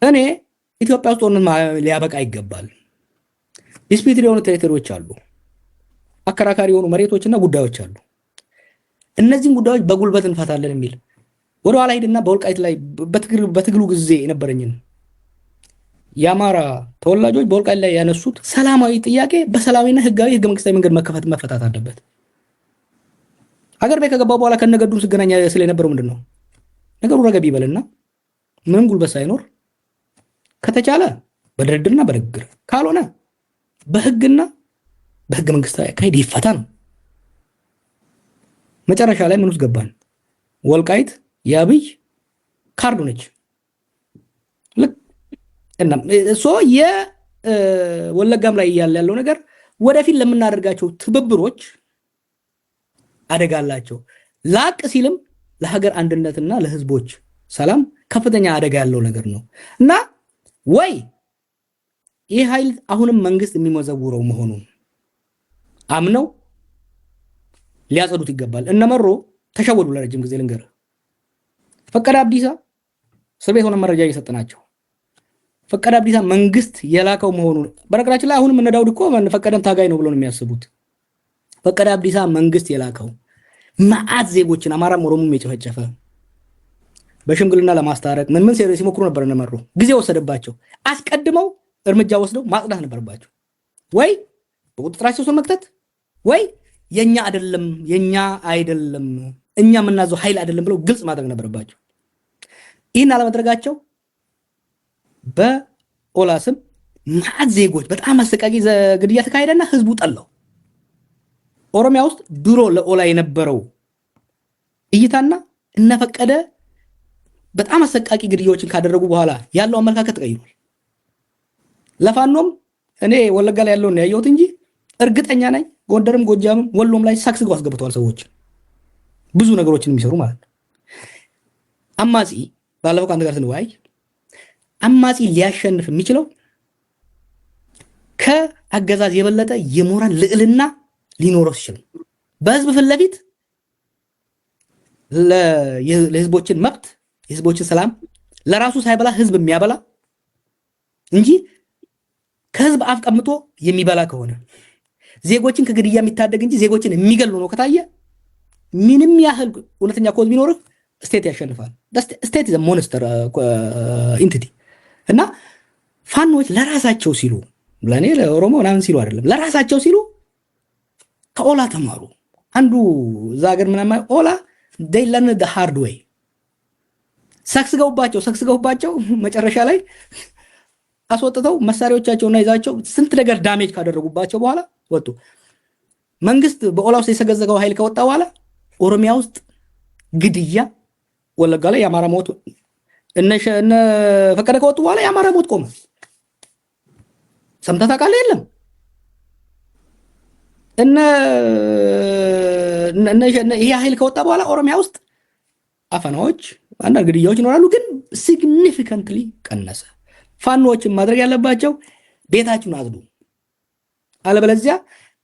እኔ ኢትዮጵያ ውስጥ ጦርነት ሊያበቃ ይገባል። ዲስፒዩትድ የሆኑ ቴሪቶሪዎች አሉ፣ አከራካሪ የሆኑ መሬቶችና ጉዳዮች አሉ። እነዚህን ጉዳዮች በጉልበት እንፈታለን የሚል ወደ ኋላ ሄድና በወልቃይት ላይ በትግሉ ጊዜ የነበረኝን የአማራ ተወላጆች በወልቃይት ላይ ያነሱት ሰላማዊ ጥያቄ በሰላማዊና ህጋዊ ህገ መንግስታዊ መንገድ መፈታት አለበት። ሀገር ቤት ከገባ በኋላ ከነገዱ ስገናኛ ስለነበረው ምንድነው ነገሩ ረገብ ይበልና ምንም ጉልበት ሳይኖር ከተቻለ በድርድርና በንግግር ካልሆነ በህግና በህገ መንግስታዊ አካሄድ ይፈታ ነው። መጨረሻ ላይ ምን ውስጥ ገባን? ወልቃይት የአብይ ካርዱ ነች። ልክ እና የወለጋም ላይ ያለው ነገር ወደፊት ለምናደርጋቸው ትብብሮች አደጋ አላቸው። ላቅ ሲልም ለሀገር አንድነትና ለህዝቦች ሰላም ከፍተኛ አደጋ ያለው ነገር ነው እና ወይ ይህ ኃይል አሁንም መንግስት የሚመዘውረው መሆኑን አምነው ሊያጸዱት ይገባል። እነመሮ ተሸወዱ። ለረጅም ጊዜ ልንገር፣ ፈቀደ አብዲሳ እስር ቤት ሆነ መረጃ እየሰጠናቸው ፈቀደ አብዲሳ መንግስት የላከው መሆኑን በነገራችን ላይ አሁንም እነ ዳውድ እኮ ፈቀደን ታጋይ ነው ብሎ ነው የሚያስቡት። ፈቀደ አብዲሳ መንግስት የላከው መዓት ዜጎችን አማራም ኦሮሞም የጨፈጨፈ በሽምግልና ለማስታረቅ ምን ሲሞክሩ ነበር። እነመሮ ጊዜ ወሰደባቸው። አስቀድመው እርምጃ ወስደው ማጽዳት ነበረባቸው። ወይ በቁጥጥራቸው ስር መክተት ወይ የኛ አይደለም እኛ የምናዘው ኃይል አይደለም ብለው ግልጽ ማድረግ ነበረባቸው። ይህን አለማድረጋቸው በኦላ ስም መዓት ዜጎች በጣም አሰቃቂ ግድያ ተካሄደና ህዝቡ ጠላው። ኦሮሚያ ውስጥ ድሮ ለኦላ የነበረው እይታና እነፈቀደ በጣም አሰቃቂ ግድያዎችን ካደረጉ በኋላ ያለው አመለካከት ተቀይሯል። ለፋኖም እኔ ወለጋ ላይ ያለውን ያየሁት እንጂ እርግጠኛ ነኝ ጎንደርም ጎጃምም ወሎም ላይ ሳክስገው አስገብተዋል ሰዎች ብዙ ነገሮችን የሚሰሩ ማለት ነው። አማጺ ባለፈው ከአንተ ጋር ስንወያይ አማጺ ሊያሸንፍ የሚችለው ከአገዛዝ የበለጠ የሞራል ልዕልና ሊኖረው ሲችል በህዝብ ፊት ለፊት ለህዝቦችን መብት የህዝቦችን ሰላም ለራሱ ሳይበላ ህዝብ የሚያበላ እንጂ ከህዝብ አፍ ቀምጦ የሚበላ ከሆነ ዜጎችን ከግድያ የሚታደግ እንጂ ዜጎችን የሚገል ነው ከታየ ምንም ያህል እውነተኛ ኮዝ ቢኖር ስቴት ያሸንፋል። ስቴት ኢዝ ሞንስተር ኢንቲቲ እና ፋኖች ለራሳቸው ሲሉ ለኔ ለኦሮሞ ምናምን ሲሉ አይደለም ለራሳቸው ሲሉ ከኦላ ተማሩ። አንዱ እዛ ሀገር ምናምን ኦላ they learn the hard way ሰክስገውባቸው መጨረሻ ላይ አስወጥተው መሳሪያዎቻቸውና ይዛቸው ስንት ነገር ዳሜጅ ካደረጉባቸው በኋላ ወጡ። መንግስት በኦላ ውስጥ የሰገዘገው ኃይል ከወጣ በኋላ ኦሮሚያ ውስጥ ግድያ፣ ወለጋ ላይ የአማራ ሞት እነ ፈቀደ ከወጡ በኋላ የአማራ ሞት ቆመ። ሰምተህ ታውቃለህ? የለም ይሄ ኃይል ከወጣ በኋላ ኦሮሚያ ውስጥ አፈናዎች፣ አንዳንድ ግድያዎች ይኖራሉ፣ ግን ሲግኒፊካንትሊ ቀነሰ። ፋኖዎችን ማድረግ ያለባቸው ቤታችሁን አጽዱ፣ አለበለዚያ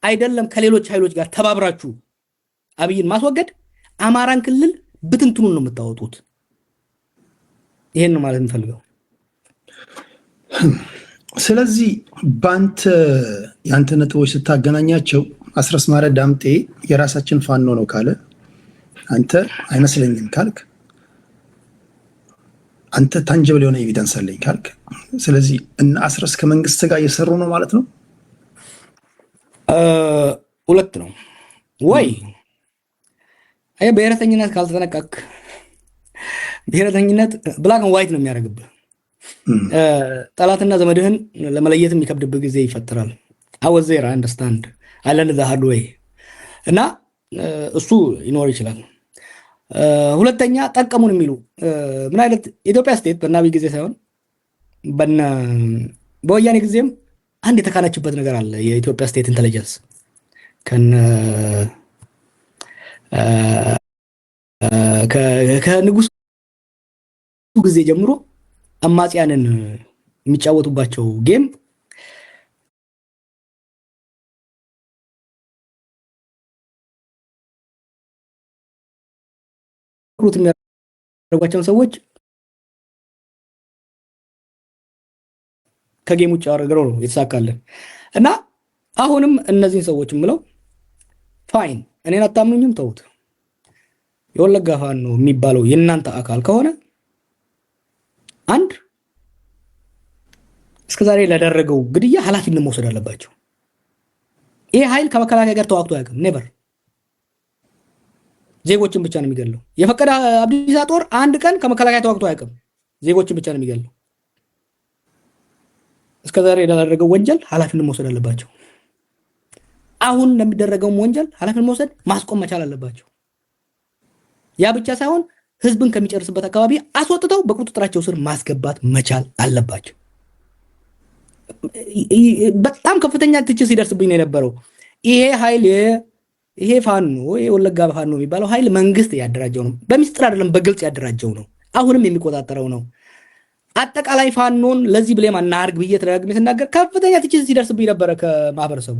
አይደለም ከሌሎች ኃይሎች ጋር ተባብራችሁ አብይን ማስወገድ አማራን ክልል ብትንትኑን ነው የምታወጡት። ይሄን ነው ማለት እንፈልገው። ስለዚህ ያንተ ነጥቦች ስታገናኛቸው አስረስ ማረ ዳምጤ የራሳችን ፋኖ ነው ካለ አንተ አይመስለኝም ካልክ አንተ ታንጀብል የሆነ ኤቪደንስ አለኝ ካልክ ስለዚህ እና አስረስ ከመንግስት ጋር እየሰሩ ነው ማለት ነው። ሁለት ነው ወይ? አይ ብሔረተኝነት ካልተጠነቀቅ ብሔረተኝነት ብላክ ኤንድ ዋይት ነው የሚያደርግብህ። ጠላትና ዘመድህን ለመለየት የሚከብድብህ ጊዜ ይፈጥራል። አወዜር አንደርስታንድ አለን ዘ ሃርድ ዌይ እና እሱ ይኖር ይችላል። ሁለተኛ ጠቀሙን የሚሉ ምን አይነት ኢትዮጵያ ስቴት በአብይ ጊዜ ሳይሆን በወያኔ ጊዜም አንድ የተካነችበት ነገር አለ። የኢትዮጵያ ስቴት ኢንተለጀንስ ከንጉሱ ጊዜ ጀምሮ አማጽያንን የሚጫወቱባቸው ጌም ሩት የሚያደርጓቸውን ሰዎች ከጌም ውጭ አድርገው ነው የተሳካልን እና አሁንም እነዚህን ሰዎች ምለው ፋይን እኔን አታምኑኝም ተውት። የወለጋ ፋኖ የሚባለው የእናንተ አካል ከሆነ አንድ እስከዛሬ ለደረገው ግድያ ኃላፊነት መውሰድ አለባቸው። ይሄ ኃይል ከመከላከያ ጋር ተዋግቶ አያውቅም። ኔቨር ዜጎችን ብቻ ነው የሚገለው። የፈቀደ አብዲሳ ጦር አንድ ቀን ከመከላከያ ተዋግቶ አያውቅም። ዜጎችን ብቻ ነው የሚገለው። እስከዛሬ ለደረገው ወንጀል ኃላፊነት መውሰድ አለባቸው። አሁን ለሚደረገው ወንጀል ኃላፊነት መውሰድ ማስቆም መቻል አለባቸው። ያ ብቻ ሳይሆን ህዝብን ከሚጨርስበት አካባቢ አስወጥተው በቁጥጥራቸው ስር ማስገባት መቻል አለባቸው። በጣም ከፍተኛ ትችት ሲደርስብኝ ነው የነበረው። ይሄ ኃይል ይሄ ፋኖ የወለጋ ፋኖ የሚባለው ኃይል መንግስት ያደራጀው ነው። በሚስጥር አይደለም፣ በግልጽ ያደራጀው ነው። አሁንም የሚቆጣጠረው ነው። አጠቃላይ ፋኖን ለዚህ ብሌም አናርግ ብዬ ተደጋግሜ ስናገር ከፍተኛ ትችት ሲደርስብኝ ነበረ ከማህበረሰቡ።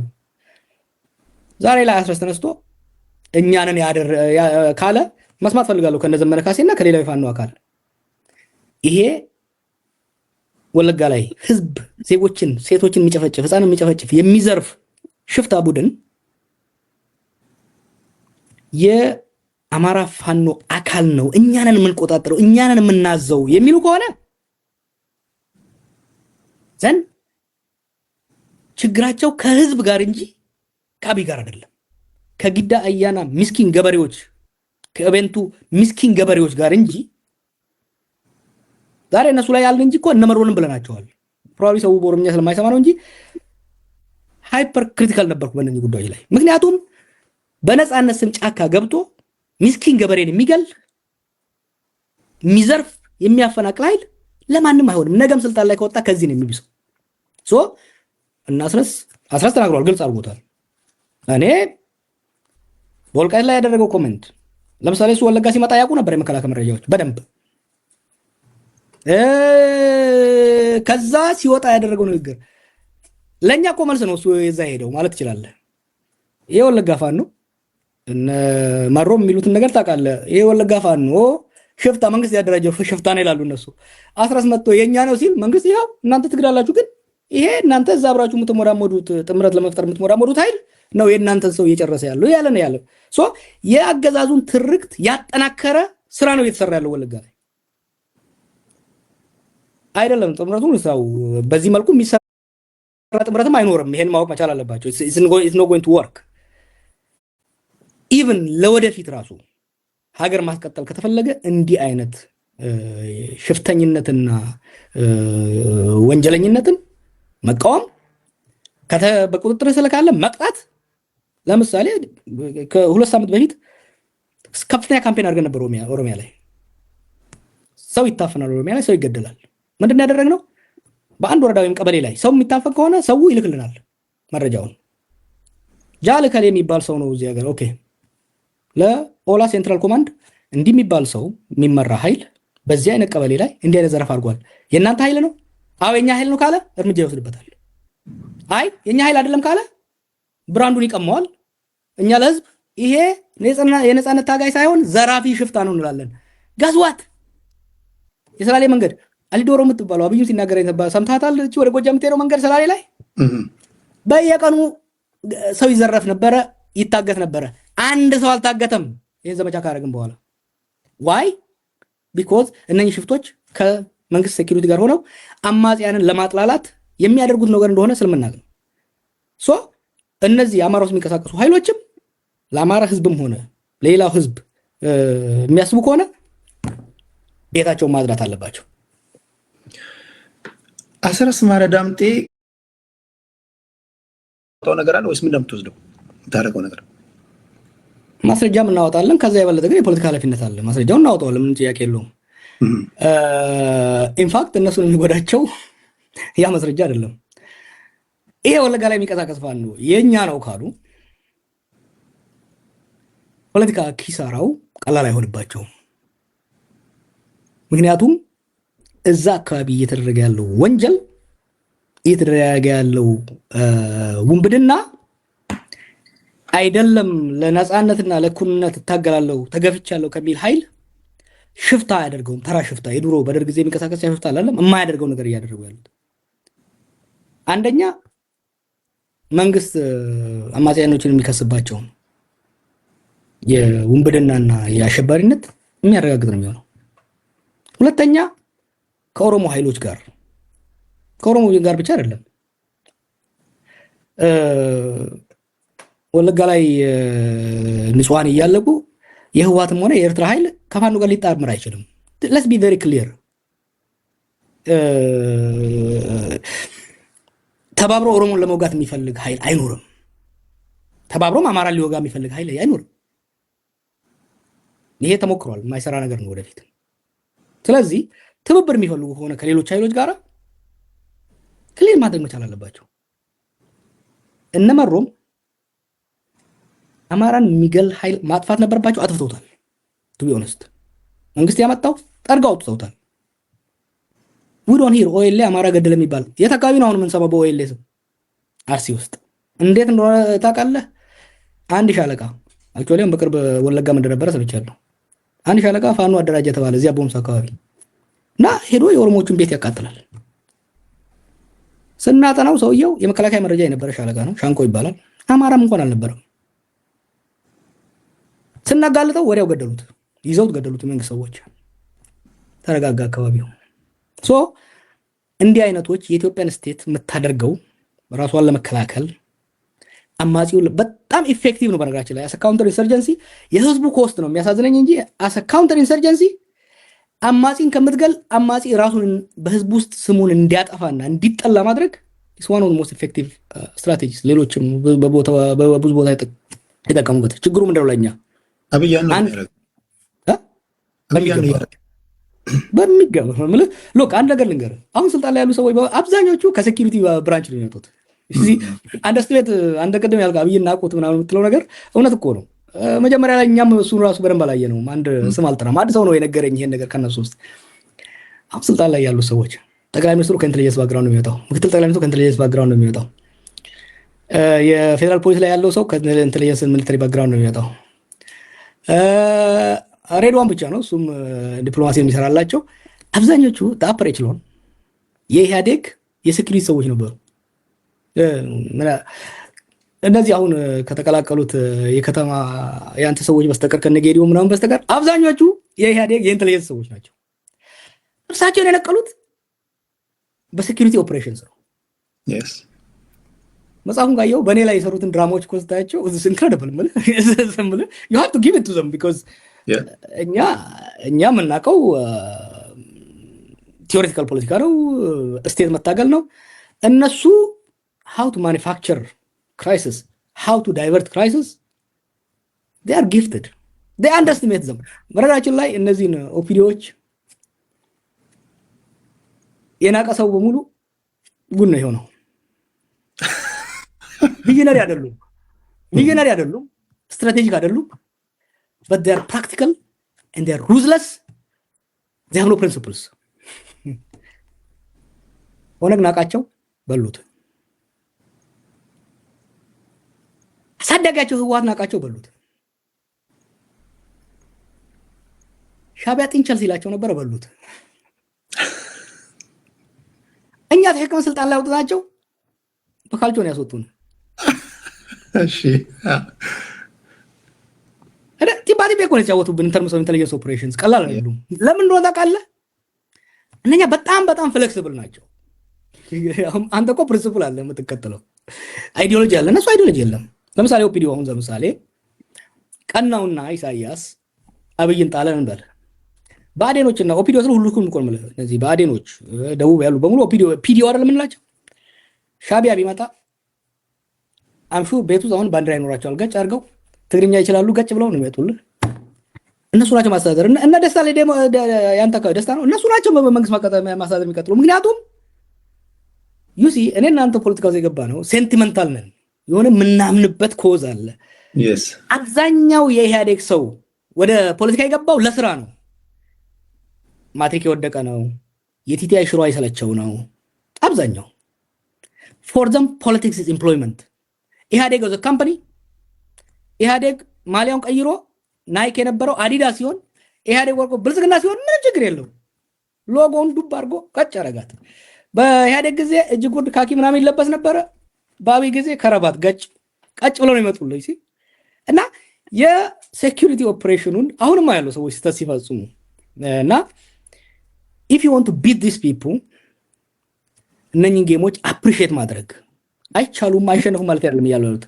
ዛሬ ላይ አስረስ ተነስቶ እኛንን ካለ መስማት ፈልጋለሁ ከነ ዘመነ ካሴና ከሌላው ፋኖ አካል። ይሄ ወለጋ ላይ ህዝብ ዜጎችን፣ ሴቶችን የሚጨፈጭፍ፣ ህፃንን የሚጨፈጭፍ የሚዘርፍ ሽፍታ ቡድን የአማራ ፋኖ አካል ነው፣ እኛንን የምንቆጣጠረው፣ እኛንን የምናዘው የሚሉ ከሆነ ዘን ችግራቸው ከህዝብ ጋር እንጂ ከአብይ ጋር አይደለም። ከጊዳ አያና ምስኪን ገበሬዎች፣ ከእቤንቱ ምስኪን ገበሬዎች ጋር እንጂ ዛሬ እነሱ ላይ ያልን እንጂ እኮ እነመሮንም ብለናቸዋል። ፕሮባብሊ ሰው በኦሮምኛ ስለማይሰማ ነው እንጂ ሃይፐር ክሪቲካል ነበርኩ በእነዚህ ጉዳዮች ላይ። ምክንያቱም በነፃነት ስም ጫካ ገብቶ ምስኪን ገበሬን የሚገል የሚዘርፍ የሚያፈናቅል ኃይል ለማንም አይሆንም። ነገም ስልጣን ላይ ከወጣ ከዚህ ነው የሚብሰው። ሶ እና አስረስ ተናግሯል፣ ግልጽ አድርጎታል። እኔ በወልቃይት ላይ ያደረገው ኮሜንት ለምሳሌ እሱ ወለጋ ሲመጣ ያውቁ ነበር የመከላከያ መረጃዎች በደንብ። ከዛ ሲወጣ ያደረገው ንግግር ለኛ እኮ መልስ ነው። እሱ የዛ ሄደው ማለት ትችላለህ። ይሄ ወለጋ ፋኖ እነ ማሮም የሚሉትን ነገር ታውቃለህ። ይሄ ወለጋ ፋኖ ሽፍታ መንግስት ያደራጀው ሽፍታ ነው ይላሉ እነሱ። አስረስ መጥቶ የኛ ነው ሲል መንግስት ይኸው እናንተ ትግዳላችሁ፣ ግን ይሄ እናንተ እዛ አብራችሁ የምትሞዳሞዱት ጥምረት ለመፍጠር የምትሞዳሞዱት ኃይል ነው የእናንተን ሰው እየጨረሰ ያለው ያለ ነው ያለው። ሶ የአገዛዙን ትርክት ያጠናከረ ስራ ነው እየተሰራ ያለው ወለጋ ላይ አይደለም። ጥምረቱን ሰው በዚህ መልኩ የሚሰራ ጥምረትም አይኖርም። ይሄን ማወቅ መቻል አለባቸው። it's not going to work even ለወደፊት ራሱ ሀገር ማስቀጠል ከተፈለገ እንዲህ አይነት ሽፍተኝነትና ወንጀለኝነትን መቃወም፣ በቁጥጥር ስር ካለ መቅጣት። ለምሳሌ ከሁለት ሳምንት በፊት ከፍተኛ ካምፔን አድርገን ነበር ኦሮሚያ ላይ። ሰው ይታፈናል፣ ኦሮሚያ ላይ ሰው ይገደላል። ምንድን ያደረግነው? በአንድ ወረዳ ወይም ቀበሌ ላይ ሰው የሚታፈን ከሆነ ሰው ይልክልናል መረጃውን። ጃልከል የሚባል ሰው ነው እዚህ ሀገር። ኦኬ ለኦላ ሴንትራል ኮማንድ እንዲህ የሚባል ሰው የሚመራ ኃይል በዚህ አይነት ቀበሌ ላይ እንዲህ አይነት ዘረፍ አድርጓል። የእናንተ ኃይል ነው? አዎ የኛ ኃይል ነው ካለ እርምጃ ይወስድበታል። አይ የኛ ኃይል አይደለም ካለ ብራንዱን ይቀማዋል። እኛ ለህዝብ ይሄ የነፃነት ታጋይ ሳይሆን ዘራፊ ሽፍታ ነው እንላለን። ጋዝዋት የሰላሌ መንገድ አሊዶሮ የምትባለው አብዩ ሲናገር ሰምታታል። እቺ ወደ ጎጃም የምትሄደው መንገድ ሰላሌ ላይ በየቀኑ ሰው ይዘረፍ ነበረ፣ ይታገት ነበረ። አንድ ሰው አልታገተም ይሄን ዘመቻ ካደረግን በኋላ። ዋይ ቢኮዝ እነኚህ ሽፍቶች ከመንግስት ሴኩሪቲ ጋር ሆነው አማጽያንን ለማጥላላት የሚያደርጉት ነገር እንደሆነ ስለምናውቅ ነው። ሶ እነዚህ አማራ ውስጥ የሚንቀሳቀሱ ኃይሎችም ለአማራ ህዝብም ሆነ ለሌላው ህዝብ የሚያስቡ ከሆነ ቤታቸውን ማጽዳት አለባቸው። አስረስ ማረ ዳምጤ ነገር አለ ወይስ ምን እንደምትወስደው ታደርገው ነገር? ማስረጃም እናወጣለን። ከዛ የበለጠ ግን የፖለቲካ ኃላፊነት አለ። ማስረጃውን እናወጣዋለን፣ ምንም ጥያቄ የለውም። ኢንፋክት እነሱን የሚጎዳቸው ያ ማስረጃ አይደለም። ይሄ ወለጋ ላይ የሚቀሳቀስ ፋኖ የኛ ነው ካሉ ፖለቲካ ኪሳራው ቀላል አይሆንባቸውም። ምክንያቱም እዛ አካባቢ እየተደረገ ያለው ወንጀል፣ እየተደረገ ያለው ውንብድና አይደለም ለነፃነትና ለእኩልነት እታገላለሁ ተገፍቻለሁ ከሚል ኃይል ሽፍታ አያደርገውም። ተራ ሽፍታ የድሮ በደርግ ጊዜ የሚንቀሳቀስ ሽፍታ አላለም የማያደርገው ነገር እያደረጉ ያሉት። አንደኛ መንግስት አማጽያኖችን የሚከስባቸው የውንብድናና የአሸባሪነት የሚያረጋግጥ ነው የሚሆነው። ሁለተኛ ከኦሮሞ ኃይሎች ጋር ብቻ አይደለም ወለጋ ላይ ንጹሃን እያለቁ የህዋትም ሆነ የኤርትራ ኃይል ከፋኖ ጋር ሊጣመር አይችልም። let's be very clear። ተባብሮ ኦሮሞን ለመውጋት የሚፈልግ ኃይል አይኖርም። ተባብሮም አማራ ሊወጋ የሚፈልግ ኃይል አይኖርም። ይሄ ተሞክሯል፣ የማይሰራ ነገር ነው ወደፊት። ስለዚህ ትብብር የሚፈልጉ ከሆነ ከሌሎች ኃይሎች ጋር ክሊር ማድረግ መቻል አለባቸው። እነመሮም አማራን የሚገል ኃይል ማጥፋት ነበረባቸው፣ አጥፍተውታል። ቱ ቢ ኦነስት መንግስት ያመጣው ጠርጋው አውጥተውታል። ዊዶን ሂር ኦኤልኤ አማራ ገደለ የሚባል የት አካባቢ ነው አሁን የምንሰማው? በኦኤልኤ ስም አርሲ ውስጥ እንዴት እንደሆነ ታውቃለህ? አንድ ሻለቃ አክቹዋሊ በቅርብ ወለጋም እንደነበረ ሰምቻለሁ። አንድ ሻለቃ ፋኖ አደራጀ ተባለ እዚያ ቦምስ አካባቢ እና ሄዶ የኦሮሞዎቹን ቤት ያቃጥላል። ስናጠናው ሰውየው የመከላከያ መረጃ የነበረ ሻለቃ ነው፣ ሻንቆ ይባላል። አማራም እንኳን አልነበረም። ስናጋልጠው ወዲያው ገደሉት፣ ይዘውት ገደሉት የመንግስት ሰዎች። ተረጋጋ አካባቢው። ሶ እንዲህ አይነቶች የኢትዮጵያን ስቴት የምታደርገው ራሷን ለመከላከል አማጺው በጣም ኢፌክቲቭ ነው። በነገራችን ላይ አሰ ካውንተር ኢንሰርጀንሲ የህዝቡ ኮስት ነው የሚያሳዝነኝ እንጂ አሰ ካውንተር ኢንሰርጀንሲ አማጺን ከምትገል አማጺ ራሱን በህዝቡ ውስጥ ስሙን እንዲያጠፋና እንዲጠላ ማድረግ is one of the most effective strategies። ሌሎችም በብዙ ቦታ ይጠቀሙበት። ችግሩ ምንድነው? ለኛ አብያን በሚገባ ማለት ሎክ አንድ ነገር ልንገርህ። አሁን ስልጣን ላይ ያሉ ሰዎች አብዛኞቹ ከሴኩሪቲ ብራንች ነው የሚመጡት። እዚህ አንደርስቲሜት አንደ ቀደም ያልከው አብይና አቆት ምናምን የምትለው ነገር እውነት እኮ ነው። መጀመሪያ ላይ እኛም እሱን ራሱ በደንብ አላየነውም። አንድ ስም አልጠራም፣ አንድ ሰው ነው የነገረኝ ይሄን ነገር ከነሱ ውስጥ። አሁን ስልጣን ላይ ያሉ ሰዎች ጠቅላይ ሚኒስትሩ ከኢንተለጀንስ ባክግራውንድ ነው የሚወጣው፣ ምክትል ጠቅላይ ሚኒስትሩ ከኢንተለጀንስ ባክግራውንድ ነው የሚወጣው፣ የፌደራል ፖሊስ ላይ ያለው ሰው ከኢንተለጀንስ ሚሊተሪ ባክግራውንድ ነው የሚወጣው። ሬድዋን ብቻ ነው እሱም ዲፕሎማሲ የሚሰራላቸው። አብዛኞቹ አፐር ኤችሎን የኢህአዴግ የሴኩሪቲ ሰዎች ነበሩ። እነዚህ አሁን ከተቀላቀሉት የከተማ የአንተ ሰዎች በስተቀር ከነጌዲዮ ምናምን በስተቀር አብዛኞቹ የኢህአዴግ የኢንተለጀንስ ሰዎች ናቸው። እርሳቸውን የነቀሉት በሴኩሪቲ ኦፕሬሽንስ ነው። መጽሐፉን ካየው በእኔ ላይ የሰሩትን ድራማዎች እኮ ስታያቸው ኢንክሬዲብል you have to give it to them because እኛ የምናውቀው ቲዮሬቲካል ፖለቲካ ነው፣ ስቴት መታገል ነው። እነሱ how to manufacture crisis, how to divert crisis, they are gifted, they underestimate them። በነገራችን ላይ እነዚህን ኦፒዲዎች የናቀ ሰው በሙሉ ጉድ ነው የሆነው። ቪዥነሪ አይደሉም፣ ስትራቴጂክ አይደሉም፣ but they are practical and they are ruthless, they have no principles። ኦነግ ናቃቸው በሉት፣ አሳዳጊያቸው ህወሓት ናቃቸው በሉት። ሻዕቢያ ጥንቸል ሲላቸው ነበር በሉት። እኛ ተሸክመን ስልጣን ላይ አውጥተናቸው በካልቾ ነው ያስወጡን። እሺ ቲባቲቤ እኮ ነው የተጫወቱብን። ኢንተርምስ ኦፍ ኢንተለጀንስ ኦፕሬሽንስ ቀላል አይደሉም። ለምን እንደሆነ ታውቃለህ? እነኛ በጣም ፍሌክሲብል ናቸው። አንተ እኮ ፕሪንሲፕል አለ የምትከተለው፣ አይዲዮሎጂ አለ፣ እነሱ አይዲዮሎጂ የለም። ለምሳሌ ኦፒዲዮ አሁን ለምሳሌ ቀናውና ኢሳያስ አብይን ጣለን እንበል። ብአዴኖችና ኦፒዲዮ ስለ ሁሉም ቆል ማለት እነዚህ ብአዴኖች ደቡብ ያሉ በሙሉ ፒዲዮ አይደለም የምንላቸው። ሻቢያ ቢመጣ አምሹ ቤቱ አሁን ባንዲራ ይኖራቸዋል። ገጭ አድርገው ትግርኛ ይችላሉ። ገጭ ብለው ነው የሚመጡልህ። እነሱ ናቸው ማስተዳደር እና ደስታ ላይ ደግሞ ያንተ ደስታ ነው። እነሱ ናቸው በመንግስት ማስተዳደር የሚቀጥሉ። ምክንያቱም ዩሲ እኔ እናንተ ፖለቲካው የገባ ነው ሴንቲመንታል ነን። የሆነ ምናምንበት ኮዝ አለ። አብዛኛው የኢህአዴግ ሰው ወደ ፖለቲካ የገባው ለስራ ነው። ማትሪክ የወደቀ ነው። የቲቲአይ ሽሮ አይሰለቸው ነው አብዛኛው። ፎር ዘም ፖለቲክስ ኢዝ ኤምፕሎይመንት። ኢህአዴግ ዘ ካምፓኒ ኢህአዴግ ማሊያውን ቀይሮ ናይክ የነበረው አዲዳስ ሲሆን ኢህአዴግ ወርቆ ብልጽግና ሲሆን ምንም ችግር የለው። ሎጎውን ዱብ አድርጎ ቀጭ አረጋት። በኢህአዴግ ጊዜ እጅ ጉርድ ካኪ ምናምን ይለበስ ነበረ። በአብይ ጊዜ ከረባት ገጭ ቀጭ ብለው ነው ይመጡልኝ ሲ እና የሴኩሪቲ ኦፕሬሽኑን አሁንም ያለው ሰዎች ሲፈጽሙ እና if you want to beat these people እነኚህን ጌሞች አፕሪሺየት ማድረግ አይቻሉም። አይሸነፉም ማለት አይደለም ያሉት።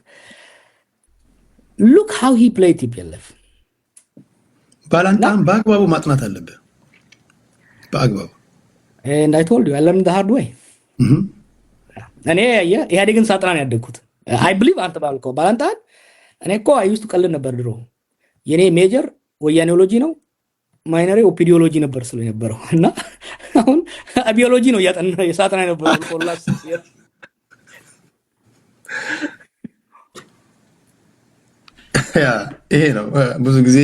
look how he played TPLF። ባላንጣን በአግባቡ ማጥናት አለበት። በአግባቡ and I told you I learned the hard way። እኔ ኢህአዴግን ሳጥና ነው ያደግኩት። I believe አንተ ባልከው ባላንጣን እኔ እኮ I used to ቀልድ ነበር ድሮ። የኔ ሜጀር ወያኔዎሎጂ ነው፣ ማይነሪ ኦፒዲዮሎጂ ነበር ስለነበረው እና አሁን አቢዮሎጂ ነው ያጠና የሳጥና ነበር ኮላስ ይሄ ነው ብዙ ጊዜ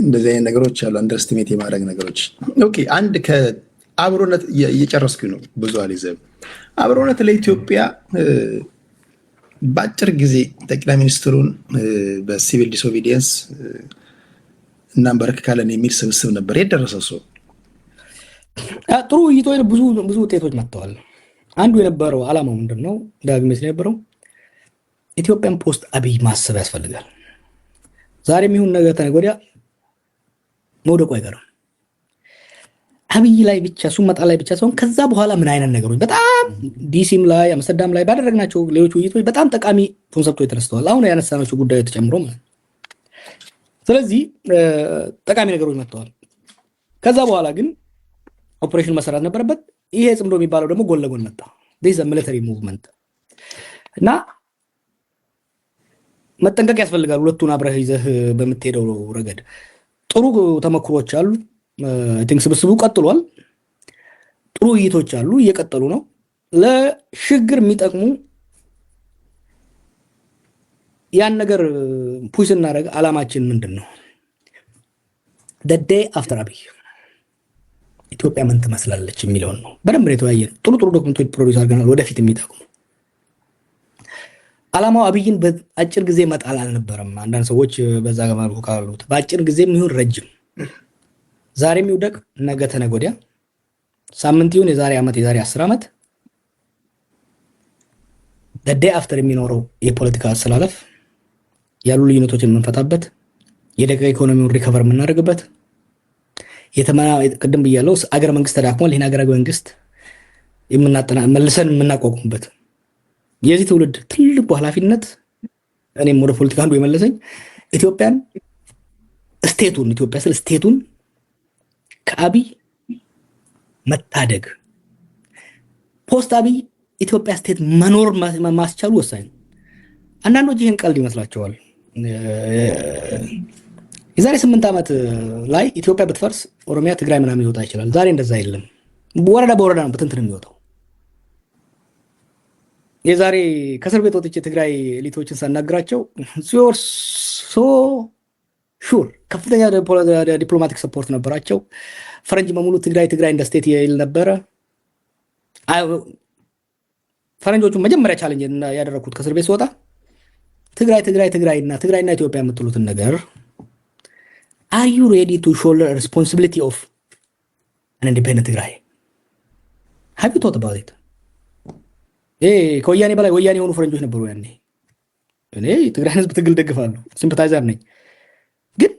እንደዚህ አይነት ነገሮች አሉ፣ አንደርስቲሜት የማድረግ ነገሮች። ኦኬ አንድ ከአብሮነት እየጨረስኩ ነው። ብዙ አልይዘም። አብሮነት ለኢትዮጵያ በአጭር ጊዜ ጠቅላይ ሚኒስትሩን በሲቪል ዲስኦቢዲየንስ እናንበረክካለን የሚል ስብስብ ነበር የደረሰው ሰው። ጥሩ ውይይቶች፣ ብዙ ውጤቶች መጥተዋል። አንዱ የነበረው ዓላማው ምንድነው? ዳግሜስ የነበረው ኢትዮጵያን ፖስት አብይ ማሰብ ያስፈልጋል። ዛሬም ይሁን ነገ ተነገ ወዲያ መውደቁ አይቀርም። አብይ ላይ ብቻ ሱመጣ ላይ ብቻ ሳይሆን ከዛ በኋላ ምን አይነት ነገሮች በጣም ዲሲም ላይ አምስተርዳም ላይ ባደረግናቸው ሌሎች ውይይቶች በጣም ጠቃሚ ኮንሰፕቶች ተነስተዋል። አሁን ያነሳናቸው ጉዳዮች ተጨምሮ ማለት። ስለዚህ ጠቃሚ ነገሮች መጥተዋል። ከዛ በኋላ ግን ኦፕሬሽን መሰራት ነበረበት። ይሄ ጽምዶ የሚባለው ደግሞ ጎን ለጎን መጣ። this is a military movement እና መጠንቀቅ ያስፈልጋል። ሁለቱን አብረህ ይዘህ በምትሄደው ረገድ ጥሩ ተመክሮች አሉ። ቲንክ ስብስቡ ቀጥሏል። ጥሩ ውይይቶች አሉ፣ እየቀጠሉ ነው። ለሽግግር የሚጠቅሙ ያን ነገር ፑሽ እናደርግ። አላማችን ምንድነው? the day after አብይ ኢትዮጵያ ምን ትመስላለች የሚለውን ነው በደንብ የተወያየን። ጥሩ ዶክመንቶች ፕሮዲዩስ አድርገናል። ወደፊት የሚጠቅሙ አላማው አብይን በአጭር ጊዜ መጣል አልነበረም። አንዳንድ ሰዎች በዛ ገማሉ ካሉት በአጭር ጊዜ የሚሆን ረጅም ዛሬ የሚውደቅ ነገ ተነገ ወዲያ ሳምንት ይሁን የዛሬ ዓመት የዛሬ 10 ዓመት the day after የሚኖረው የፖለቲካ አሰላለፍ ያሉ ልዩነቶችን የምንፈታበት የደቀ ኢኮኖሚውን ሪከቨር የምናደርግበት ቅድም ብያለሁ አገር መንግስት ተዳክሟል። ይሄን አገር መንግስት መልሰን የምናቋቁምበት የዚህ ትውልድ ትልቁ ኃላፊነት እኔም ወደ ፖለቲካ አንዱ የመለሰኝ ኢትዮጵያ ስቴቱን ከአብይ መታደግ ፖስት አብይ ኢትዮጵያ ስቴት መኖር ማስቻሉ ወሳኝ። አንዳንዶች ይህን ቀልድ ይመስላቸዋል። የዛሬ 8 ዓመት ላይ ኢትዮጵያ ብትፈርስ ኦሮሚያ፣ ትግራይ ምናምን ይወጣ ይችላል። ዛሬ እንደዛ የለም። ወረዳ በወረዳ ነው በትንትን የሚወጣው። የዛሬ ከእስር ቤት ወጥቼ ትግራይ ኤሊቶችን ሳናግራቸው ሶ ሹር ከፍተኛ ዲፕሎማቲክ ሰፖርት ነበራቸው። ፈረንጅ በሙሉ ትግራይ እንደ ስቴት ይል ነበረ። ፈረንጆቹ መጀመሪያ ቻሌንጅ ያደረኩት ከእስር ቤት ስወጣ ትግራይና ኢትዮጵያ የምትሉትን ነገር are you ready to shoulder responsibility of an independent Tigray? Have you thought about it? ከወያኔ በላይ ወያኔ የሆኑ ፈረንጆች ነበሩ ያኔ። እኔ ትግራይ ህዝብ ትግል ደግፋለሁ፣ ሲምፓታይዘር ነኝ። ግን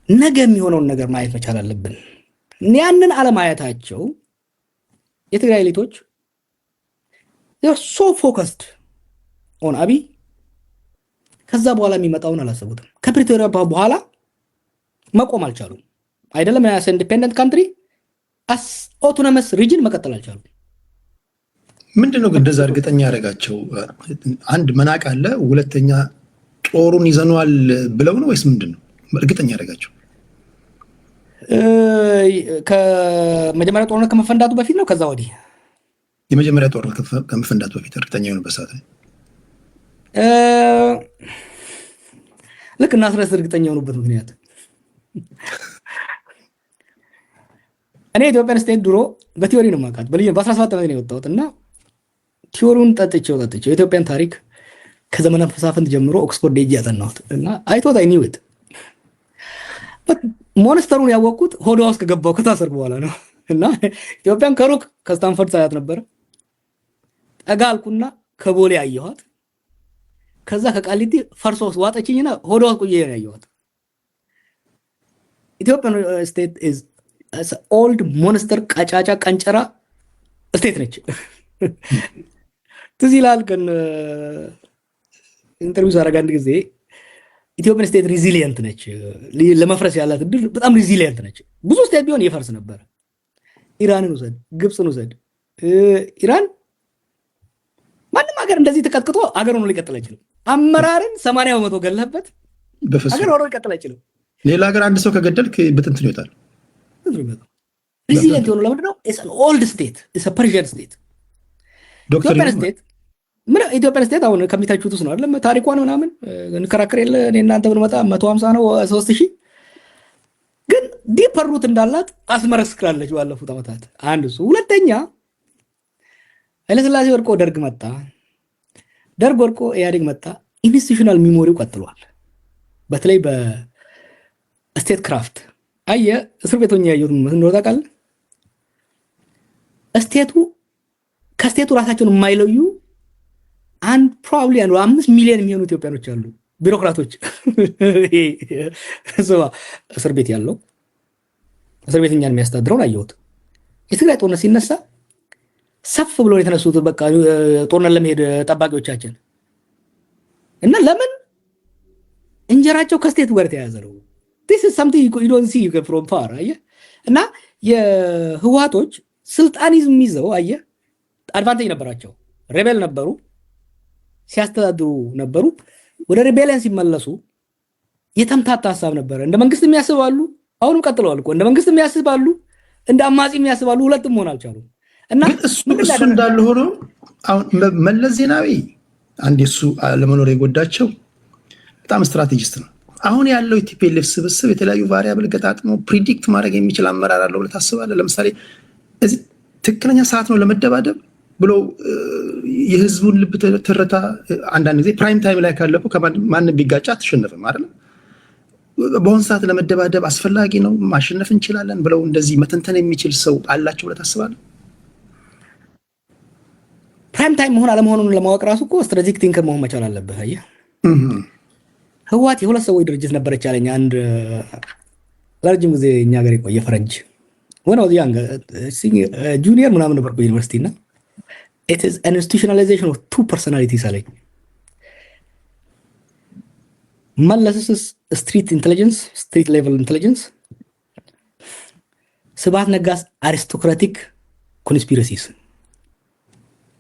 ነገ የሚሆነውን ነገር ማየት መቻል አለብን። ያንን አለማየታቸው የትግራይ ኤሊቶች they are so focused on አብይ ከዛ በኋላ የሚመጣውን አላሰቡትም። ከፕሪቶሪያ በኋላ መቆም አልቻሉም። አይደለም አስ ኢንዲፔንደንት ካንትሪ አስ ኦቶኖመስ ሪጅን መቀጠል አልቻሉም። ምንድነው ግን እንደዛ እርግጠኛ ያደረጋቸው? አንድ መናቅ አለ፣ ሁለተኛ ጦሩን ይዘነዋል ብለው ነው ወይስ ምንድነው እርግጠኛ ያደረጋቸው? ከመጀመሪያ ጦርነት ከመፈንዳቱ በፊት ነው ከዛ ወዲህ? የመጀመሪያ ጦርነት ከመፈንዳቱ በፊት እርግጠኛ የሆነበት ሰዓት ነው። ልክ እና አስረስ እርግጠኛ የሆኑበት ምክንያት እኔ ኢትዮጵያን ስቴት ድሮ በቲዮሪ ነው የማውቃት። በ17 ዓመት ነው የወጣሁት እና ቲዮሪውን ጠጥቼው የኢትዮጵያን ታሪክ ከዘመነ መሳፍንት ጀምሮ ኦክስፎርድ ሄጄ ያጠናሁት እና አይቶት አይ ኒው ኢት ሞንስተሩን ያወቅኩት ሆዷ ውስጥ ከገባው ከታሰርኩ በኋላ ነው። እና ኢትዮጵያን ከሩቅ ከስታንፈርድ ሳያት ነበረ። ጠጋ አልኩና ከቦሌ አየኋት። ከዛ ከቃሊቲ ፈርሶ ዋጠችኝና ሆዷ ውስጥ ቁዬ ነው ያየኋት። ኢትዮጵያን ስቴት ኢዝ ኦልድ ሞንስተር ቀጫጫ ቀንጨራ ስቴት ነች። ትዝ ይላል ግን ኢንተርቪው ሳደርግ አንድ ጊዜ ኢትዮጵያን ስቴት ሪዚሊየንት ነች፣ ለመፍረስ ያላት እድል በጣም ሪዚሊየንት ነች። ብዙ ስቴት ቢሆን ይፈርስ ነበር። ኢራንን ውሰድ፣ ግብፅን ውሰድ። ኢራን ማንም ሀገር እንደዚህ ተቀጥቅጦ ሀገር ሆኖ ሊቀጥል አይችልም። አመራርን 80% ገለህበት ሀገር ሆኖ ሊቀጥል አይችልም። ሌላ ሀገር አንድ ሰው ከገደልክ ብትንትን ይወጣል። ሪዚሊየንት የሆነው ለምንድን ነው? ኢትስ አን ኦልድ ስቴት፣ ኢትስ አ ፐርሺያን ስቴት። ኢትዮጵያን ስቴት አሁን ከሚታችሁት ውስጥ ነው አይደለም? ታሪኳን ምናምን እንከራከር የለ እኔ እናንተ ብንመጣ 150 ነው 3000 ግን ዲፐር ሩት እንዳላት አስመረስክራለች ባለፉት ዓመታት። አንድ እሱ። ሁለተኛ ኃይለሥላሴ ወድቆ ደርግ መጣ፣ ደርግ ወድቆ ኢህአዴግ መጣ። ኢንስቲቱሽናል ሚሞሪው ቀጥሏል። በተለይ በስቴት ክራፍት አየህ፣ እስር ቤት ሆኜ ያየሁት ምን እንደሆነ ታውቃለህ? ከስቴቱ ራሳቸውን የማይለዩ አንድ ፕሮባብሊ 5 ሚሊዮን የሚሆኑ ኢትዮጵያኖች አሉ፣ ቢሮክራቶች። እስር ቤት ያለው እስር ቤት እኛን የሚያስተዳድረውን አየሁት። የትግራይ ጦርነት ሲነሳ ሰፍ ብሎ የተነሱት በቃ ጦርነት ለመሄድ ጠባቂዎቻችን እና ለምን እንጀራቸው ከስቴቱ ጋር የተያያዘ ነው። this is something you don't see from far አየህ። እና የህወሓቶች ስልጣኒዝም ይዘው አየህ አድቫንቴጅ ነበራቸው። ሬቤል ነበሩ፣ ሲያስተዳድሩ ነበሩ። ወደ ሬቤሊያን ሲመለሱ የተምታታ ሀሳብ ነበረ። እንደ መንግስት የሚያስባሉ፣ አሁንም ቀጥለዋል እኮ እንደ መንግስት የሚያስባሉ፣ እንደ አማጺ የሚያስባሉ፣ ሁለቱም መሆን አልቻሉም። እና እሱ እንዳለ ሆኖ አሁን መለስ ዜናዊ አንድ እሱ ለመኖር የጎዳቸው በጣም ስትራቴጂስት ነው። አሁን ያለው የቲፒኤልኤፍ ስብስብ የተለያዩ ቫሪያብል ገጣጥሞ ፕሪዲክት ማድረግ የሚችል አመራር አለው ብለህ ታስባለህ? ለምሳሌ እዚህ ትክክለኛ ሰዓት ነው ለመደባደብ ብሎ የህዝቡን ልብ ትርታ አንዳንድ ጊዜ ፕራይም ታይም ላይ ካለፈው ማንም ቢጋጫ አትሸነፍም አይደል? በአሁን ሰዓት ለመደባደብ አስፈላጊ ነው ማሸነፍ እንችላለን ብለው እንደዚህ መተንተን የሚችል ሰው አላቸው ብለህ ታስባለህ? ፕራይም ታይም መሆን አለመሆኑን ለማወቅ ራሱ እኮ ስትራቴጂክ ቲንከር መሆን መቻል አለብህ። አየህ ህወሓት የሁለት ሰዎች ድርጅት ነበረች አለኝ አንድ ለረጅም ጊዜ እኛ ሀገር የቆየ ፈረንጅ ወናው ጁኒየር ምናምን ነበር በዩኒቨርሲቲ እና it is an institutionalization of two personalities አለኝ። መለስስ ስትሪት ኢንቴሊጀንስ ስትሪት ሌቨል ኢንቴሊጀንስ፣ ስብሐት ነጋስ አሪስቶክራቲክ ኮንስፒረሲስ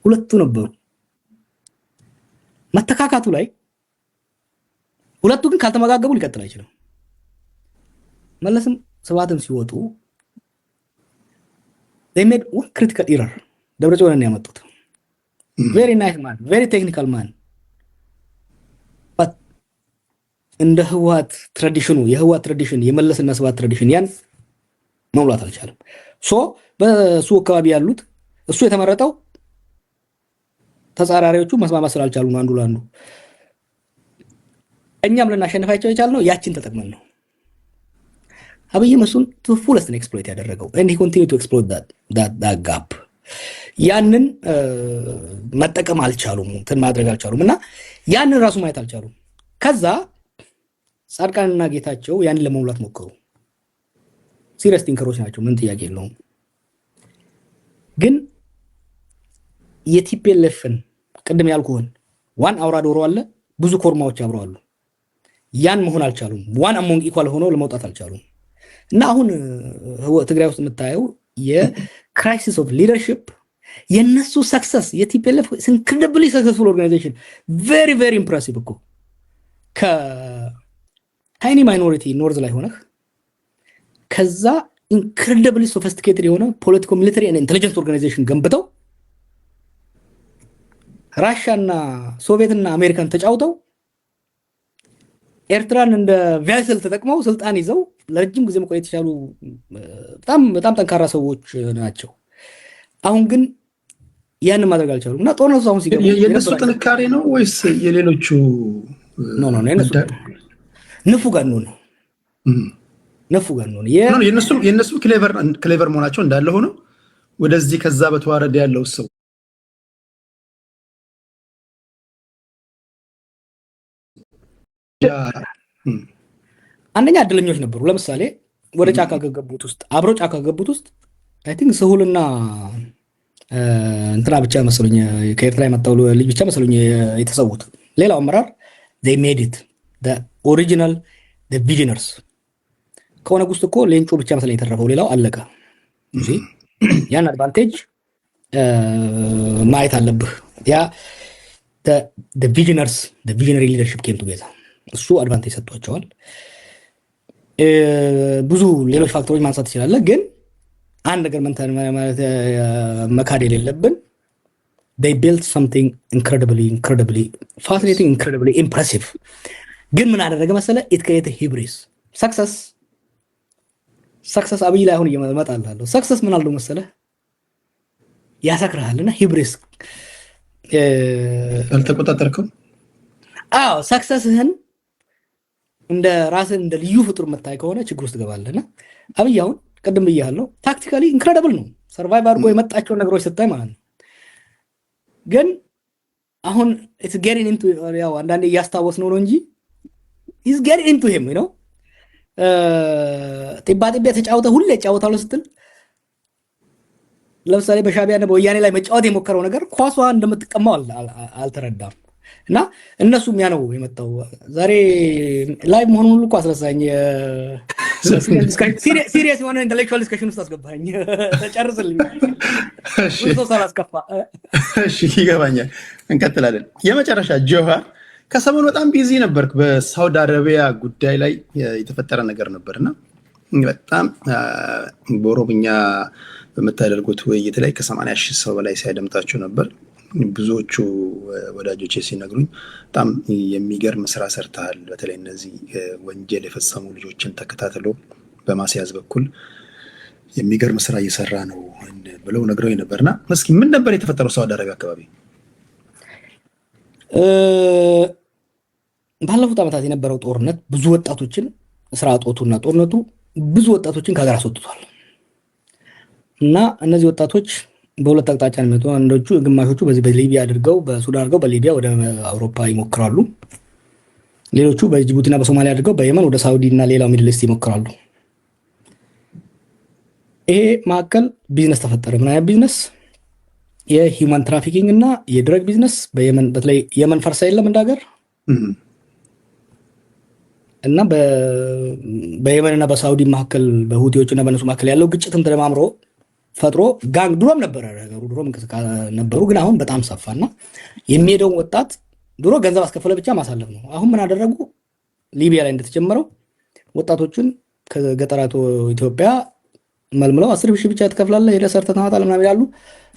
ሁለቱ ነበሩ። መተካካቱ ላይ ሁለቱ ግን ካልተመጋገቡ ሊቀጥል አይችልም። መለስም ስብሐትም ሲወጡ they made one critical error። ደብረጽዮንን ያመጡት very nice man, very technical man, but እንደ ህወሓት ትራዲሽኑ የህወሓት ትራዲሽን የመለስና ስብሐት ትራዲሽን ያን መሙላት አልቻለም። በሱ አካባቢ ያሉት እሱ የተመረጠው ተጻራሪዎቹ መስማማት ስላልቻሉ ነው አንዱ ለአንዱ። እኛም ልናሸንፋቸው የቻልነው ያችን ተጠቅመን ነው። አብይም እሱን to fullest exploit ያደረገው and he continue to exploit that gap። ያንን መጠቀም አልቻሉም፣ እንትን ማድረግ አልቻሉም እና ያንን ራሱ ማየት አልቻሉም። ከዛ ጻድቃንና ጌታቸው ያንን ለመሙላት ሞከሩ። ሲሪየስ ቲንከሮች ናቸው፣ ምን ጥያቄ የለውም። ግን የቲፒኤልኤፍን ቅድም ያልኩህን ዋን አውራ ዶሮ አለ፣ ብዙ ኮርማዎች አብረው አሉ። ያን መሆን አልቻሉም። ዋን አሞንግ ኢኳል ሆኖ ለመውጣት አልቻሉም። እና አሁን ትግራይ ውስጥ የምታየው የክራይሲስ ኦፍ ሊደርሺፕ የነሱ ሰክሰስ የቲፒኤልኤፍ ኢንክሬዲብሊ ሰክሰስፉል ኦርጋናይዜሽን ቬሪ ቬሪ ኢምፕሬሲቭ እኮ ከታይኒ ማይኖሪቲ ኖርዝ ላይ ሆነህ ከዛ ኢንክሬዲብሊ ሶፊስቲኬትድ የሆነ ፖለቲኮ ሚሊተሪ እና ኢንቴሊጀንስ ኦርጋናይዜሽን ገንብተው ራሽያና ሶቪየትና አሜሪካን ተጫውተው ኤርትራን እንደ ቫይሰል ተጠቅመው ስልጣን ይዘው ለረጅም ጊዜ መቆየት የቻሉ በጣም በጣም ጠንካራ ሰዎች ናቸው። አሁን ግን ያንን ማድረግ አልቻሉም እና ጦርነቱ አሁን ሲገባ የነሱ ጥንካሬ ነው ወይስ የሌሎቹ? ኖ ንፉ ጋር ነው ንፉ ጋር ነው የነሱ ክሌቨር መሆናቸው እንዳለ ሆኖ ወደዚህ ከዛ በተዋረደ ያለው ሰው አንደኛ እድለኞች ነበሩ። ለምሳሌ ወደ ጫካ ከገቡት ውስጥ አብረው ጫካ ከገቡት ውስጥ አይ ቲንክ ስሁልና እንትና ብቻ መሰሉኝ ከኤርትራ የመጣው ልጅ ብቻ መሰሉኝ የተሰዉት። ሌላው አመራር they made it the original the visionaries ከሆነ ውስጥ እኮ ሌንጮ ብቻ መሰለኝ የተረፈው፣ ሌላው አለቀ። እሺ ያን አድቫንቴጅ ማየት አለብህ። ያ the visionaries the visionary leadership came together እሱ አድቫንቴጅ ሰጥቷቸዋል። ብዙ ሌሎች ፋክተሮች ማንሳት ይችላል። ግን አንድ ነገር ማለት መካድ የሌለብን they built something incredibly fascinating, incredibly impressive። ግን ምን አደረገ መሰለ? it created hubris success አብይ ላይ አሁን እየመጣላለሁ። success ምን አለው መሰለ? ያሰክራልና hubris አልተቆጣጠርከው። አዎ successህን እንደ ራስን እንደ ልዩ ፍጡር መታይ ከሆነ ችግር ውስጥ ገባለና አብይ አሁን ቀደም ብያለሁ ታክቲካሊ ኢንክሬዲብል ነው። ሰርቫይቭ አድርጎ የመጣቸው ነገሮች ስታይ ማለት ነው። ግን አሁን it's getting into ያው አንዳንዴ እያስታወስ ነው እንጂ is getting into him you know ጢባጢቤ ተጫውተ ሁሌ ጫወታው ስትል ለምሳሌ በሻቢያና በወያኔ ላይ መጫወት የሞከረው ነገር ኳሷ እንደምትቀማው አልተረዳም። እና እነሱም ያ ነው የመጣው። ዛሬ ላይቭ መሆኑን ሁሉ እኮ አስረሳኝ። ሲሪየስ የሆነ ኢንተሌክቹዋል ዲስከሽን ውስጥ አስገባኝ። ተጨርስልኝ። እሺ ሳላስከፋ እሺ ይገባኛል። እንቀጥላለን። የመጨረሻ ጆሃር ከሰሞኑ በጣም ቢዚ ነበርክ። በሳውዲ አረቢያ ጉዳይ ላይ የተፈጠረ ነገር ነበርና በጣም በኦሮምኛ በመታደርጉት ውይይት ላይ ከ80 ሺህ ሰው በላይ ሲያደምጣችሁ ነበር። ብዙዎቹ ወዳጆቼ ሲነግሩኝ በጣም የሚገርም ስራ ሰርተሃል፣ በተለይ እነዚህ ወንጀል የፈጸሙ ልጆችን ተከታትሎ በማስያዝ በኩል የሚገርም ስራ እየሰራ ነው ብለው ነግረውኝ ነበርና እስኪ ምን ነበር የተፈጠረው ሳውዲ አረቢያ አካባቢ? ባለፉት ዓመታት የነበረው ጦርነት ብዙ ወጣቶችን ስራ አጦቱና ጦርነቱ ብዙ ወጣቶችን ከሀገር አስወጥቷል እና እነዚህ ወጣቶች በሁለት አቅጣጫ ነው የሚወጡ። አንዶቹ ግማሾቹ በሊቢያ አድርገው በሱዳን አድርገው በሊቢያ ወደ አውሮፓ ይሞክራሉ። ሌሎቹ በጅቡቲና በሶማሊያ አድርገው በየመን ወደ ሳውዲ እና ሌላው ሚድል ኢስት ይሞክራሉ። ይሄ ማዕከል ቢዝነስ ተፈጠረ። ምን አይነት ቢዝነስ? የሂውማን ትራፊኪንግ እና የድረግ ቢዝነስ በየመን በተለይ የመን ፈርሳ የለም እንዳገር እና በየመንና በሳውዲ መካከል በሁቲዎችና በነሱ መካከል ያለው ግጭትም ተደማምሮ ፈጥሮ ጋንግ ድሮም ነበረ ነገሩ፣ ድሮም እንቅስቃሴ ነበሩ። ግን አሁን በጣም ሰፋና የሚሄደውን ወጣት ድሮ ገንዘብ አስከፈለ ብቻ ማሳለፍ ነው። አሁን ምን አደረጉ? ሊቢያ ላይ እንደተጀመረው ወጣቶችን ከገጠራቱ ኢትዮጵያ መልምለው 10 ሺህ ብቻ ትከፍላለህ ሄደህ ሰርተህ ታመጣለህ ምናምን ይላሉ።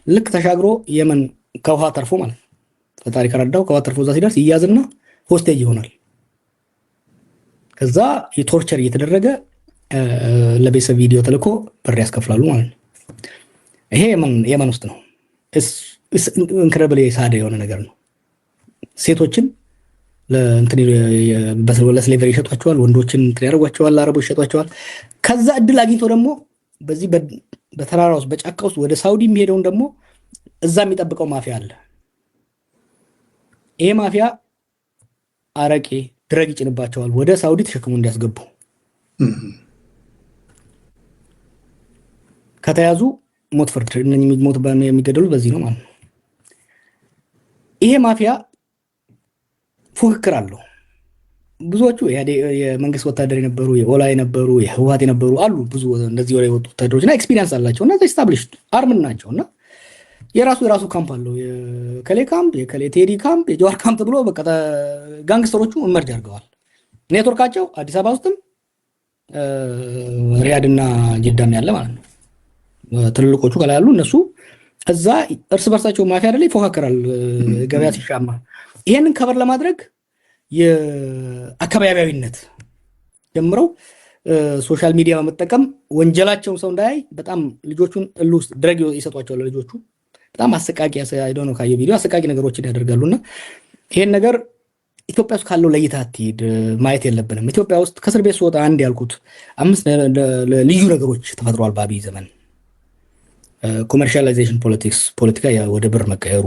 ልክ ተሻግሮ የመን ከውሃ ተርፎ ማለት ፈጣሪ ከረዳው ከውሃ ተርፎ እዛ ሲደርስ ይያዝና ሆስቴጅ ይሆናል። ከዛ የቶርቸር እየተደረገ ለቤተሰብ ቪዲዮ ተልኮ ብር ያስከፍላሉ ማለት ነው። ይሄ የመን ውስጥ ነው። ኢንክሬዲብሊ ሳደ የሆነ ነገር ነው። ሴቶችን ለስሌቨሪ ይሸጧቸዋል፣ ወንዶችን ያደርጓቸዋል፣ አረቦች ይሸጧቸዋል። ከዛ እድል አግኝቶ ደግሞ በዚህ በተራራ ውስጥ በጫካ ውስጥ ወደ ሳውዲ የሚሄደውን ደግሞ እዛ የሚጠብቀው ማፊያ አለ። ይሄ ማፊያ አረቄ ድረግ ይጭንባቸዋል ወደ ሳውዲ ተሸክሞ እንዲያስገቡ። ከተያዙ ሞት ፍርድ የሚገደሉት በዚህ ነው ማለት ነው። ይሄ ማፊያ ፉክክር አለው። ብዙዎቹ የመንግስት ወታደር የነበሩ የኦላ የነበሩ የህወሓት የነበሩ አሉ። ብዙ እንደዚህ ወደ የወጡ ወታደሮች እና ኤክስፒሪየንስ አላቸው እና ስታብሊሽድ አርምን ናቸው እና የራሱ ካምፕ አለው። የከሌ ካምፕ፣ የከሌ ቴዲ ካምፕ፣ የጀዋር ካምፕ ብሎ በቃ ጋንግስተሮቹ እመርጅ አድርገዋል። ኔትወርካቸው አዲስ አበባ ውስጥም ሪያድና ጅዳም ያለ ማለት ነው። ትልልቆቹ ከላይ ያሉ እነሱ እዛ እርስ በርሳቸው ማፊያ አይደለ ይፎካከራል ገበያ ሲሻማ። ይሄንን ከበር ለማድረግ የአካባቢያዊነት ጀምረው ሶሻል ሚዲያ በመጠቀም ወንጀላቸውን ሰው እንዳያይ በጣም ልጆቹን ውስጥ ድረግ ይሰጧቸዋል። ልጆቹ በጣም አሰቃቂ አይዶኖ ካየ ቪዲዮ አሰቃቂ ነገሮችን ያደርጋሉና ይሄን ነገር ኢትዮጵያ ውስጥ ካለው ለይታ አትሂድ ማየት የለብንም። ኢትዮጵያ ውስጥ ከእስር ቤት ስወጣ አንድ ያልኩት 5 ልዩ ነገሮች ተፈጥሯል በአብይ ዘመን። ኮመርሻላይዜሽን ፖለቲካ ወደ ብር መቀየሩ፣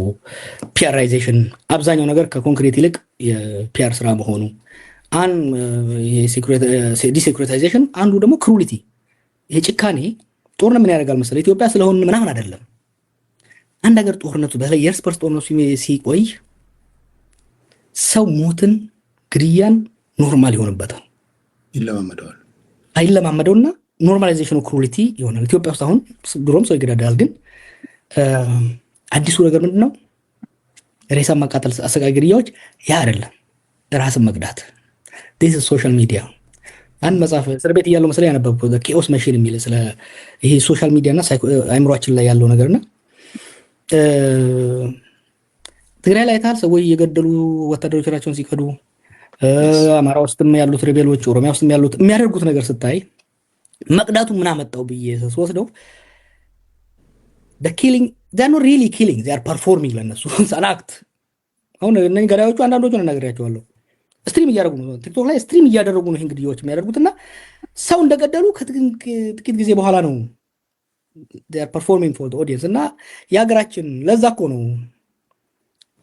ፒአራይዜሽን አብዛኛው ነገር ከኮንክሪት ይልቅ የፒአር ስራ መሆኑ፣ ዲሴኩሪታይዜሽን አንዱ ደግሞ ክሩሊቲ፣ ይሄ ጭካኔ። ጦርነት ምን ያደርጋል መሰለህ ኢትዮጵያ ስለሆን ምናምን አይደለም። አንድ ሀገር ጦርነቱ በተለይ የእርስ በርስ ጦርነቱ ሲቆይ ሰው ሞትን፣ ግድያን ኖርማል ይሆንበታል፣ ይለማመደዋል። አይለማመደውና ኖርማላይዜሽኑ ክሩሊቲ ይሆናል። ኢትዮጵያ ውስጥ አሁን ድሮም ሰው ይገዳዳል፣ ግን አዲሱ ነገር ምንድነው? ሬሳ ማቃጠል፣ አሰቃቂ ግድያዎች። ያ አይደለም ራስን መግዳት። ዲስ ኢዝ ሶሻል ሚዲያ። አንድ መጽሐፍ እስር ቤት እያለው መሰለኝ ያነበብኩት ኬኦስ መሽን የሚል ስለ ይሄ ሶሻል ሚዲያ እና አይምሯችን ላይ ያለው ነገርና ትግራይ ላይ ታል ሰዎች እየገደሉ ወታደሮቻቸውን ሲከዱ፣ አማራ ውስጥም ያሉት ሬቤሎች፣ ኦሮሚያ ውስጥም ያሉት የሚያደርጉት ነገር ስታይ መቅዳቱ ምን አመጣው ብዬ ስወስደው the killing they are not really killing, they are performing ለነሱ አክት። አሁን እነኚህ ገዳዮቹ አንዳንዶቹን እናገራቸዋለሁ ስትሪም እያደረጉ ነው፣ ቲክቶክ ላይ ስትሪም እያደረጉ ነው ይሄን ግድያዎች የሚያደርጉትና ሰው እንደገደሉ ከጥቂት ጊዜ በኋላ ነው they are performing for the audience። እና የሀገራችን ለዛ እኮ ነው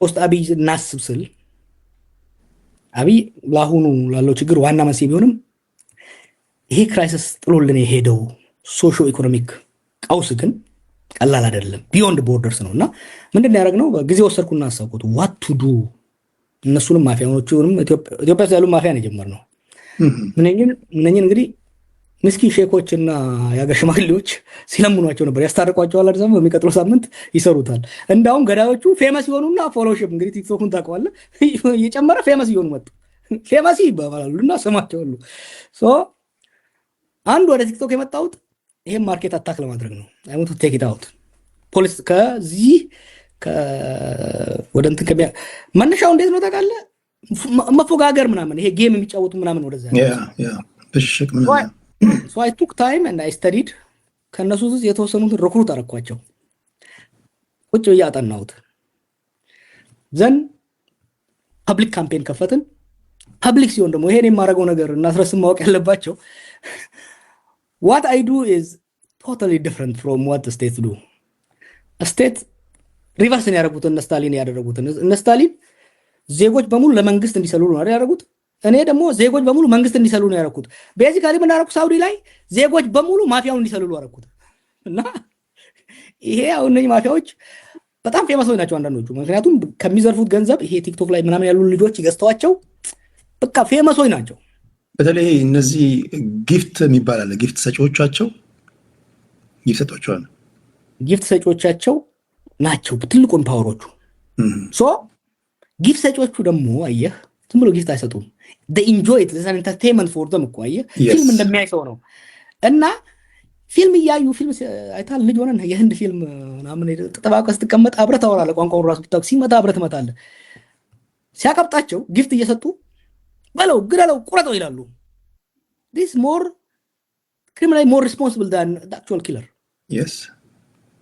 ፖስት አብይ እናስብ ስል አብይ ለአሁኑ ላለው ችግር ዋና መንስኤ ቢሆንም ይሄ ክራይሲስ ጥሎልን የሄደው ሶሾ ኢኮኖሚክ ቀውስ ግን ቀላል አይደለም፣ ቢዮንድ ቦርደርስ ነው። እና ምንድን ነው ያደረግነው? ጊዜ ወሰድኩና አሳብኩት ዋት ቱ ዱ። እነሱንም ማፊያዎቹንም ኢትዮጵያ ውስጥ ያሉ ማፊያ ነው የጀመርነው። ምንኝን እንግዲህ ምስኪን ሼኮችና የሀገር ሽማግሌዎች ሲለምኗቸው ነበር፣ ያስታርቋቸዋል። አዲስ አበባ በሚቀጥለው ሳምንት ይሰሩታል። እንዳውም ገዳዮቹ ፌመስ ይሆኑና ፎሎሺፕ እንግዲህ ቲክቶክን ታውቀዋለህ፣ እየጨመረ ፌመስ ይሆኑ መጡ። ፌመስ ይባባላሉ እና ስማቸው ሁሉ አንድ ወደ ቲክቶክ የመጣሁት ይሄን ማርኬት አታክ ለማድረግ ነው። አይ ዋንት ቱ ቴክ ኢት አውት ፖሊስ ከዚህ ወደ እንትን መነሻው እንዴት ነው ታውቃለህ? መፎጋገር ምናምን ይሄ ጌም የሚጫወቱ ምናምን ወደዛ ብሽቅ ምናምን so I took time and I studied። ከነሱ ውስጥ የተወሰኑትን ሪክሩት አደረኳቸው፣ ቁጭ ብዬ አጠናሁት። ዘን ፐብሊክ ካምፔን ከፈትን። ፐብሊክ ሲሆን ደግሞ ይሄን የማደርገው ነገር እና ስረስም ማወቅ ያለባቸው what I do is totally different from what the states do። ስቴት ሪቨርስን ያደረጉትን እነ ስታሊን ያደረጉትን እነ ስታሊን ዜጎች በሙሉ ለመንግስት እንዲሰልሉ ነው ያደረጉት። እኔ ደግሞ ዜጎች በሙሉ መንግስት እንዲሰልሉ ነው ያደረኩት። ቤዚካሊ ምን አደረኩ? ሳውዲ ላይ ዜጎች በሙሉ ማፊያውን እንዲሰልሉ አደረኩት። እና ይሄ አሁን እነዚህ ማፊያዎች በጣም ፌመስ ናቸው አንዳንዶቹ፣ ምክንያቱም ከሚዘርፉት ገንዘብ ይሄ ቲክቶክ ላይ ምናምን ያሉ ልጆች ገዝተዋቸው በቃ ፌመስ ናቸው። በተለይ እነዚህ ጊፍት የሚባል አለ። ጊፍት ሰጪዎቻቸው ናቸው ትልቁ ፓወሮቹ። ሶ ጊፍት ሰጪዎቹ ደግሞ አየህ ዝም ብሎ ጊፍት አይሰጡም። they enjoy it, it's an entertainment for them እኮ አየህ ፊልም እንደሚያይ ሰው ነው። እና ፊልም እያዩ ፊልም አይታል ልጅ ሆነን የህንድ ፊልም ምናምን ተጠባቀ ስትቀመጥ አብረህ ታወራለህ፣ ቋንቋውን ራሱ ብታውቅ ሲመጣ አብረህ ትመጣለህ። ሲያቀብጣቸው ጊፍት እየሰጡ በለው ግደለው ቁረጠው ይላሉ። this more criminal, more responsible than the actual killer። yes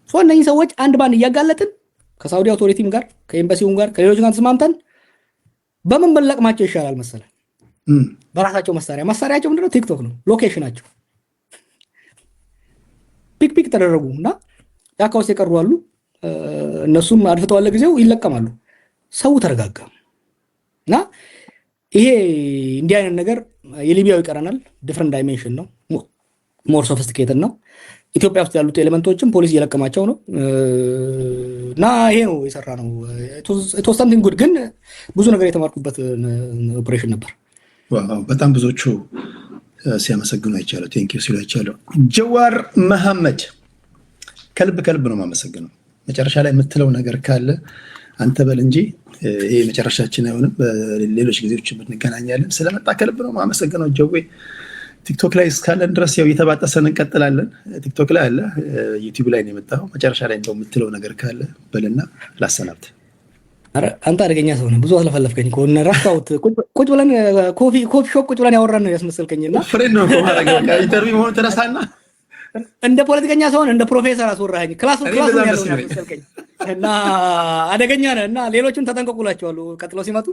so እነዚህ ሰዎች አንድ ባንድ እያጋለጥን ከሳውዲ አውቶሪቲም ጋር ከኤምባሲውም ጋር ከሌሎች ጋር ተስማምተን በምን በለቅማቸው ይሻላል መሰለህ? በራሳቸው መሳሪያቸው ምንድነው? ቲክቶክ ነው ሎኬሽናቸው። ፒክ ተደረጉና ያካውስ የቀሩ አሉ። እነሱም አድፍተዋል፣ ጊዜው ይለቀማሉ። ሰው ተረጋጋ እና ይሄ እንዲህ አይነት ነገር የሊቢያው ይቀረናል። ዲፍረንት ዳይሜንሽን ነው፣ ሞር ሶፊስቲኬትድ ነው። ኢትዮጵያ ውስጥ ያሉት ኤሌመንቶችም ፖሊስ እየለቀማቸው ነው። እና ይሄ ነው የሰራ ነው። ኢት ዋዝ ሰምቲንግ ጉድ፣ ግን ብዙ ነገር የተማርኩበት ኦፕሬሽን ነበር። ዋው በጣም ብዙዎቹ ሲያመሰግኑ አይቻለሁ። ቴንኪው ሲሉ አይቻለሁ። ጀዋር መሐመድ ከልብ ነው የማመሰግነው። መጨረሻ ላይ የምትለው ነገር ካለ አንተ በል እንጂ ይሄ መጨረሻችን አይሆንም። በሌሎች ጊዜዎች እንገናኛለን። ስለመጣ ከልብ ነው የማመሰግነው ጀዌ። ቲክቶክ ላይ እስካለን ድረስ ያው እየተባጠሰን እንቀጥላለን። ቲክቶክ ላይ አለ፣ ዩቲዩብ ላይ ነው የመጣው። መጨረሻ ላይ እንደው የምትለው ነገር ካለ በልና ላሰናብት። አንተ አደገኛ ሰው ነህ። ብዙ አስለፈለፍከኝ እኮ እና ረሳሁት። ቁጭ ብለን ኮፊ ሾፕ ቁጭ ብለን ያወራን ነው ያስመሰልከኝና ፍሬንድ ነው ማለት ነው። ኢንተርቪው መሆን ተነሳና እንደ ፖለቲከኛ ሰውን እንደ ፕሮፌሰር አስወራኸኝ። ክላሱ ያለው ያስመሰልከኝ እና አደገኛ ነህ እና ሌሎቹን ተጠንቀቁላቸዋለሁ ቀጥሎ ሲመጡ።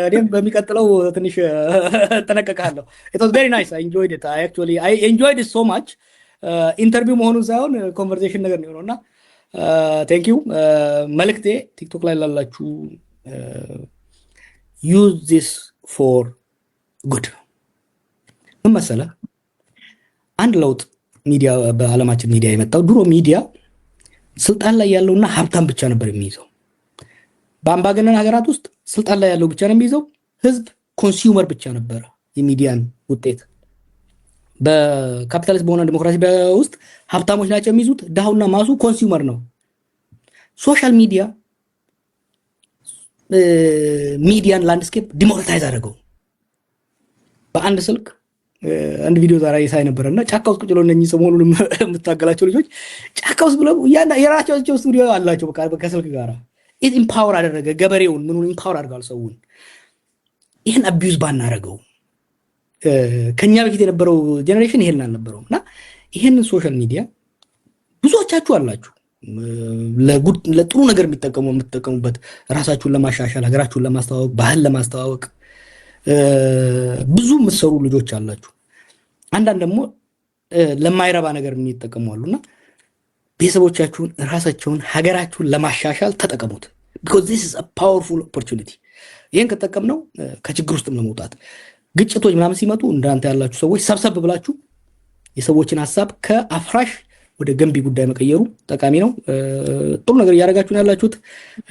እኔም በሚቀጥለው ትንሽ እጠነቀቃለሁ። it was very nice. I enjoyed it. I enjoyed it so much. ኢንተርቪው መሆኑ ሳይሆን ኮንቨርሴሽን ነገር ነው እና ቴንክ ዩ። መልክቴ ቲክቶክ ላይ ላላችሁ ዩዝ ዚስ ፎር ጉድ። ምን መሰለህ አንድ ለውጥ ሚዲያ በዓለማችን ሚዲያ የመጣው ድሮ ሚዲያ ስልጣን ላይ ያለውና ሀብታም ብቻ ነበር የሚይዘው። በአምባገነን ሀገራት ውስጥ ስልጣን ላይ ያለው ብቻ ነው የሚይዘው። ህዝብ ኮንሱመር ብቻ ነበረ የሚዲያን ውጤት። በካፒታሊስት በሆነ ዲሞክራሲ ውስጥ ሀብታሞች ናቸው የሚይዙት፣ ድሃውና ማሱ ኮንሱመር ነው። ሶሻል ሚዲያ ሚዲያን ላንድስኬፕ ዲሞክራታይዝ አደረገው። በአንድ ስልክ አንድ ቪዲዮ ዛሬ ሳይ ነበርና ጫካ ውስጥ ቁጭ ብለው እነኚህ ሰሞኑን የምታገላቸው ልጆች ጫካ ውስጥ ብለው የራሳቸው ስቱዲዮ አላቸው። በቃ ከስልክ ጋር ኢምፓወር አደረገ። ገበሬውን ምኑን ኢምፓወር አድርጓል ሰውን። ይህን አቢዩዝ ባናረገው ከኛ በፊት የነበረው ጄኔሬሽን ይሄን አልነበረው እና ይሄንን ሶሻል ሚዲያ ብዙዎቻችሁ አላችሁ ለጥሩ ነገር የምትጠቀሙበት ራሳችሁን ለማሻሻል፣ ሀገራችሁን ለማስተዋወቅ፣ ባህል ለማስተዋወቅ ብዙ የምትሰሩ ልጆች አላችሁ። አንዳንድ ደግሞ ለማይረባ ነገር የሚጠቀሙ አሉና ቤተሰቦቻችሁን፣ ራሳቸውን፣ ሀገራችሁን ለማሻሻል ተጠቀሙት። because this is a powerful opportunity። ይሄን ከተጠቀምነው ከችግር ውስጥም ለመውጣት ግጭቶች ምናምን ሲመጡ እንዳንተ ያላችሁ ሰዎች ሰብሰብ ብላችሁ የሰዎችን ሀሳብ ከአፍራሽ ወደ ገንቢ ጉዳይ መቀየሩ ጠቃሚ ነው። ጥሩ ነገር እያደረጋችሁ ነው ያላችሁት።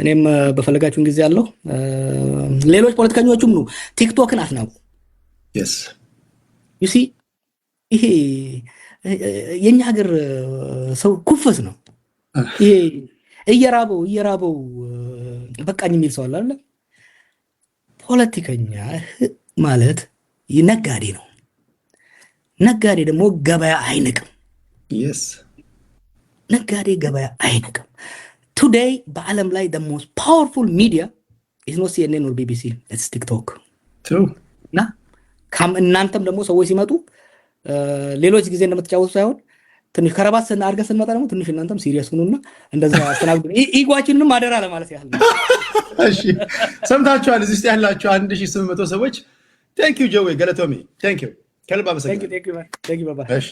እኔም በፈለጋችሁን ጊዜ ያለው ሌሎች ፖለቲከኞችም ነው ቲክቶክን አትናቁ። yes you see ይሄ የኛ ሀገር ሰው ኩፈስ ነው። ይሄ እየራበው በቃኝ የሚል ሰው አለ። ፖለቲከኛ ማለት ነጋዴ ነው። ነጋዴ ደግሞ ገበያ አይንቅም። yes ነጋዴ ገበያ አይንቅም። ቱዴይ በዓለም ላይ the most powerful media is not CNN or BBC, it's TikTok። true እና እናንተም ደግሞ ሰዎች ሲመጡ ሌሎች ጊዜ እንደምትጫወቱ ሳይሆን ትንሽ ከረባት አድርገን ስንመጣ ደግሞ ትንሽ እናንተም ሲሪየስ ሁኑና እንደዛ አስተናግዱ። ኢጓችንንም አደራ ለማለት ያህል ነው። እሺ ሰምታችኋል። እዚህ ውስጥ ያላችሁ 1800 ሰዎች ቴንክ ዩ ጆዌ ገለቶሚ ቴንክ ዩ ከልብ አመሰግናለሁ። ቴንክ ዩ ባባ። እሺ